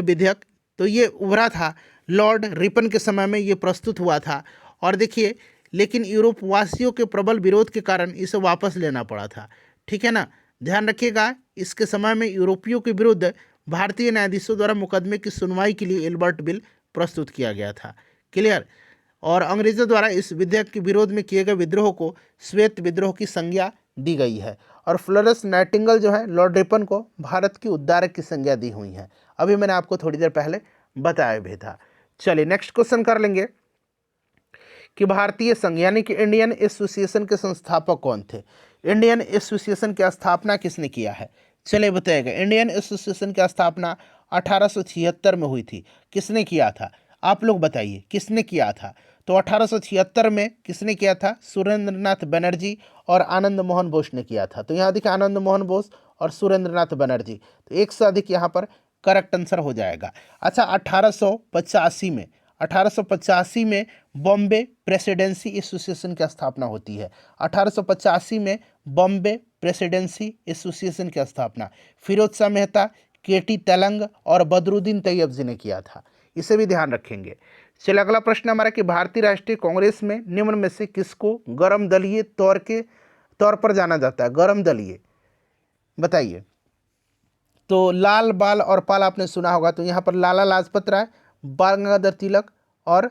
विधेयक, तो ये उभरा था लॉर्ड रिपन के समय में ये प्रस्तुत हुआ था। और देखिए लेकिन यूरोप वासियों के प्रबल विरोध के कारण इसे वापस लेना पड़ा था, ठीक है ना। ध्यान रखिएगा, इसके समय में यूरोपियों के विरुद्ध भारतीय न्यायाधीशों द्वारा मुकदमे की सुनवाई के लिए इल्बर्ट बिल प्रस्तुत किया गया था, क्लियर। और अंग्रेजों द्वारा इस विधेयक के विरोध में किए गए विद्रोह को श्वेत विद्रोह की संज्ञा दी गई है। और फ्लोरेंस नाइटिंगेल जो है लॉर्ड रिपन को भारत की उद्धारक की संज्ञा दी हुई है, अभी मैंने आपको थोड़ी देर पहले बताया भी था। चलिए नेक्स्ट क्वेश्चन कर लेंगे कि भारतीय संघ यानी कि इंडियन एसोसिएशन के संस्थापक कौन थे? इंडियन एसोसिएशन की स्थापना किसने किया है? चलिए बताइएगा। इंडियन एसोसिएशन की स्थापना 1876 में हुई थी। किसने किया था? आप लोग बताइए किसने किया था? तो 1876 में किसने किया था? सुरेंद्र नाथ बनर्जी और आनंद मोहन बोस ने किया था। तो यहाँ देखिए आनंद मोहन बोस और सुरेंद्र नाथ बनर्जी, तो एक से अधिक यहाँ पर करेक्ट आंसर हो जाएगा। अच्छा 1885 में बॉम्बे प्रेसिडेंसी एसोसिएशन की स्थापना होती है। 1885 में बॉम्बे प्रेसिडेंसी एसोसिएशन की स्थापना फिरोज शाह मेहता, केटी तेलंग और बदरुद्दीन तैयब जी ने किया था, इसे भी ध्यान रखेंगे। चलिए अगला प्रश्न हमारा कि भारतीय राष्ट्रीय कांग्रेस में निम्न में से किसको गर्म दलीय तौर पर जाना जाता है? गरम दल ये बताइए। तो लाल बाल और पाल आपने सुना होगा, तो यहाँ पर लाला लाजपत राय, बाल गंगाधर तिलक और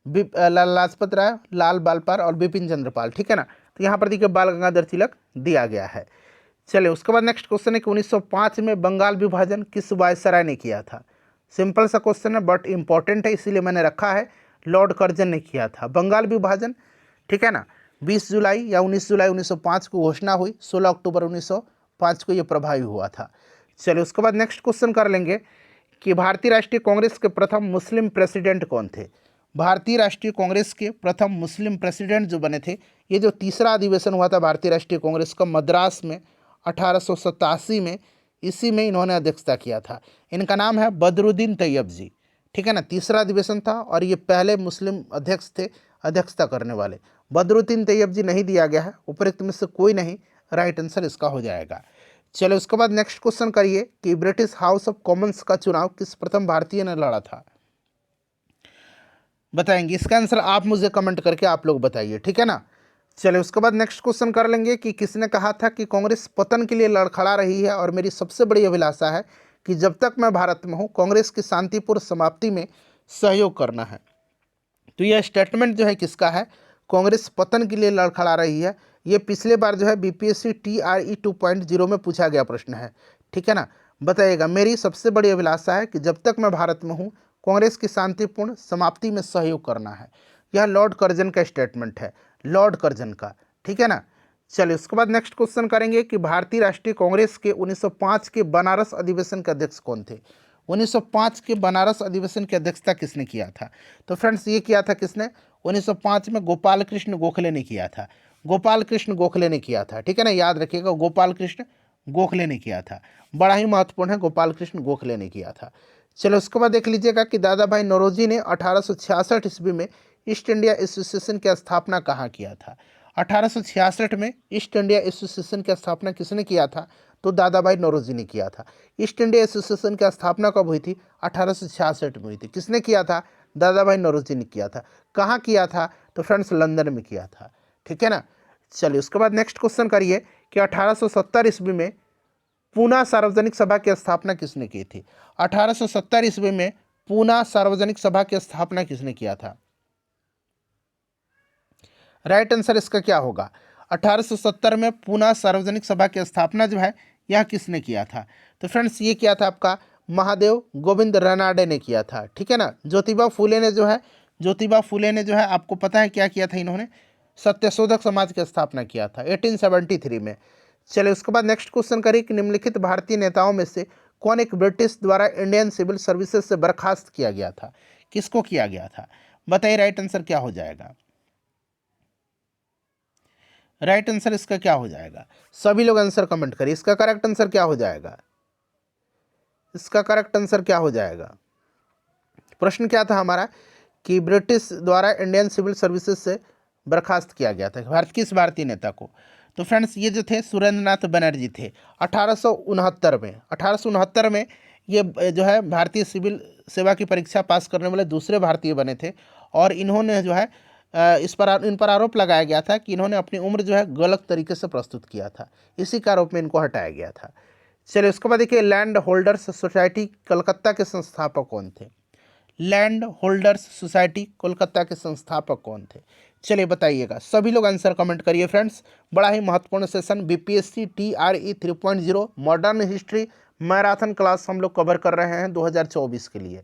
लाला लाजपत राय, लाल बाल पाल और बिपिन चंद्र पाल, ठीक है ना। तो यहाँ पर देखिए बाल गंगाधर तिलक दिया गया है। चलिए उसके बाद नेक्स्ट क्वेश्चन है कि 1905 में बंगाल विभाजन किस वायसराय ने किया था? सिंपल सा क्वेश्चन है बट इंपॉर्टेंट है, इसीलिए मैंने रखा है। लॉर्ड कर्जन ने किया था बंगाल विभाजन, ठीक है ना। 20 जुलाई या 19 जुलाई 1905 को घोषणा हुई, 16 अक्टूबर 1905 को ये प्रभावी हुआ था। चलिए उसके बाद नेक्स्ट क्वेश्चन कर लेंगे कि भारतीय राष्ट्रीय कांग्रेस के प्रथम मुस्लिम प्रेसिडेंट कौन थे? भारतीय राष्ट्रीय कांग्रेस के प्रथम मुस्लिम प्रेसिडेंट जो बने थे, ये जो तीसरा अधिवेशन हुआ था भारतीय राष्ट्रीय कांग्रेस का मद्रास में 1887 में, इसी में इन्होंने अध्यक्षता किया था। इनका नाम है बदरुद्दीन तैयब जी, ठीक है ना। तीसरा अधिवेशन था और ये पहले मुस्लिम अध्यक्ष थे अध्यक्षता करने वाले। बदरुद्दीन तैयब जी नहीं दिया गया है, उपरोक्त में से कोई नहीं, राइट आंसर इसका हो जाएगा। चलो उसके बाद नेक्स्ट क्वेश्चन करिए कि ब्रिटिश हाउस ऑफ कॉमन्स का चुनाव किस प्रथम भारतीय ने लड़ा था? बताएंगे इसका आंसर आप मुझे कमेंट करके आप लोग बताइए, ठीक है ना। चलिए उसके बाद नेक्स्ट क्वेश्चन कर लेंगे कि किसने कहा था कि कांग्रेस पतन के लिए लड़खड़ा रही है और मेरी सबसे बड़ी अभिलाषा है कि जब तक मैं भारत में हूँ कांग्रेस की शांतिपूर्ण समाप्ति में सहयोग करना है। तो यह स्टेटमेंट जो है किसका है? कांग्रेस पतन के लिए लड़खड़ा रही है। ये पिछले बार जो है बीपीएससी TRE 2.0 में पूछा गया प्रश्न है, ठीक है ना। बताइएगा मेरी सबसे बड़ी अभिलाषा है कि जब तक मैं भारत में हूँ कांग्रेस की शांतिपूर्ण समाप्ति में सहयोग करना है। यह लॉर्ड कर्जन का स्टेटमेंट है, लॉर्ड कर्जन का, ठीक है ना। चलिए उसके बाद नेक्स्ट क्वेश्चन करेंगे कि भारतीय राष्ट्रीय कांग्रेस के 1905 के बनारस अधिवेशन के अध्यक्ष कौन थे? 1905 के बनारस अधिवेशन की अध्यक्षता किसने किया था? तो फ्रेंड्स ये किया था किसने? 1905 में गोपाल कृष्ण गोखले ने किया था। गोपाल कृष्ण गोखले ने किया था, ठीक है ना, याद रखिएगा गोपाल कृष्ण गोखले ने किया था। बड़ा ही महत्वपूर्ण है, गोपाल कृष्ण गोखले ने किया था। चलो उसके बाद देख लीजिएगा कि दादा भाई नौरोजी ने 1866 ईस्वी में ईस्ट इंडिया एसोसिएशन की स्थापना कहाँ किया था? 1866 में ईस्ट इंडिया एसोसिएशन की स्थापना किसने किया था? तो दादा भाई नौरोजी ने किया था। ईस्ट इंडिया एसोसिएशन की स्थापना कब हुई थी? 1866 में हुई थी। किसने किया था? दादा भाई नौरोजी ने किया था। कहाँ किया था? तो फ्रेंड्स लंदन में किया था, ठीक है ना। चलिए उसके बाद नेक्स्ट क्वेश्चन करिए कि 1870 ईस्वी में पूना सार्वजनिक सभा की स्थापना किसने की थी? 1870 ईस्वी में पूना सार्वजनिक सभा की स्थापना किसने किया था? राइट आंसर इसका क्या होगा? 1870 में पूना सार्वजनिक सभा की स्थापना जो है यह किसने किया था? तो फ्रेंड्स ये किया था आपका महादेव गोविंद रानाडे ने किया था, ठीक है ना। ज्योतिबा फूले ने जो है आपको पता है क्या किया था? इन्होंने सत्यशोधक समाज की स्थापना किया था 1873 में। चलिए उसके बाद नेक्स्ट क्वेश्चन करिए कि निम्नलिखित भारतीय नेताओं में से कौन एक ब्रिटिश द्वारा इंडियन सिविल सर्विसेज से बर्खास्त किया गया था? किसको किया गया था? बताइए राइट आंसर क्या हो जाएगा? राइट आंसर इसका क्या हो जाएगा? सभी लोग आंसर कमेंट करिए। इसका करेक्ट आंसर क्या हो जाएगा? इसका करेक्ट आंसर क्या हो जाएगा? प्रश्न क्या था हमारा कि ब्रिटिश द्वारा इंडियन सिविल सर्विसेज से बर्खास्त किया गया था किस भारतीय नेता को? तो फ्रेंड्स ये जो थे सुरेंद्र नाथ बनर्जी थे। 1869 में ये जो है भारतीय सिविल सेवा की परीक्षा पास करने वाले दूसरे भारतीय बने थे और इन्होंने जो है इन पर आरोप लगाया गया था कि इन्होंने अपनी उम्र जो है गलत तरीके से प्रस्तुत किया था। इसी के आरोप में इनको हटाया गया था। चलिए उसके बाद देखिए लैंड होल्डर्स सोसाइटी कलकत्ता के संस्थापक कौन थे? लैंड होल्डर्स सोसाइटी कोलकाता के संस्थापक कौन थे? चलिए बताइएगा, सभी लोग आंसर कमेंट करिए फ्रेंड्स। बड़ा ही महत्वपूर्ण session BPSC TRE 3.0 modern history marathon class हम लोग कवर कर रहे हैं 2024 के लिए।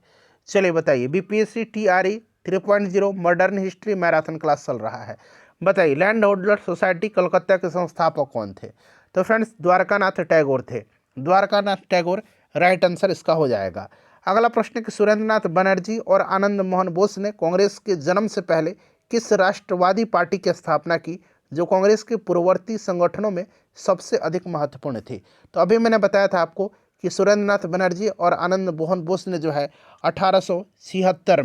चलिए बताइए BPSC TRE 3.0 modern history marathon class चल रहा है। बताइए लैंड होल्डर सोसाइटी कलकत्ता के संस्थापक कौन थे? तो फ्रेंड्स द्वारकानाथ टैगोर थे। द्वारकानाथ टैगोर राइट आंसर इसका हो जाएगा। अगला प्रश्न कि सुरेंद्र नाथ बनर्जी और आनंद मोहन बोस ने कांग्रेस के जन्म से पहले किस राष्ट्रवादी पार्टी की स्थापना की जो कांग्रेस के पूर्ववर्ती संगठनों में सबसे अधिक महत्वपूर्ण थी? तो अभी मैंने बताया था आपको कि सुरेंद्र नाथ बनर्जी और आनंद मोहन बोस ने जो है 1876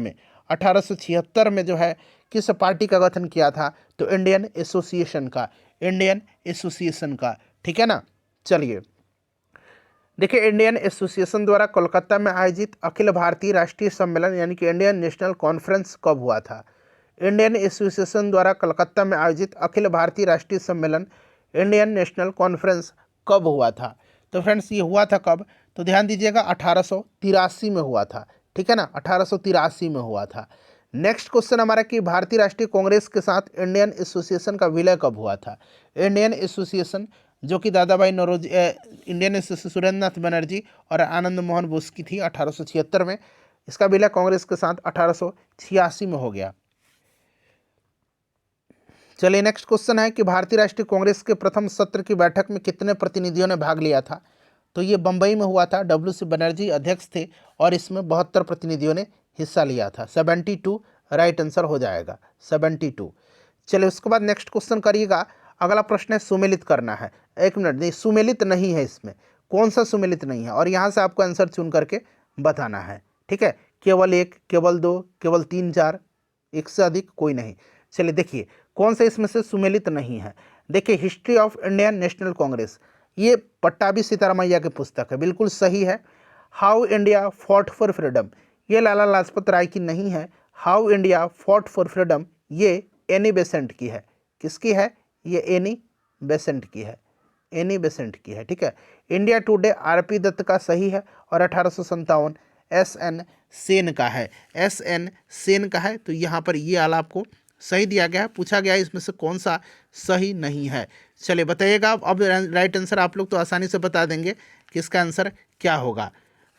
में जो है किस पार्टी का गठन किया था? तो इंडियन एसोसिएशन का, ठीक है ना। चलिए देखिए इंडियन एसोसिएशन द्वारा कोलकाता में आयोजित अखिल भारतीय राष्ट्रीय सम्मेलन यानी कि इंडियन नेशनल कॉन्फ्रेंस कब हुआ था? इंडियन एसोसिएशन द्वारा कलकत्ता में आयोजित अखिल भारतीय राष्ट्रीय सम्मेलन इंडियन नेशनल कॉन्फ्रेंस कब हुआ था? तो फ्रेंड्स ये हुआ था कब? तो ध्यान दीजिएगा 1883 में हुआ था, ठीक है ना, 1883 में हुआ था। नेक्स्ट क्वेश्चन हमारा कि भारतीय राष्ट्रीय कांग्रेस के साथ इंडियन एसोसिएशन का विलय कब हुआ था? इंडियन एसोसिएशन जो कि दादा भाई नौरोजी इंडियन एसोसिएशन सुरेंद्रनाथ बनर्जी और आनंद मोहन बोस की थी 1876 में। इसका विलय कांग्रेस के साथ 1886 में हो गया। चलिए नेक्स्ट क्वेश्चन है कि भारतीय राष्ट्रीय कांग्रेस के प्रथम सत्र की बैठक में कितने प्रतिनिधियों ने भाग लिया था? तो ये बंबई में हुआ था, डब्ल्यू.सी. बनर्जी अध्यक्ष थे और इसमें 72 प्रतिनिधियों ने हिस्सा लिया था। 72 राइट आंसर हो जाएगा, 72। चलिए उसके बाद नेक्स्ट क्वेश्चन करिएगा। अगला प्रश्न है सुमेलित करना है। एक मिनट, नहीं सुमेलित नहीं है, इसमें कौन सा सुमेलित नहीं है, और यहाँ से आपको आंसर चुन करके बताना है, ठीक है। केवल एक, केवल दो, केवल तीन, चार, एक से अधिक कोई नहीं। चलिए देखिए कौन सा इसमें से सुमेलित नहीं है। देखिए history of Indian national Congress, ये पट्टाभी सीतारामैया की पुस्तक है, बिल्कुल सही है। How India fought for freedom, ये लाला लाजपत राय की नहीं है। How India fought for freedom ये एनी बेसेंट की है। किसकी है? ये एनी बेसेंट की है, एनी बेसेंट की है, ठीक है। इंडिया टुडे आरपी दत्त का सही है और 1857 एस.एन. सेन का है, एस.एन. सेन का है। तो यहाँ पर ये वाला आपको सही दिया गया है, पूछा गया है इसमें से कौन सा सही नहीं है। चलिए बताइएगा अब राइट आंसर आप लोग तो आसानी से बता देंगे कि इसका आंसर क्या होगा।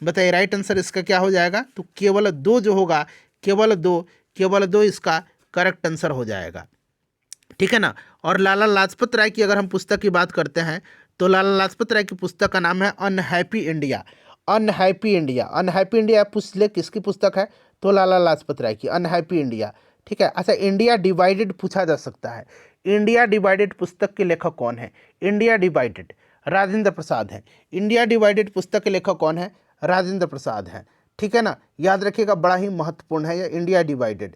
बताइए राइट आंसर इसका क्या हो जाएगा? तो केवल दो जो होगा, केवल दो इसका करेक्ट आंसर हो जाएगा, ठीक है ना। और लाला लाजपत राय की अगर हम पुस्तक की बात करते हैं तो लाला लाजपत राय की पुस्तक का नाम है unhappy India. Unhappy India, unhappy India पूछ ले किसकी पुस्तक है? तो लाला लाजपत राय की अनहैप्पी इंडिया, ठीक है। अच्छा इंडिया डिवाइडेड पूछा जा सकता है। इंडिया डिवाइडेड पुस्तक के लेखक कौन है? इंडिया डिवाइडेड राजेंद्र प्रसाद है। इंडिया डिवाइडेड पुस्तक के लेखक कौन है? राजेंद्र प्रसाद हैं, ठीक है ना। याद रखिएगा बड़ा ही महत्वपूर्ण है ये इंडिया डिवाइडेड।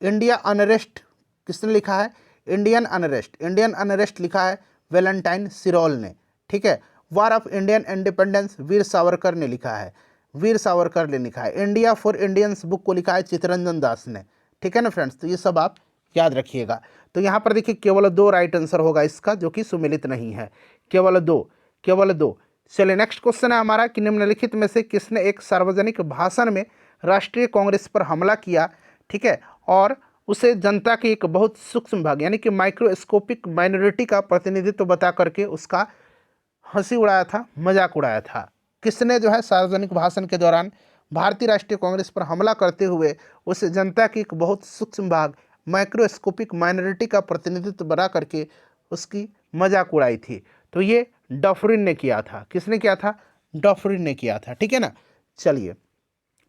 इंडिया अनरेस्ट किसने लिखा है? इंडियन अनरेस्ट लिखा है वैलेंटाइन सिरोल ने, ठीक है। War of Indian independence Veer Savarkar ने लिखा है, वीर सावरकर ने लिखा है। इंडिया फॉर इंडियंस बुक को लिखा है चित्तरंजन दास ने, ठीक है ना फ्रेंड्स। तो ये सब आप याद रखिएगा। तो यहाँ पर देखिए केवल दो राइट आंसर होगा इसका, जो कि सुमेलित नहीं है, केवल दो। चलिए नेक्स्ट क्वेश्चन है हमारा कि निम्नलिखित में से किसने एक सार्वजनिक भाषण में राष्ट्रीय कांग्रेस पर हमला किया, ठीक है, और उसे जनता के एक बहुत सूक्ष्म भाग यानी कि माइक्रोस्कोपिक माइनॉरिटी का प्रतिनिधित्व बता करके उसका हंसी उड़ाया था, मजाक उड़ाया था? किसने जो है सार्वजनिक भाषण के दौरान भारतीय राष्ट्रीय कांग्रेस पर हमला करते हुए उसे जनता की एक बहुत सूक्ष्म भाग माइक्रोस्कोपिक माइनॉरिटी का प्रतिनिधित्व बना करके उसकी मजाक उड़ाई थी? तो ये डफरिन ने किया था। किसने किया था? डफरिन ने किया था, ठीक है ना। चलिए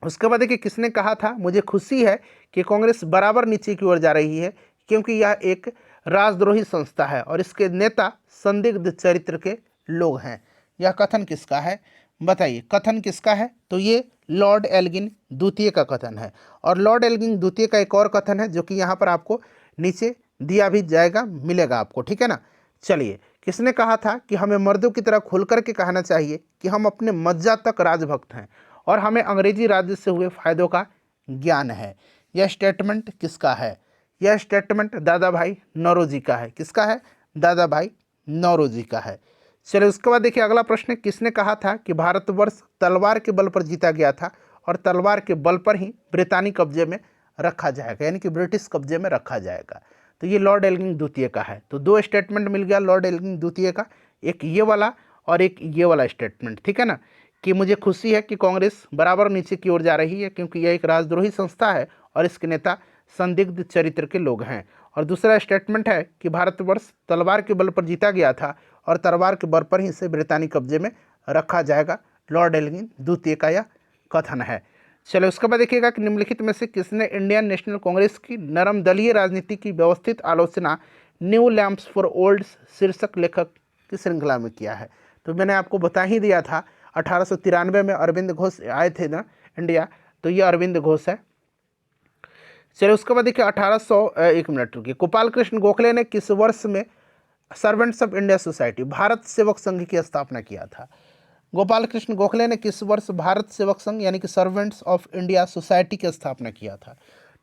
उसके बाद देखिए किसने कहा था मुझे खुशी है कि कांग्रेस बराबर नीचे की ओर जा रही है क्योंकि यह एक राजद्रोही संस्था है और इसके नेता संदिग्ध चरित्र के लोग हैं। यह कथन किसका है? बताइए कथन किसका है? तो ये लॉर्ड एल्गिन द्वितीय का कथन है। और लॉर्ड एल्गिन द्वितीय का एक और कथन है जो कि यहाँ पर आपको नीचे दिया भी जाएगा, मिलेगा आपको, ठीक है ना। चलिए किसने कहा था कि हमें मर्दों की तरह खुल कर के कहना चाहिए कि हम अपने मज्जा तक राजभक्त हैं और हमें अंग्रेजी राज्य से हुए फायदों का ज्ञान है? यह स्टेटमेंट किसका है? यह स्टेटमेंट दादा भाई नौरोजी का है। किसका है? दादा भाई नौरोजी का है। चलिए उसके बाद देखिए अगला प्रश्न, किसने कहा था कि भारतवर्ष तलवार के बल पर जीता गया था और तलवार के बल पर ही ब्रितानी कब्जे में रखा जाएगा, यानी कि ब्रिटिश कब्जे में रखा जाएगा? तो ये लॉर्ड एल्गिन द्वितीय का है। तो दो स्टेटमेंट मिल गया लॉर्ड एल्गिन द्वितीय का, एक ये वाला और एक ये वाला स्टेटमेंट, ठीक है ना, कि मुझे खुशी है कि कांग्रेस बराबर नीचे की ओर जा रही है क्योंकि यह एक राजद्रोही संस्था है और इसके नेता संदिग्ध चरित्र के लोग हैं। और दूसरा स्टेटमेंट है कि भारतवर्ष तलवार के बल पर जीता गया था और तलवार के बल पर ही इसे ब्रितानी कब्जे में रखा जाएगा। लॉर्ड एल्गिन द्वितीय का यह कथन है। चलिए उसके बाद देखिएगा कि निम्नलिखित में से किसने इंडियन नेशनल कांग्रेस की नरम दलीय राजनीति की व्यवस्थित आलोचना न्यू लैम्प्स फॉर ओल्ड शीर्षक लेखक की श्रृंखला में किया है? तो मैंने आपको बता ही दिया था 1893 में अरविंद घोष आए थे ना इंडिया, तो ये अरविंद घोष है। चलिए उसके बाद देखिए एक मिनट रुकिए, गोपाल कृष्ण गोखले ने किस वर्ष में servants of India society Bharat Sevak Sangh की स्थापना किया था? गोपाल कृष्ण गोखले ने किस वर्ष भारत सेवक संघ यानी कि सर्वेंट्स ऑफ इंडिया सोसाइटी की स्थापना किया था?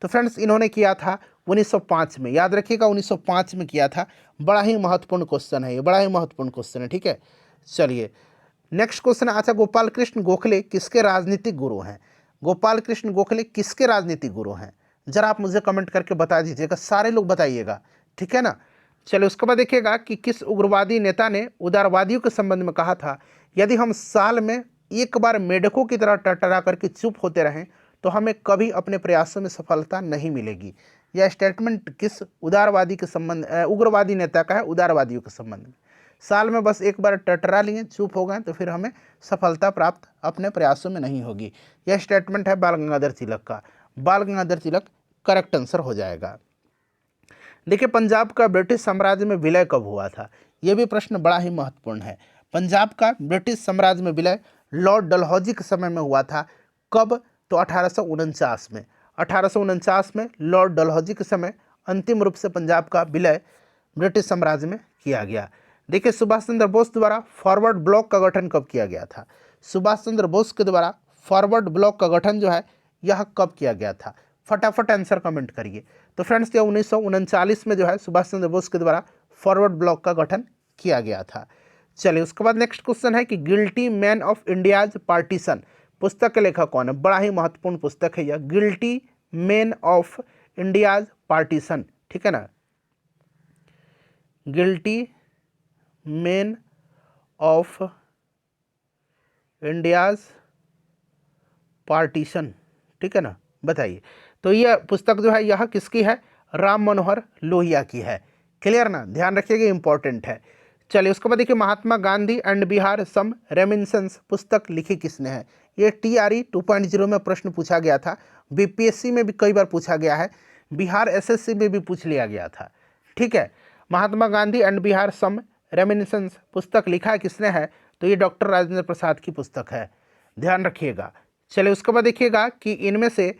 तो फ्रेंड्स इन्होंने किया था 1905 में, याद रखिएगा 1905 में किया था। बड़ा ही महत्वपूर्ण क्वेश्चन है ये, बड़ा ही महत्वपूर्ण क्वेश्चन है, ठीक है। चलिए नेक्स्ट क्वेश्चन है, अच्छा गोपाल कृष्ण गोखले किसके राजनीतिक गुरु हैं? गोपाल कृष्ण गोखले किसके राजनीतिक गुरु हैं? जरा आप मुझे कमेंट करके बता दीजिएगा, सारे लोग बताइएगा, ठीक है ना। चलिए उसके बाद देखिएगा कि किस उग्रवादी नेता ने उदारवादियों के संबंध में कहा था, यदि हम साल में एक बार मेढकों की तरह टरटरा करके चुप होते रहें तो हमें कभी अपने प्रयासों में सफलता नहीं मिलेगी। यह स्टेटमेंट किस उदारवादी के संबंध उग्रवादी नेता का है? उदारवादियों के संबंध में। साल में बस एक बार टटरा लिए, चुप हो गए तो फिर हमें सफलता प्राप्त अपने प्रयासों में नहीं होगी। यह स्टेटमेंट है बाल गंगाधर तिलक का। बाल गंगाधर तिलक करेक्ट आंसर हो जाएगा। देखिए पंजाब का ब्रिटिश साम्राज्य में विलय कब हुआ था? यह भी प्रश्न बड़ा ही महत्वपूर्ण है। पंजाब का ब्रिटिश साम्राज्य में विलय लॉर्ड डलहौजी के समय में हुआ था। कब? तो 1849 में। 1849 में लॉर्ड डलहौजी के समय अंतिम रूप से पंजाब का विलय ब्रिटिश साम्राज्य में किया गया। देखिए सुभाष चंद्र बोस द्वारा फॉरवर्ड ब्लॉक का गठन कब किया गया था? सुभाष चंद्र बोस के द्वारा फॉरवर्ड ब्लॉक का गठन जो है यह कब किया गया था? फटाफट आंसर कमेंट करिए। तो फ्रेंड्स ये 1939 में जो है सुभाष चंद्र बोस के द्वारा फॉरवर्ड ब्लॉक का गठन किया गया था। चलिए उसके बाद नेक्स्ट क्वेश्चन है कि guilty man of India's partition पुस्तक के लेखक कौन है? बड़ा ही महत्वपूर्ण पुस्तक है यह, guilty man of India's partition, ठीक है ना। Guilty man of India's partition, ठीक है ना, बताइए। तो यह पुस्तक जो है यह किसकी है? राम मनोहर लोहिया की है। क्लियर ना, ध्यान रखिएगा, इंपॉर्टेंट है। चलिए उसके बाद देखिए Mahatma Gandhi and Bihar some reminiscence पुस्तक लिखी किसने है? ये TRE 2.0 में प्रश्न पूछा गया था, BPSC में भी कई बार पूछा गया है, बिहार SSC में भी पूछ लिया गया था, ठीक है। Mahatma Gandhi and Bihar some reminiscence पुस्तक लिखा किसने है? तो ये डॉक्टर राजेंद्र प्रसाद की पुस्तक है, ध्यान रखिएगा। चलिए उसके बाद देखिएगा कि इनमें से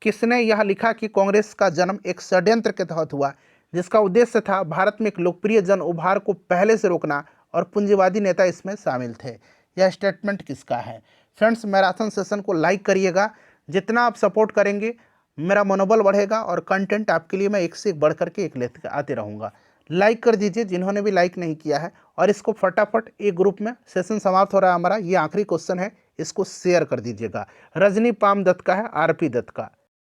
किसने यह लिखा कि कांग्रेस का जन्म एक षड्यंत्र के तहत हुआ जिसका उद्देश्य था भारत में एक लोकप्रिय जन उभार को पहले से रोकना और पूंजीवादी नेता इसमें शामिल थे। यह स्टेटमेंट किसका है? फ्रेंड्स मैराथन सेशन को लाइक करिएगा, जितना आप सपोर्ट करेंगे मेरा मनोबल बढ़ेगा और कंटेंट आपके लिए मैं एक से एक बढ़ करके एक लेते आते रहूँगा। लाइक कर दीजिए जिन्होंने भी लाइक नहीं किया है, और इसको फटाफट एक ग्रुप में, सेशन समाप्त हो रहा है हमारा, ये आखिरी क्वेश्चन है, इसको शेयर कर दीजिएगा। रजनी पाम दत्त का है, RP दत्त का।